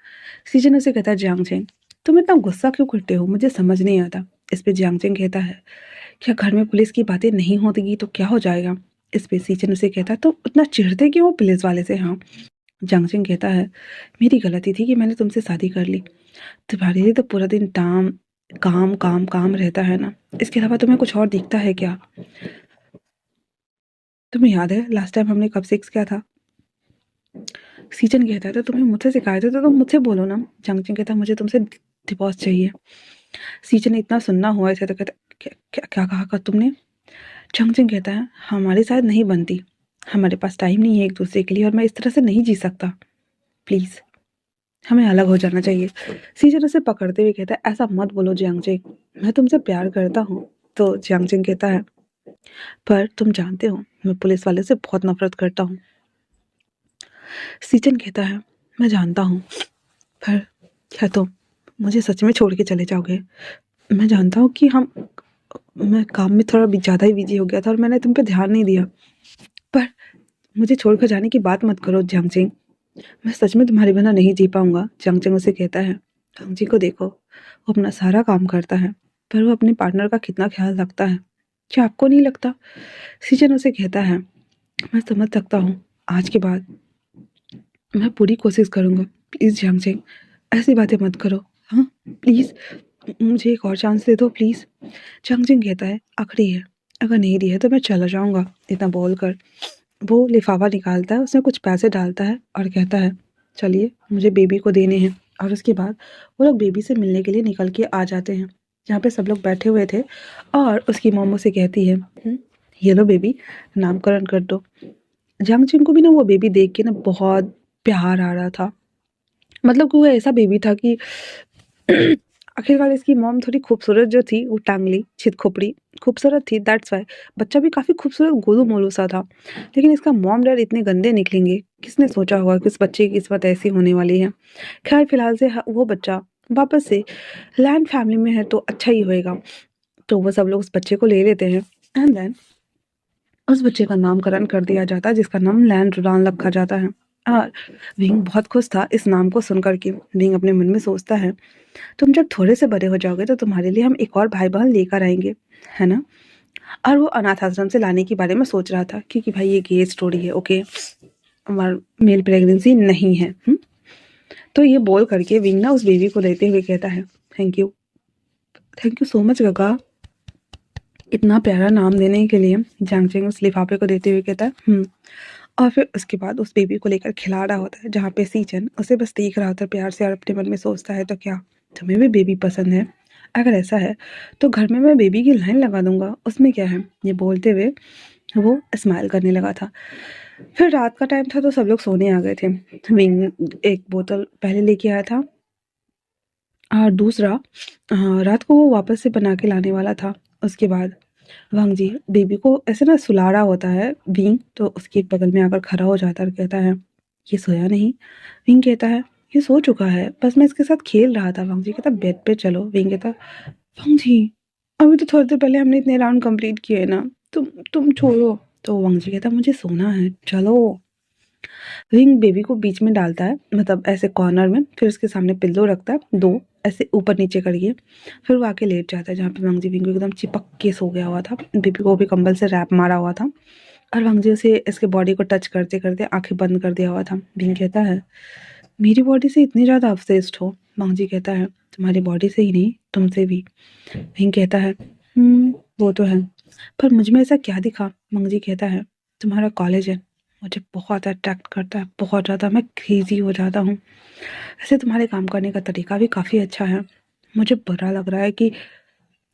सीजन उसे कहता है, जियांगचैंग तुम इतना गुस्सा क्यों करते हो, मुझे समझ नहीं आता। इस पे जियांगचैंग कहता है, क्या घर में पुलिस की बातें नहीं होती तो क्या हो जाएगा? इस पे सीजन उसे कहता है, तो उतना चिढ़ते क्यों हो पुलिस वाले से? हाँ। जियांगचैंग कहता है, मेरी गलती थी कि मैंने तुमसे शादी कर ली। तुम्हारे लिए तो पूरा दिन काम काम काम रहता है ना, इसके अलावा तुम्हें कुछ और दिखता है क्या? तुम्हें याद है लास्ट टाइम हमने कब सेक्स किया था? सीजन कहता है, तो तुम्हें मुझसे सिखाया था तो तुम मुझसे बोलो ना। जंगचिंग कहता है, मुझे तुमसे डिवोर्स चाहिए। सीजन इतना सुनना हुआ थे तो कहता, क्या क्या क्या कहा कर तुमने? जंगचिंग कहता है, हमारी शायद नहीं बनती, हमारे पास टाइम नहीं है एक दूसरे के लिए, और मैं इस तरह से नहीं जी सकता, प्लीज हमें अलग हो जाना चाहिए। सीजन उसे पकड़ते हुए कहता है, ऐसा मत बोलो जियांगचिंग, मैं तुमसे प्यार करता हूँ। तो जियांगचिंग कहता है, पर तुम जानते हो मैं पुलिस वाले से बहुत नफरत करता हूँ। सीजन कहता है, मैं जानता हूँ, पर क्या तुम मुझे सच में छोड़ के चले जाओगे? मैं जानता हूँ कि मैं काम में थोड़ा ज़्यादा ही बिजी हो गया था और मैंने तुम पे ध्यान नहीं दिया, पर मुझे छोड़कर जाने की बात मत करो जियांगचिंग, मैं सच में तुम्हारे बिना नहीं जी पाऊंगा। जियांगचिंग उसे कहता है, जियांगचिंग को देखो, वो अपना सारा काम करता है, पर वो अपने पार्टनर का कितना ख्याल रखता है, क्या आपको नहीं लगता? सीजन उसे कहता है, मैं समझ सकता हूँ, आज के बाद मैं पूरी कोशिश करूंगा। प्लीज जियांगचिंग ऐसी बातें मत करो, हाँ प्लीज मुझे एक और चांस दे दो प्लीज। जियांगचिंग कहता है, आखिरी है, अगर नहीं दी है तो मैं चला जाऊंगा। इतना बोलकर वो लिफाफा निकालता है, उसमें कुछ पैसे डालता है और कहता है, चलिए मुझे बेबी को देने हैं। और उसके बाद वो लोग बेबी से मिलने के लिए निकल के आ जाते हैं, जहाँ पे सब लोग बैठे हुए थे। और उसकी मोमो से कहती है, ये लो बेबी, नामकरण कर दो। जियांगचिंग को भी ना वो बेबी देख के ना बहुत प्यार आ रहा था। मतलब कि वो ऐसा बेबी था कि आखिरकार इसकी मॉम थोड़ी खूबसूरत जो थी, वो टांगली छित खोपड़ी खूबसूरत थी, दैट्स वाई। बच्चा भी काफी खूबसूरत गोलू मोलू सा था, लेकिन इसका मॉम डैड इतने गंदे निकलेंगे, किसने सोचा होगा कि इस बच्चे की किस्मत ऐसी होने वाली है। खैर फिलहाल से वो बच्चा वापस से लैंड फैमिली में है तो अच्छा ही होएगा। तो वो सब लोग उस बच्चे को ले लेते हैं, एंड देन उस बच्चे का नामकरण कर दिया जाता है, जिसका नाम लैंड रुडान रखा जाता है। और विंग बहुत खुश था इस नाम को सुनकर के। विंग अपने मन में सोचता है, तुम जब थोड़े से बड़े हो जाओगे तो तुम्हारे लिए हम एक और भाई बहन लेकर आएंगे, है ना? और वो अनाथ आश्रम से लाने के बारे में सोच रहा था, क्योंकि भाई ये गे स्टोरी है, ओके, हमारा मेल प्रेगनेंसी नहीं है। तो ये बोल करके विंग ना उस बेबी को लेते हुए कहता है, थैंक यू सो मच गगा, इतना प्यारा नाम देने के लिए। जियांगचिंग उस लिफाफे को देते हुए कहता है, और फिर उसके बाद उस बेबी को लेकर खिला रहा होता है, जहाँ पे सीजन उसे बस देख रहा होता है प्यार से और अपने मन में सोचता है, तो क्या तुम्हें भी बेबी पसंद है? अगर ऐसा है तो घर में मैं बेबी की लाइन लगा दूंगा, उसमें क्या है? ये बोलते हुए वो स्माइल करने लगा था। फिर रात का टाइम था तो सब लोग सोने आ गए थे। विंग एक बोतल पहले लेके आया था और दूसरा रात को वो वापस से बना के लाने वाला था। उसके बाद वांग जी बेबी को ऐसे ना सुला रहा होता है विंग, तो उसके बगल में आकर खड़ा हो जाता है और कहता है, ये सोया नहीं? विंग कहता है, ये सो चुका है, बस मैं इसके साथ खेल रहा था। वांग जी कहता, बेड पे चलो। विंग कहता, वांग जी अभी तो थोड़ी देर पहले हमने इतने राउंड कंप्लीट किए ना, तुम छोड़ो। तो वांग जी कहता, मुझे सोना है, चलो। रिंग बेबी को बीच में डालता है, मतलब ऐसे कॉर्नर में, फिर उसके सामने पिल्लो रखता है दो, ऐसे ऊपर नीचे करिए। फिर वो आके लेट जाता है जहाँ पे वांगजी विंग एकदम चिपक के सो गया हुआ था। बेबी को भी कंबल से रैप मारा हुआ था और वांगजी उसे इसके बॉडी को टच करते करते आंखें बंद कर दिया हुआ था। विंग कहता है, मेरी बॉडी से इतनी ज़्यादा ऑब्सेस्ड हो? वांगजी कहता है तुम्हारी बॉडी से ही नहीं तुमसे भी। विंग कहता है वो तो है, पर मुझ में ऐसा क्या दिखा? वांगजी कहता है तुम्हारा कॉलेज है, मुझे बहुत अट्रैक्ट करता है, बहुत ज़्यादा, मैं क्रेजी हो जाता हूँ। वैसे तुम्हारे काम करने का तरीका भी काफ़ी अच्छा है। मुझे बुरा लग रहा है कि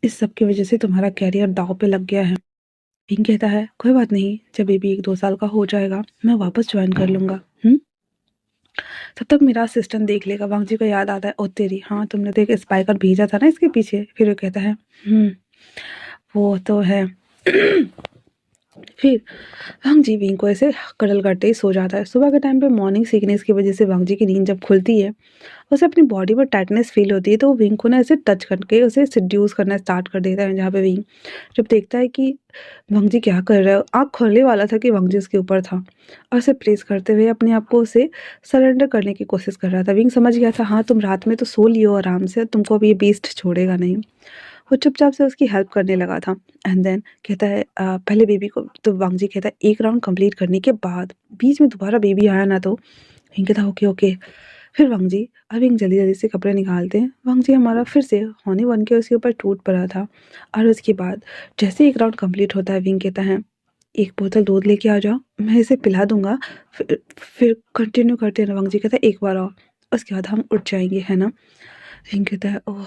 इस सब की वजह से तुम्हारा कैरियर दांव पे लग गया है। विंग कहता है कोई बात नहीं, जब बेबी 1-2 साल का हो जाएगा मैं वापस ज्वाइन कर लूँगा। तब तक मेरा असिस्टेंट देख लेगा। वांगजी को याद आता है ओ तेरी, हाँ तुमने तो एक स्पाइकर भेजा था ना इसके पीछे। फिर वो कहता है वो तो है। फिर वांगजी विंग को ऐसे कडल करते ही सो जाता है। सुबह के टाइम पे मॉर्निंग सिकनेस की वजह से वांगजी की नींद जब खुलती है, उसे अपनी बॉडी पर टाइटनेस फील होती है, तो वो विंग को ना ऐसे टच करके उसे सिड्यूस करना स्टार्ट कर देता है। जहाँ पे विंग जब देखता है कि वांगजी क्या कर रहा है, आँख खोलने वाला था कि वांगजी उसके ऊपर था और उसे प्रेस करते हुए अपने आप को उसे सरेंडर करने की कोशिश कर रहा था। विंग समझ गया था हाँ तुम रात में तो सो लियो आराम से, तुमको अब ये बीस्ट छोड़ेगा नहीं। वो चुपचाप से उसकी हेल्प करने लगा था। एंड देन कहता है पहले बेबी को, तो वांगजी कहता है एक राउंड कंप्लीट करने के बाद बीच में दोबारा बेबी आया ना तो विंग कहता ओके ओके। फिर वांगजी अब विंग जल्दी जल्दी से कपड़े निकालते हैं। वांगजी हमारा फिर से होने बन के उसके ऊपर टूट पड़ा था। और उसके बाद जैसे एक राउंड कंप्लीट होता है विंग कहता है एक बोतल दूध लेके आ जाओ, मैं इसे पिला दूंगा। फिर कंटिन्यू करते हैं। वांगजी कहता है एक बार और, उसके बाद हम उठ जाएंगे, है ना? विंग कहता है ओह।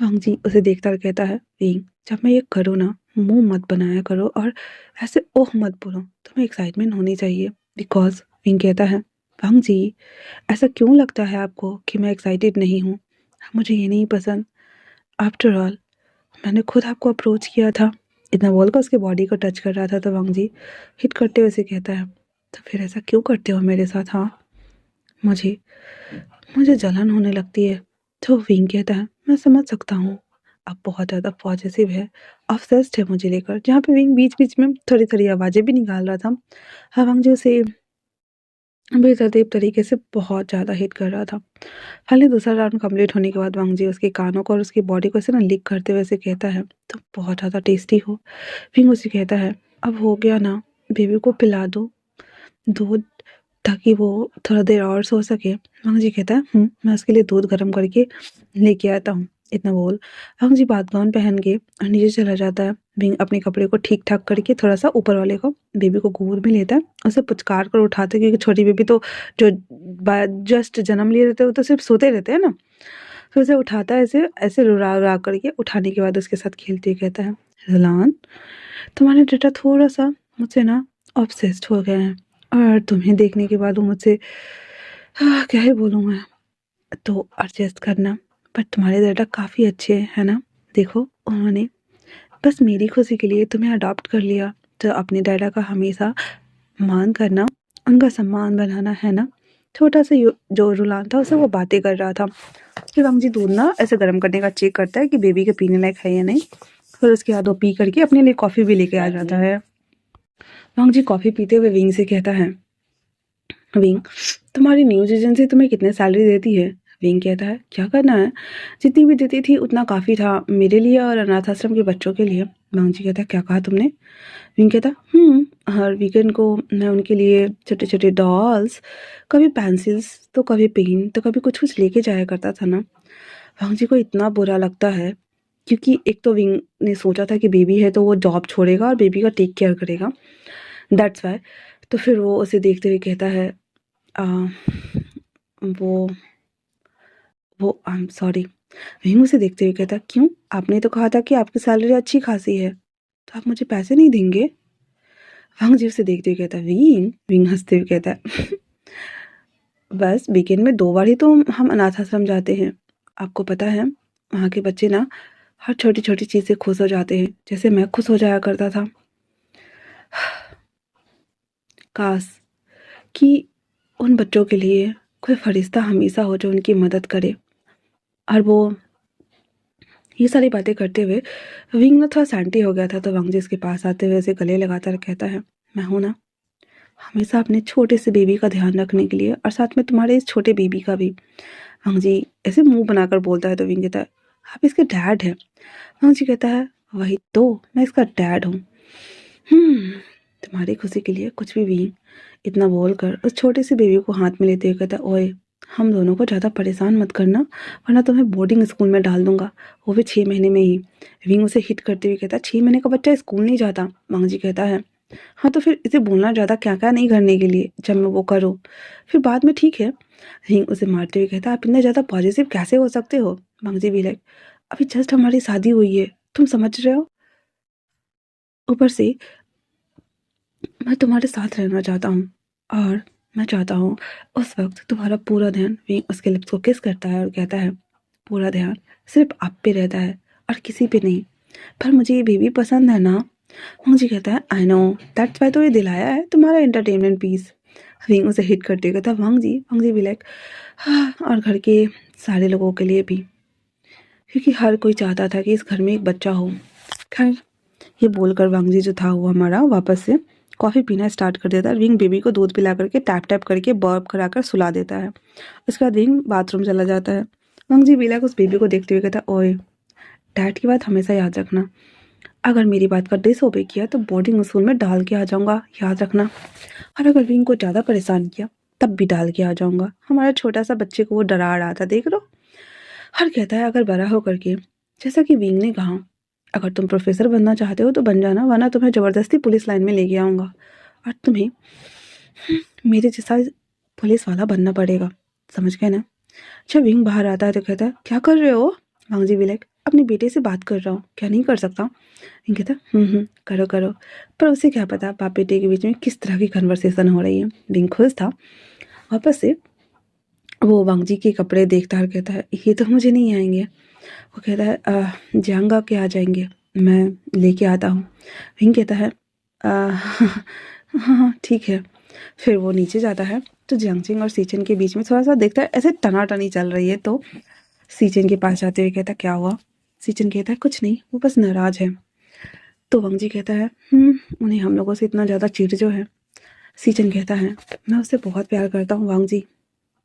वांगजी उसे देखता और कहता है विंग जब मैं ये करूँ ना, मुंह मत बनाया करो और ऐसे ओह मत बोलो, तुम्हें एक्साइटमेंट होनी चाहिए। बिकॉज विंग कहता है वांगजी ऐसा क्यों लगता है आपको कि मैं एक्साइटेड नहीं हूँ? मुझे ये नहीं पसंद। आफ्टर ऑल मैंने खुद आपको अप्रोच किया था। इतना बोलकर उसके बॉडी को टच कर रहा था, तो वांगजी हिट करते हुए उसे कहता है तो फिर ऐसा क्यों करते हो मेरे साथ? हाँ मुझे मुझे जलन होने लगती है। तो विंग कहता है मैं समझ सकता हूँ, अब बहुत ज़्यादा पॉजिटिव है, ऑब्सेस्ड है मुझे लेकर। जहाँ पे विंग बीच बीच में थोड़ी थोड़ी आवाज़ें भी निकाल रहा था। हवांग जो उसे बेतरतीब तरीके से बहुत ज़्यादा हिट कर रहा था। फाइनली दूसरा राउंड कंप्लीट होने के बाद वांगजी उसके कानों को और उसकी बॉडी को ऐसे ना लिक करते हुए ऐसे कहता है तो बहुत ज़्यादा टेस्टी हो। विंग उसे कहता है अब हो गया ना, बेबी को पिला दो दूध, ताकि वो थोड़ा देर और सो सके। वांगजी कहता है मैं उसके लिए दूध गर्म करके लेके आता हूँ। इतना बोल वांगजी बात गाउन पहन के और नीचे चला जाता है। विंग अपने कपड़े को ठीक ठाक करके थोड़ा सा ऊपर वाले को बेबी को गोद में लेता है, उसे पुचकार कर उठाते हैं, क्योंकि छोटी बेबी तो जो जस्ट जन्म लिए रहते हैं वो तो सिर्फ सोते रहते हैं ना। फिर उसे उठाता है, ऐसे ऐसे रुला रुला करके उठाने के बाद उसके साथ खेलते हुए कहता है रिलान तुम्हारे बेटा थोड़ा सा मुझसे ना ऑब्सेस्ड हो गए हैं, और तुम्हें देखने के बाद वो मुझसे क्या ही बोलूँ मैं, तो एडजस्ट करना। पर तुम्हारे डाटा काफ़ी अच्छे हैं, है ना? देखो उन्होंने बस मेरी खुशी के लिए तुम्हें अडॉप्ट कर लिया, तो अपने डाटा का हमेशा मान करना, उनका सम्मान बनाना, है ना? छोटा सा जो रुलान था उसे वो बातें कर रहा था। फिर वांगजी दूध ना ऐसे गर्म करने का चेक करता है कि बेबी के पीने लायक है या नहीं। फिर उसके बाद वो पी करके अपने लिए कॉफ़ी भी लेके आ जाता है। वांगजी कॉफ़ी पीते हुए विंग से कहता है विंग तुम्हारी न्यूज़ एजेंसी तुम्हें कितने सैलरी देती है? विंग कहता है क्या करना है, जितनी भी देती थी उतना काफ़ी था मेरे लिए और अनाथ आश्रम के बच्चों के लिए। वांगजी कहता है क्या कहा तुमने? विंग कहता हर वीकेंड को मैं उनके लिए छोटे छोटे डॉल्स, कभी पेंसिल्स तो कभी पेन तो कभी कुछ कुछ लेके जाया करता था ना। वांगजी को इतना बुरा लगता है, क्योंकि एक तो विंग ने सोचा था कि बेबी है तो वो जॉब छोड़ेगा और बेबी का टेक केयर करेगा, दैट्स वाई। तो फिर वो उसे देखते हुए कहता है आ, वो आई एम सॉरी। विंग उसे देखते हुए कहता क्यों, आपने तो कहा था कि आपकी सैलरी अच्छी खासी है, तो आप मुझे पैसे नहीं देंगे? वांगजी उसे देखते हुए कहता विंग विंग हंसते हुए कहता है बस वीकेंड में 2 बार ही तो हम अनाथ आश्रम जाते हैं, आपको पता है वहाँ के बच्चे ना हर छोटी छोटी चीज़ से खुश हो जाते हैं, जैसे मैं खुश हो जाया करता था। काश कि उन बच्चों के लिए कोई फरिश्ता हमेशा हो जो उनकी मदद करे। और वो ये सारी बातें करते हुए विंग ना थोड़ा सैंटी हो गया था, तो वांगजी उसके पास आते हुए उसे गले लगाता कहता है मैं हूं ना हमेशा अपने छोटे से बेबी का ध्यान रखने के लिए, और साथ में तुम्हारे इस छोटे बेबी का भी। वांगजी ऐसे मुंह बनाकर बोलता है, तो विंग कहता है आप इसके डैड हैं? वांगजी कहता है वही तो, मैं इसका डैड हूँ। तुम्हारी खुशी के लिए कुछ भी। विंग इतना बोलकर उस छोटे से बेबी को हाथ में लेते हुए कहता ओए हम दोनों को ज़्यादा परेशान मत करना, वरना तुम्हें बोर्डिंग स्कूल में डाल दूंगा, वो भी 6 महीने में ही। विंग उसे हिट करते हुए कहता है, 6 महीने का बच्चा स्कूल नहीं जाता। मांगजी कहता है, हाँ तो फिर इसे बोलना ज़्यादा क्या क्या नहीं करने के लिए, जब मैं वो करूँ फिर बाद में ठीक है। विंग उसे मारते हुए कहता है, आप इतने ज़्यादा पॉजिटिव कैसे हो सकते हो। मांगजी भी लाइक, अभी जस्ट हमारी शादी हुई है, तुम समझ रहे हो, ऊपर से मैं तुम्हारे साथ रहना चाहता हूँ, और मैं चाहता हूँ उस वक्त तुम्हारा पूरा ध्यान। विंग उसके लिप्स को किस करता है और कहता है, पूरा ध्यान सिर्फ आप पे रहता है और किसी पे नहीं, पर मुझे ये बेबी पसंद है ना। मुझे कहता है, आई नो, दैट्स वाई तो ये दिलाया है तुम्हारा एंटरटेनमेंट पीस। विंग उसे हिट करते हुए कहता है, वांग जी भी लाइक, हाँ, और घर के सारे लोगों के लिए भी, क्योंकि हर कोई चाहता था कि इस घर में एक बच्चा हो। खैर, ये बोलकर वांगजी जो था वो हमारा वापस से कॉफ़ी पीना स्टार्ट कर देता है। विंग बेबी को दूध पिला करके टैप टैप करके बर्प कराकर सुला देता है। उसके बाद विंग बाथरूम चला जाता है। वांगजी बिलक उस बेबी को देखते हुए कहता है, ओए, डैड की बात हमेशा याद रखना, अगर मेरी बात का डिसओबे किया तो बोर्डिंग स्कूल में डाल के आ जाऊंगा, याद रखना। और अगर विंग को ज़्यादा परेशान किया तब भी डाल के आ जाऊंगा। हमारा छोटा सा बच्चे को वो डरा रहा था, देख लो। हर कहता है, अगर बड़ा होकर के, जैसा कि विंग ने कहा, अगर तुम प्रोफेसर बनना चाहते हो तो बन जाना, वरना तुम्हें ज़बरदस्ती पुलिस लाइन में लेके आऊँगा और तुम्हें मेरे जैसा पुलिस वाला बनना पड़ेगा, समझ गए ना। जब विंग बाहर आता है तो कहता है, क्या कर रहे हो। मांगजी विलेक, अपने बेटे से बात कर रहा हूँ, क्या नहीं कर सकता। विंग कहता है, करो करो, पर उसे क्या पता बाप बेटे के बीच में किस तरह की कन्वर्सेशन हो रही है। विंग खुश था। वापस से वो वांगजी के कपड़े देखता है और कहता है, ये तो मुझे नहीं आएंगे। वो कहता है, जांगा के आ जाएंगे, मैं लेके आता हूँ। विंग कहता है, हाँ हाँ ठीक है। फिर वो नीचे जाता है तो जियांगचिंग और सीचन के बीच में थोड़ा सा देखता है ऐसे टनाटनी चल रही है, तो सीचन के पास जाते हुए कहता है, क्या हुआ। सीचन कहता है, कुछ नहीं, वो बस नाराज है। तो वांगजी कहता है, उन्हें हम लोगों से इतना ज़्यादा चिढ़ जो है। सीचन कहता है, मैं उससे बहुत प्यार करता हूँ वांगजी,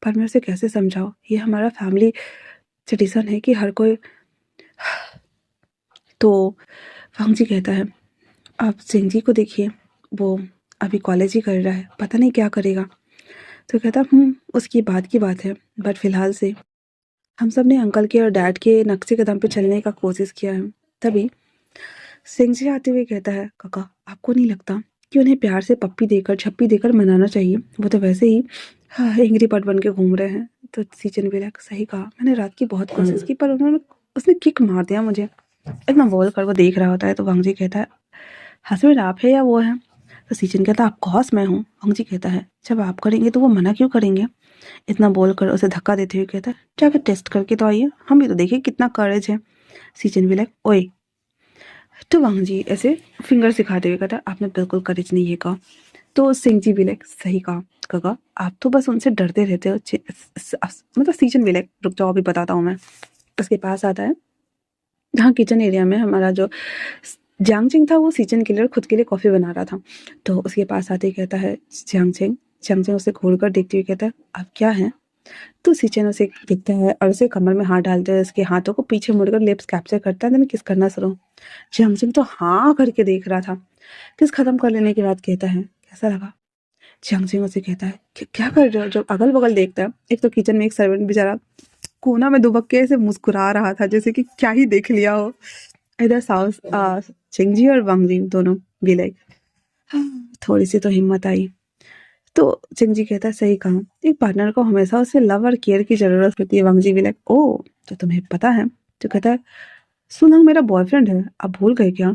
पर मैं उसे कैसे समझाऊँ, ये हमारा फैमिली ट्रेडिशन है कि हर कोई। तो वांगजी कहता है, आप सिंह जी को देखिए, वो अभी कॉलेज ही कर रहा है, पता नहीं क्या करेगा। तो कहता, उसकी बात की बात है, बट फिलहाल से हम सब ने अंकल के और डैड के नक्शे कदम पे चलने का कोशिश किया है। तभी सिंह जी आते हुए कहता है, काका, आपको नहीं लगता कि उन्हें प्यार से पप्पी देकर छप्पी देकर मनाना चाहिए, वो तो वैसे ही हाँ एंग्री बर्ड बन के घूम रहे हैं। तो सीजन भी लाइक, सही कहा, मैंने रात की बहुत कोशिश की, पर उसने किक मार दिया मुझे। इतना बोल कर वो देख रहा होता है तो वांगजी कहता है, हस्बैंड आप है या वो है। तो सीजन कहता है, आपको हौस मैं हूँ। वांगजी कहता है, जब आप करेंगे तो वो मना क्यों करेंगे। इतना बोलकर उसे धक्का देते हुए कहता है, जाकर टेस्ट करके तो आइए, हम भी तो देखें कितना करेज है। सीजन भी लाइक, ओए। तो वांगजी ऐसे फिंगर सिखाते हुए कहता है, आपने बिल्कुल करेज नहीं है कहा। तो सिंह जी भी लाइक, सही कहा काका, आप तो बस उनसे डरते रहते हो। मतलब सीजन भी लाइक, रुक जाओ अभी बताता हूँ मैं। उसके पास आता है, हाँ किचन एरिया में हमारा जो जियांगचिंग था वो सीजन के लिए खुद के लिए कॉफ़ी बना रहा था। तो उसके पास आते ही कहता है, जियांगचिंग। जियांगचिंग उसे घूर कर देखते हुए कहता है, आप क्या है। तो सीचन उसे देखता है और उसे कमर में हाथ डालते हुए उसके हाथों को पीछे मुड़कर लिप्स कैप्चर करता है, देन किस करना शुरू। जियांगचिंग तो हाँ करके देख रहा था। किस खत्म कर लेने के बाद कहता है, कैसा लगा। जियांगचिंग उसे कहता है, क्या कर रहे हो। जब अगल बगल देखता है, एक तो किचन में एक सर्वेंट बेचारा कोना में दुबक के ऐसे मुस्कुरा रहा था जैसे कि क्या ही देख लिया हो। इधर साउस चिंगजी और वांगजी दोनों भी लाइक, थोड़ी सी तो हिम्मत आई। तो चिंगजी कहता है, सही कहा, एक पार्टनर को हमेशा उससे लव और केयर की जरूरत होती है। वांगजी भी लाइक, ओ तो तुम्हें पता है। तो कहता है, सुना मेरा बॉयफ्रेंड है, अब भूल गए क्या।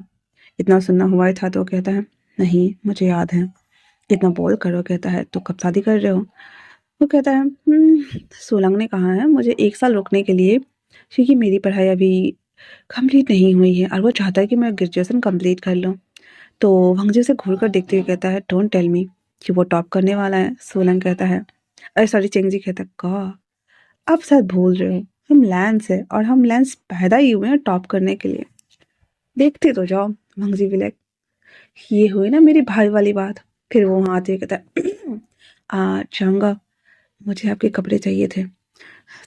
इतना सुनना हुआ ही था। तो कहता है, नहीं मुझे याद है। इतना बोल करो। कहता है, तो कब शादी कर रहे हो। वो कहता है, सोलंग ने कहा है मुझे 1 साल रुकने के लिए, क्योंकि मेरी पढ़ाई अभी कंप्लीट नहीं हुई है और वो चाहता है कि मैं ग्रेजुएशन कंप्लीट कर लूँ। तो वांगजी उसे घूर कर देखते हुए कहता है, डोंट टेल मी कि वो टॉप करने वाला है। सोलंग कहता है, अरे सॉरी, चेंगजी कहता है, कहा आप शायद भूल रहे हो, हम लैंस है और हम लैंस पैदा ही हुए हैं टॉप करने के लिए, देखते तो जाओ। वांगजी भी लाइक, ये हुई ना मेरी भाई वाली बात। फिर वो वहाँ आते हुए कहता है, चांगा, मुझे आपके कपड़े चाहिए थे।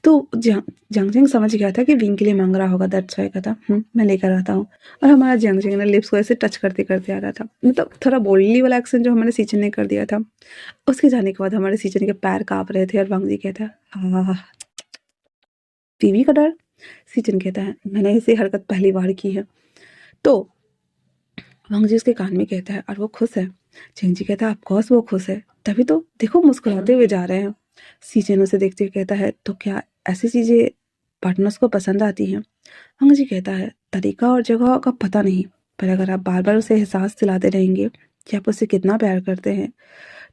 तो जियांग समझ गया था कि विंग के लिए मांग रहा होगा, दैट्स व्हाई कहता मैं लेकर आता हूँ। और हमारा जियांग ने लिप्स को ऐसे टच करते करते आ रहा था, मतलब थोड़ा बोल्डली वाला एक्शन जो हमारे सीचन ने कर दिया था। उसके जाने के बाद हमारे सीचन के पैर काँप रहे थे और वांग जी कहता है हाँ टीवी का डर। सीचन कहता है मैंने ऐसी हरकत पहली बार की है। तो वांग जी उसके कान में कहता है और वो खुश है। चिंग जी कहता है ऑफकोर्स वो खुश है, तभी तो देखो मुस्कुराते हुए जा रहे हैं। सीचन उसे देखते हुए कहता है तो क्या ऐसी चीजें पार्टनर्स को पसंद आती हैं? वांग जी कहता है तरीका और जगह का पता नहीं, पर अगर आप बार बार उसे एहसास दिलाते रहेंगे कि आप उससे कितना प्यार करते हैं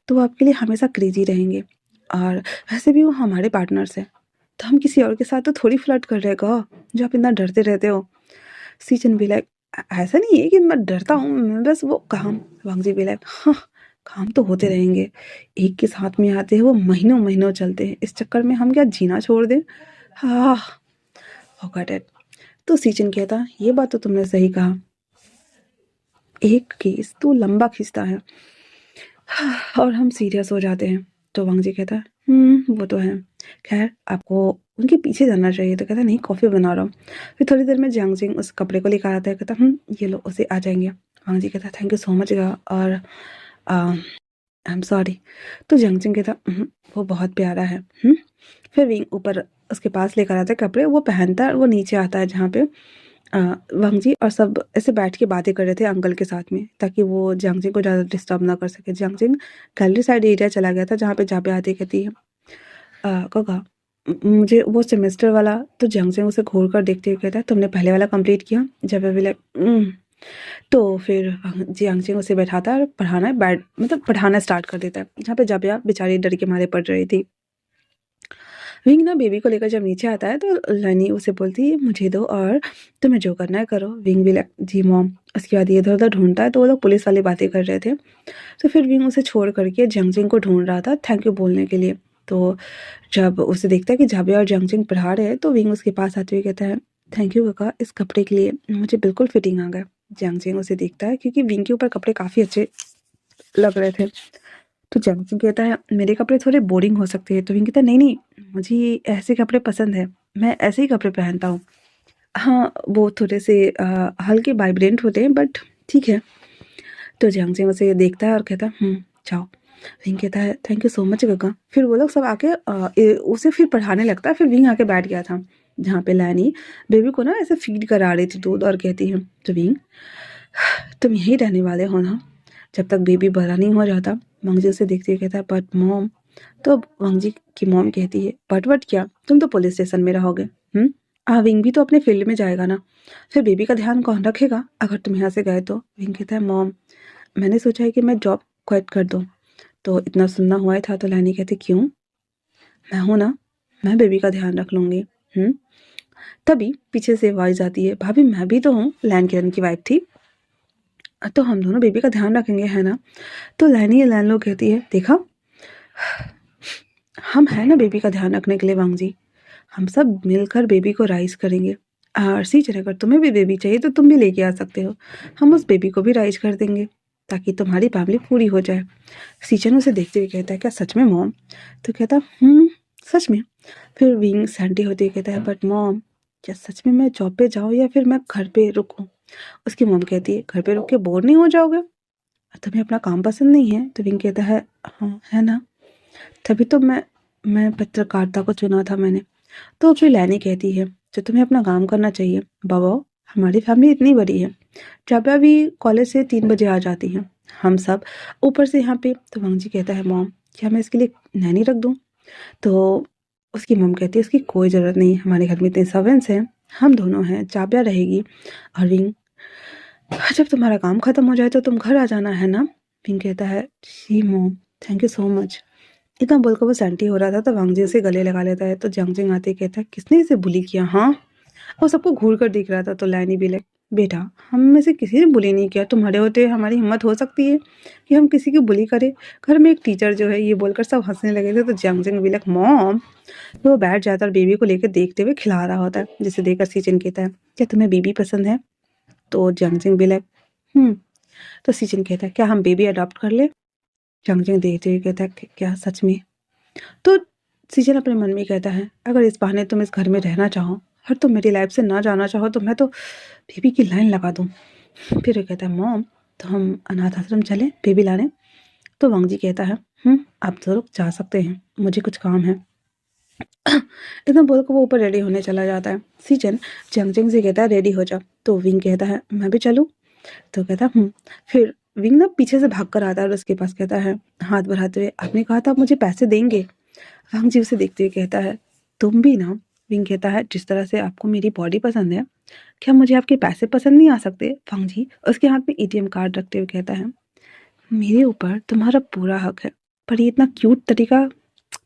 तो वो आपके लिए हमेशा क्रेजी रहेंगे। और वैसे भी वो हमारे पार्टनर्स हैं, तो हम किसी और के साथ तो थोड़ी फ्लर्ट कर रहे हो जो आप इतना डरते रहते हो। सीचन भी लाइक ऐसा नहीं है कि मैं डरता हूँ, मैं बस वो काम। वांग जी भी लाइक हाँ काम तो होते रहेंगे, एक के साथ में आते हैं वो महीनों महीनों चलते हैं, इस चक्कर में हम क्या जीना छोड़ दें? हाँ फॉरगॉट इट। तो सीचन कहता ये बात तो तुमने सही कहा, एक केस तो लंबा खींचता है और हम सीरियस हो जाते हैं। तो वांग जी कहता है वो तो है, खैर आपको उनके पीछे जाना चाहिए। तो कहता नहीं कॉफ़ी बना रहा हूँ। फिर थोड़ी देर में जियांग जिंग उस कपड़े को लेकर आता है, कहता ये लो उसे आ जाएंगे। वांग जी कहता थैंक यू सो मच और आई एम सॉरी। तो जियांग जिंग कहता वो बहुत प्यारा है। फिर विंग ऊपर उसके पास लेकर आता है कपड़े, वो पहनता है और वो नीचे आता है जहाँ पे वांग जी और सब ऐसे बैठ के बातें कर रहे थे अंकल के साथ में, ताकि वो जियांग जिंग को ज़्यादा डिस्टर्ब ना कर सके। जियांग जिंग गैलरी साइड एरिया चला गया था जहाँ पे जाबे आती कहती है काका मुझे वो सेमेस्टर वाला। तो जियांग जिंग उसे घूर कर देखते हुए कहता है तुमने पहले वाला कंप्लीट किया? जाबे भी लाइक तो फिर जियांग जिंग उसे बैठाता है और पढ़ाना बैठ मतलब पढ़ाना स्टार्ट कर देता है, जहाँ पे जाबे बेचारी डर के मारे पढ़ रही थी। विंग ना बेबी को लेकर जब नीचे आता है तो लनी उसे बोलती है मुझे दो और तुम्हें जो करना है करो। विंग भी जी मॉम। उसके बाद ये इधर उधर ढूंढता है तो वो लोग पुलिस वाली बातें कर रहे थे। तो फिर विंग उसे छोड़ करके जंगजिंग को ढूंढ रहा था थैंक यू बोलने के लिए। तो जब उसे देखता है कि जाबिया और जंगजिंग पढ़ा रहे हैं तो विंग उसके पास आते हुए कहता है थैंक यू काका, इस कपड़े के लिए मुझे बिल्कुल फिटिंग आ गया। जंगजिंग उसे देखता है क्योंकि विंग के ऊपर कपड़े काफ़ी अच्छे लग रहे थे। तो जंगजिंग कहता है मेरे कपड़े थोड़े बोरिंग हो सकते हैं। तो विंग कहता है नहीं नहीं मुझे ऐसे कपड़े पसंद है, मैं ऐसे ही कपड़े पहनता हूँ। हाँ वो थोड़े से हल्के वाइब्रेंट होते हैं बट ठीक है। तो जियांग उसे देखता है और कहता है जाओ। विंग कहता है थैंक यू सो मच गगा। फिर वो लोग सब आके उसे फिर पढ़ाने लगता है। फिर विंग आके बैठ गया था जहाँ पे लैनी बेबी को ना ऐसे फीड करा रही थी दूध और कहती है तो विंग तुम यहीं रहने वाले हो ना जब तक बेबी बड़ा नहीं हो जाता? वांग जी उसे देखते हुए कहता है बट मॉम। तो वांग जी की मॉम कहती है बट वट क्या, तुम तो पुलिस स्टेशन में रहोगे। विंग भी तो अपने फील्ड में जाएगा ना, फिर बेबी का ध्यान कौन रखेगा अगर तुम यहाँ से गए तो? विंग कहता है मॉम मैंने सोचा है कि मैं जॉब क्विट कर दूँ। तो इतना सुनना हुआ था तो लैनी कहती क्यों? मैं हूँ ना, मैं बेबी का ध्यान रख लूँगी। तभी पीछे से आवाज़ आती है भाभी मैं भी तो हूँ, लैन किरण की वाइफ थी, तो हम दोनों बेबी का ध्यान रखेंगे है ना? तो लैनी लैन लो कहती है देखा हम है ना बेबी का ध्यान रखने के लिए वांग जी, हम सब मिलकर बेबी को राइज करेंगे। और सीचर अगर तुम्हें भी बेबी चाहिए तो तुम भी लेके आ सकते हो, हम उस बेबी को भी राइज कर देंगे ताकि तुम्हारी फैमिली पूरी हो जाए। सीचन उसे देखते हुए कहता है क्या सच में मॉम? तो कहता सच में। फिर विंग सैंटी होती है कहता है बट मॉम क्या सच में मैं जॉब पे जाऊँ या फिर मैं घर पे रुकूँ? उसकी मॉम कहती है घर पे रुक के बोर नहीं हो जाओगे? तुम्हें अपना काम पसंद नहीं है? तो विंग कहता है हाँ है ना, तभी तो मैं पत्रकारिता को चुना था मैंने। तो फिर लैनी कहती है जो तुम्हें अपना काम करना चाहिए बाबा, हमारी फैमिली इतनी बड़ी है, चाबिया भी कॉलेज से 3 बजे आ जाती हैं, हम सब ऊपर से यहाँ पे। तो वांग जी कहता है मॉम क्या मैं इसके लिए नैनी रख दूँ? तो उसकी मॉम कहती है उसकी कोई ज़रूरत नहीं, हमारे घर में इतने सर्वेंट्स हैं, हम दोनों हैं, चाबिया रहेगी। और विंग जब तुम्हारा काम खत्म हो जाए तो तुम घर आ जाना है ना? विंग कहता है जी mom thank you so much. इतना बोलकर वो सैंटी हो रहा था तो वांग जी से गले लगा लेता है। तो जंगजिंग आते ही कहता है किसने इसे बुली किया? हाँ वो सबको घूर कर दिख रहा था। तो लैनी भी लाइक बेटा हम में से किसी ने बुली नहीं किया, तुम्हारे होते हमारी हिम्मत हो सकती है कि हम किसी की बुली करें? घर में एक टीचर जो है, ये बोलकर सब हंसने लगे थे। तो जंगजिंग भी लाइक मॉम। तो वो बैठ जाता और बेबी को लेकर देखते हुए खिला रहा होता है, जिसे देखकर सीचन कहता है क्या तुम्हें बेबी पसंद है? तो जंगजिंग भी लाइक तो सीचन कहता है क्या हम बेबी अडॉप्ट कर ले? जंगजिंग देखते हुए कहता है क्या सच में? तो सीजन अपने मन में कहता है, अगर इस बहाने तुम इस घर में रहना चाहो और तुम मेरी लाइफ से ना जाना चाहो तो मैं तो बेबी की लाइन लगा दूँ। फिर वो कहता है, मॉम तो हम अनाथ आश्रम चलें बेबी लाने? तो वांग जी कहता है, आप तो लोग जा सकते हैं, मुझे कुछ काम है। एकदम बोल कर वो ऊपर रेडी होने चला जाता है। सीजन जंग से कहता है, रेडी हो जा। तो विंग कहता है, मैं भी चलूँ? तो कहता है फिर विंग ना पीछे से भाग कर आता है और उसके पास कहता है हाथ बढ़ाते हुए, आपने कहा था आप मुझे पैसे देंगे। वांग जी उसे देखते हुए कहता है, तुम भी ना? विंग कहता है, जिस तरह से आपको मेरी बॉडी पसंद है, क्या मुझे आपके पैसे पसंद नहीं आ सकते? वांग जी उसके हाथ में एटीएम कार्ड रखते हुए कहता है, मेरे ऊपर तुम्हारा पूरा हक है, पर ये इतना क्यूट तरीका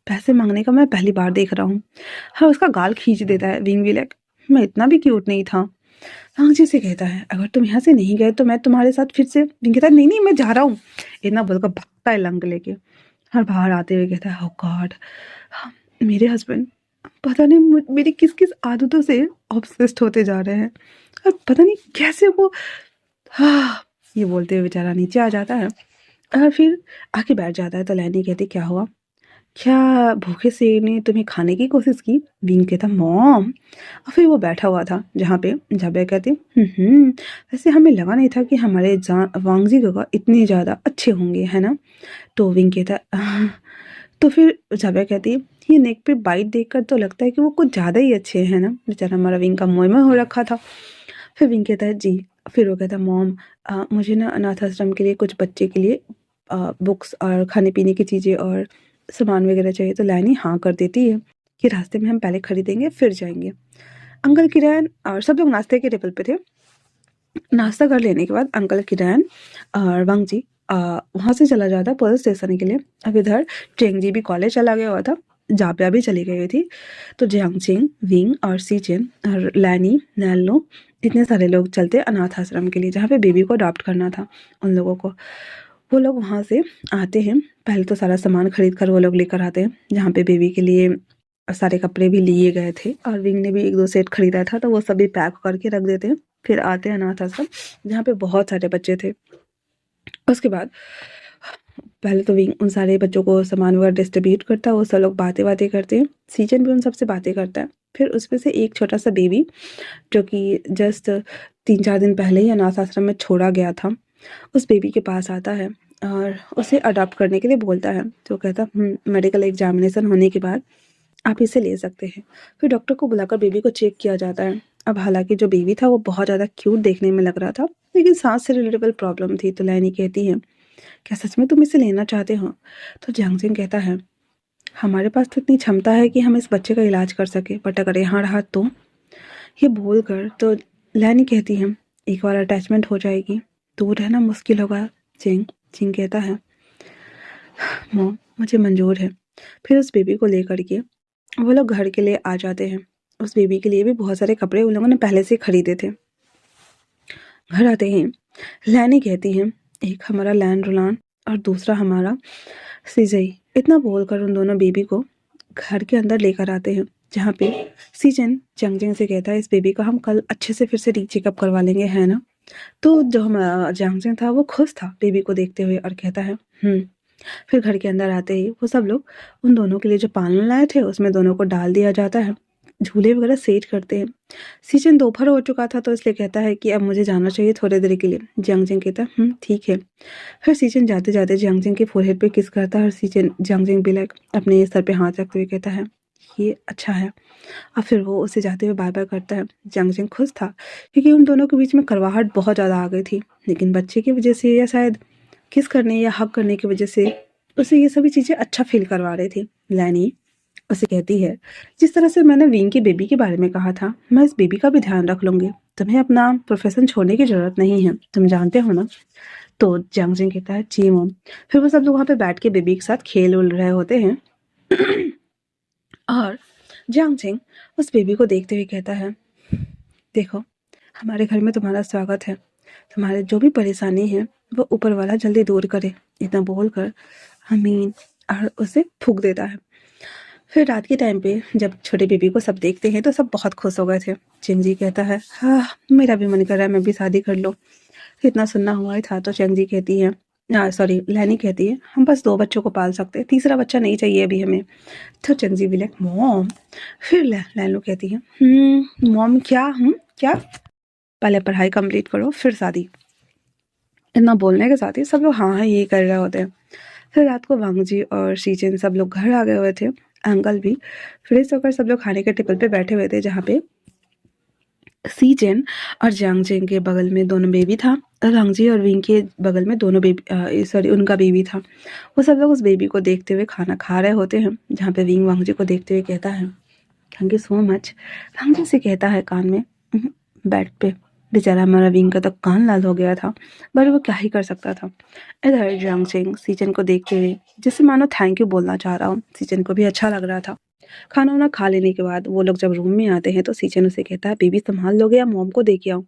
पैसे मांगने का मैं पहली बार देख रहा हूँ। हाँ, उसका गाल खींच देता है विंग भी, लाइक मैं इतना भी क्यूट नहीं था। वांग जी से कहता है, अगर तुम यहाँ से नहीं गए तो मैं तुम्हारे साथ फिर से। विंग कहता है, नहीं नहीं मैं जा रहा हूँ। इतना बोलकर भागता है लंग लेके और बाहर आते हुए कहता है, ओह गॉड, मेरे हस्बैंड पता नहीं मेरी किस किस आदतों से ऑब्सेस्ड होते जा रहे हैं और पता नहीं कैसे वो। हाँ, ये बोलते हुए बेचारा नीचे आ जाता है और फिर आके बैठ जाता है। तो लैनी कहती, क्या हुआ, क्या भूखे शेर ने तुम्हें खाने की कोशिश की? विंग कहता, मॉम। और फिर वो बैठा हुआ था जहाँ पे जाबे कहती, वैसे हमें लगा नहीं था कि हमारे वांगजी का इतने ज़्यादा अच्छे होंगे, है ना? तो विंग कहता, तो फिर जाबे कहती, ये नेक पे बाइट देखकर तो लगता है कि वो कुछ ज़्यादा ही अच्छे हैं ना? बेचारा हमारा विंग का मोह हो रखा था। फिर विंग कहता है, जी। फिर वो कहता, मॉम मुझे ना अनाथ आश्रम के लिए कुछ बच्चे के लिए बुक्स और खाने पीने की चीज़ें और सामान वगैरह चाहिए। तो लैनी हाँ कर देती है कि रास्ते में हम पहले खरीदेंगे फिर जाएंगे। अंकल किरण और सब लोग नाश्ते के टेबल पे थे। नाश्ता कर लेने के बाद अंकल किरण और वांग जी वहाँ से चला जाता है पुलिस स्टेशन के लिए। अब इधर चेंग जी भी कॉलेज चला गया हुआ था, जापिया भी चली गई थी। तो जियांग चिंग, विंग और सीचेन और लैनी, नैलो इतने सारे लोग चलते अनाथ आश्रम के लिए जहाँ पे बेबी को अडॉप्ट करना था उन लोगों को। वो लोग वहाँ से आते हैं, पहले तो सारा सामान खरीद कर वो लोग लेकर आते हैं जहाँ पे बेबी के लिए सारे कपड़े भी लिए गए थे और विंग ने भी 1-2 सेट खरीदा था तो वो सभी पैक करके रख देते हैं। फिर आते हैं अनाथ आश्रम जहाँ पे बहुत सारे बच्चे थे। उसके बाद पहले तो विंग उन सारे बच्चों को सामान वगैरह डिस्ट्रीब्यूट करता है, वो सब लोग बातें बातें करते हैं। सीजन भी उन सबसे बातें करता है। फिर उसमें से एक छोटा सा बेबी जो कि जस्ट 3-4 दिन पहले ही अनाथ आश्रम में छोड़ा गया था, उस बेबी के पास आता है और उसे अडॉप्ट करने के लिए बोलता है। तो कहता, मेडिकल एग्जामिनेशन होने के बाद आप इसे ले सकते हैं। फिर डॉक्टर को बुलाकर बेबी को चेक किया जाता है। अब हालांकि जो बेबी था वो बहुत ज़्यादा क्यूट देखने में लग रहा था, लेकिन सांस से रिलेटेबल प्रॉब्लम थी। तो लैनी कहती है, क्या सच में तुम इसे लेना चाहते हो? तो जियांग कहता है, हमारे पास तो इतनी क्षमता है कि हम इस बच्चे का इलाज कर सके, बट अगर यहाँ रहा तो। ये बोलकर तो लैनी कहती है, एक बार अटैचमेंट हो जाएगी दूर रहना मुश्किल होगा। चिंग चिंग कहता है, मॉम मुझे मंजूर है। फिर उस बेबी को लेकर के वो लोग घर के लिए आ जाते हैं। उस बेबी के लिए भी बहुत सारे कपड़े उन लोगों ने पहले से खरीदे थे। घर आते ही लैनी कहती है, एक हमारा लैन रुलान और दूसरा हमारा सीजई। इतना बोलकर उन दोनों बेबी को घर के अंदर लेकर आते हैं जहाँ पे सीजन जंगजिंग से कहता है, इस बेबी का हम कल अच्छे से फिर से रीचेकअप करवा लेंगे, है ना? तो जो हमारा जंगजिंग था वो खुश था बेबी को देखते हुए और कहता है फिर घर के अंदर आते ही वो सब लोग उन दोनों के लिए जो पालन लाए थे उसमें दोनों को डाल दिया जाता है, झूले वगैरह सेट करते हैं। सीजन दोपहर हो चुका था तो इसलिए कहता है कि अब मुझे जाना चाहिए थोड़ी देर के लिए। जियांगजिंग कहता है ठीक है। फिर सीजन जाते जाते जियांगजिंग के फोरहेड पे किस करता है और सीजन जियांगजिंग भी लाइक अपने सर पे हाथ रखते हुए कहता है, ये अच्छा है। और फिर वो उसे जाते हुए बाय बाय करता है। जियांगजिंग खुश था क्योंकि उन दोनों के बीच में कड़वाहट बहुत ज़्यादा आ गई थी, लेकिन बच्चे की वजह से या शायद किस करने या हक करने की वजह से उसे ये सभी चीज़ें अच्छा फील करवा रही थी। लैनी उसे कहती है, जिस तरह से मैंने विंग की बेबी के बारे में कहा था, मैं इस बेबी का भी ध्यान रख लूंगी। तुम्हें अपना प्रोफेशन छोड़ने की जरूरत नहीं है, तुम जानते हो ना? तो जियांगजिंग कहता है, जी मॉम। फिर वो सब लोग वहाँ पे बैठ के बेबी के साथ खेल उल रहे होते हैं और जियांगजिंग उस बेबी को देखते हुए कहता है, देखो हमारे घर में तुम्हारा स्वागत है, तुम्हारे जो भी परेशानी है वो ऊपर वाला जल्दी दूर करे। इतना बोलकर अमीन और उसे फूंक देता है। फिर रात के टाइम पे जब छोटे बेबी को सब देखते हैं तो सब बहुत खुश हो गए थे। चिंगजी कहता है, हाँ मेरा भी मन कर रहा है मैं भी शादी कर लूँ। इतना सुनना हुआ ही था। तो चिंगजी कहती है, सॉरी लैनी कहती है हम बस 2 बच्चों को पाल सकते हैं, तीसरा बच्चा नहीं चाहिए अभी हमें। तो चंजी भी लाइक मॉम। फिर लैलू कहती है मॉम क्या क्या? पहले पढ़ाई कंप्लीट करो फिर शादी। इतना बोलने के साथ ही सब लोग हाँ हाँ यही कर रहे होते हैं। फिर रात को वांगजी और शीचेन सब लोग घर आ गए हुए थे, अंकल भी। फ्रेश होकर सब लोग खाने के टेबल पे बैठे हुए थे, जहाँ पे सीजेन और जांगजेन के बगल में दोनों बेबी था, और वांगजी और विंग के बगल में दोनों बेबी सॉरी उनका बेबी था। वो सब लोग उस बेबी को देखते हुए खाना खा रहे होते हैं, जहाँ पे विंग वांगजी को देखते हुए कहता है थैंक यू सो मच। वांगजी से कहता है कान में बेड पे। बेचारा हमारा विंग का तो कान लाल हो गया था, पर वो क्या ही कर सकता था। इधर जांगजेन सीजन को देखते हुए जैसे मानो थैंक यू बोलना चाह रहा हूँ। सीजन को भी अच्छा लग रहा था। खाना वाना खा लेने के बाद वो लोग जब रूम में आते हैं तो सीचन उसे कहता है बेबी संभाल लोगे या मॉम को दे के आऊं?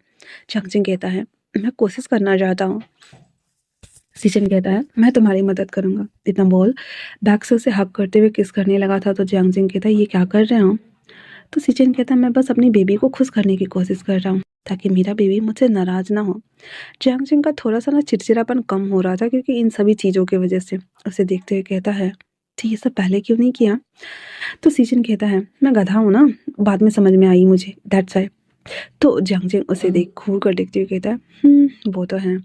चंगचिंग कहता है मैं कोशिश करना चाहता हूँ। सीचन कहता है मैं तुम्हारी मदद करूंगा। इतना बोल बैक से उसे हक करते हुए किस करने लगा था, तो जियांगजिंग कहता है ये क्या कर रहे हो? तो सीचन कहता है मैं बस अपनी बेबी को खुश करने की कोशिश कर रहा हूँ, ताकि मेरा बेबी मुझसे नाराज ना हो। जियांगजिंग का थोड़ा सा ना चिड़चिड़ापन कम हो रहा था, क्योंकि इन सभी चीज़ों की वजह से। उसे देखते हुए कहता है तो ये सब पहले क्यों नहीं किया? तो सीजन कहता है मैं गधा हूँ ना, बाद में समझ में आई मुझे, दैट्स आई। तो जंगजिंग उसे देख घूर कर देखते हुए कहता है वो तो है।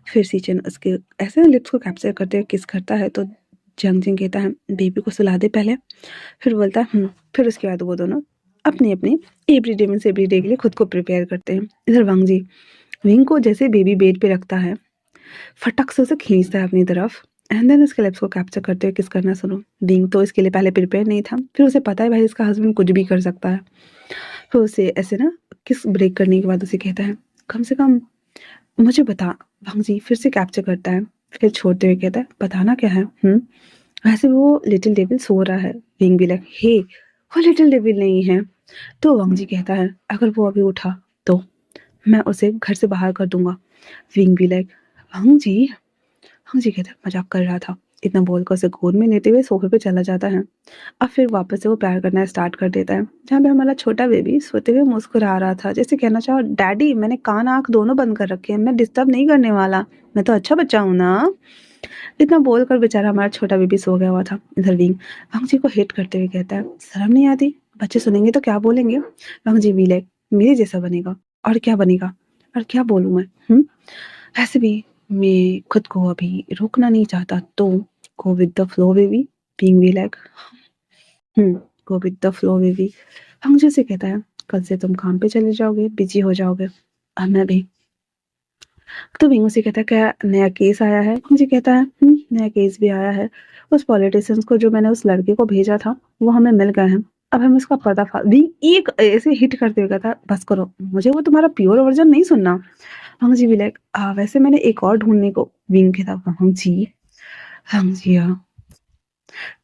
फिर सीजन उसके ऐसे लिप्स को कैप्चर करते हुए किस करता है, तो जंगजिंग कहता है बेबी को सुला दे पहले। फिर बोलता है फिर उसके बाद वो दोनों अपनी अपनी एवरीडे मीन्स एवरीडे के लिए खुद को प्रिपेयर करते हैं। इधर वांगजी विंग को जैसे बेबी बेड पे रखता है, फटक से उसे खींचता है अपनी तरफ, एंड देन उसके लिप्स को कैप्चर करते हुए किस करना शुरू। बिंग तो इसके लिए पहले प्रिपेयर नहीं था, फिर उसे पता है भाई इसका हस्बैंड कुछ भी कर सकता है। फिर उसे ऐसे ना किस ब्रेक करने के बाद उसे कहता है कम से कम मुझे बता। भांगजी फिर से कैप्चर करता है, फिर छोड़ते हुए कहता है बताना क्या है? वैसे वो लिटिल डेविल सो रहा है। बिंग भी लाइक हे वो लिटिल डेविल नहीं है। तो वांगजी कहता है अगर वो अभी उठा तो मैं उसे घर से बाहर कर दूंगा। विंग भी लाइक वांगजी। हाँ जी कहता है मजाक कर रहा था। इतना बोलकर उसे गोद में लेते हुए सोफे पे चला जाता है। अब फिर वापस से वो प्यार करना स्टार्ट कर देता है, जहाँ पे हमारा छोटा बेबी सोते हुए मुस्कुरा रहा था, जैसे कहना चाहो डैडी मैंने कान आंख दोनों बंद कर रखे हैं, मैं डिस्टर्ब नहीं करने वाला, मैं तो अच्छा बच्चा हूँ ना। इतना बोलकर बेचारा हमारा छोटा बेबी सो गया हुआ था। इधर विंग वांग जी को हिट करते हुए कहता है शर्म नहीं आती? बच्चे सुनेंगे तो क्या बोलेंगे? वांग जी भी लाइक मेरे जैसा बनेगा और क्या बनेगा और क्या बोलूं मैं? वैसे भी मैं खुद को अभी रोकना नहीं चाहता, तो go with the flow baby. Being we like go with the flow baby. हम जैसे कहता है कल से तुम काम पे चले जाओगे, बिजी हो जाओगे, और मैं भी। तो विंगू से कहता है क्या नया केस आया है? मुझे कहता है नया केस भी आया है। उस पॉलिटिशियंस को जो मैंने उस लड़के को भेजा था वो हमें मिल गए हैं। अब हम इसका पर्दाफाश। विंग एक ऐसे हिट करते हुए कहता है बस करो, मुझे वो तुम्हारा प्योर वर्जन नहीं सुनना। हाँ जी भी लाइक वैसे मैंने एक और ढूंढने को। विंग कहता हाँ जी हाँ जी हाँ।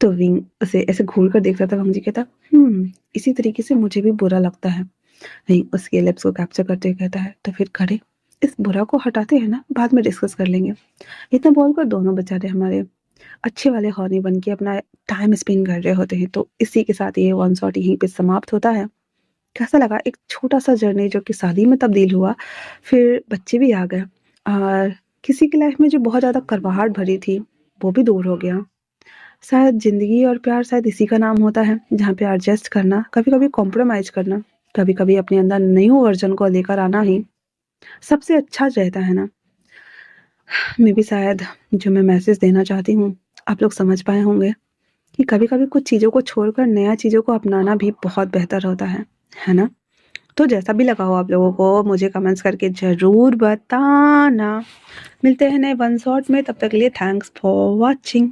तो विंग उसे ऐसे घूर कर देखता था। हाँ जी कहता इसी तरीके से मुझे भी बुरा लगता है। नहीं उसके लिप्स को कैप्चर करते हुए कहता है तो फिर करे, इस बुरा को हटाते हैं ना, बाद में डिस्कस कर लेंगे। इतना बोलकर दोनों बेचारे हमारे अच्छे वाले हॉर्नी बन के अपना टाइम स्पेंड कर रहे होते हैं। तो इसी के साथ ये वन शॉट यहीं पे समाप्त होता है। कैसा लगा एक छोटा सा जर्नी जो कि शादी में तब्दील हुआ, फिर बच्चे भी आ गए, और किसी की लाइफ में जो बहुत ज़्यादा करवाहट भरी थी वो भी दूर हो गया। शायद ज़िंदगी और प्यार शायद इसी का नाम होता है, जहाँ पे एडजस्ट करना, कभी कभी कॉम्प्रोमाइज करना, कभी कभी अपने अंदर न्यू वर्जन को लेकर आना ही सबसे अच्छा रहता है ना। मे भी शायद जो मैं मैसेज देना चाहती हूँ आप लोग समझ पाए होंगे कि कभी कभी कुछ चीज़ों को छोड़कर नया चीज़ों को अपनाना भी बहुत बेहतर होता है ना? तो जैसा भी लगा हो आप लोगों को मुझे कमेंट्स करके ज़रूर बताना। मिलते हैं नए वन शॉट में, तब तक के लिए थैंक्स फॉर वॉचिंग।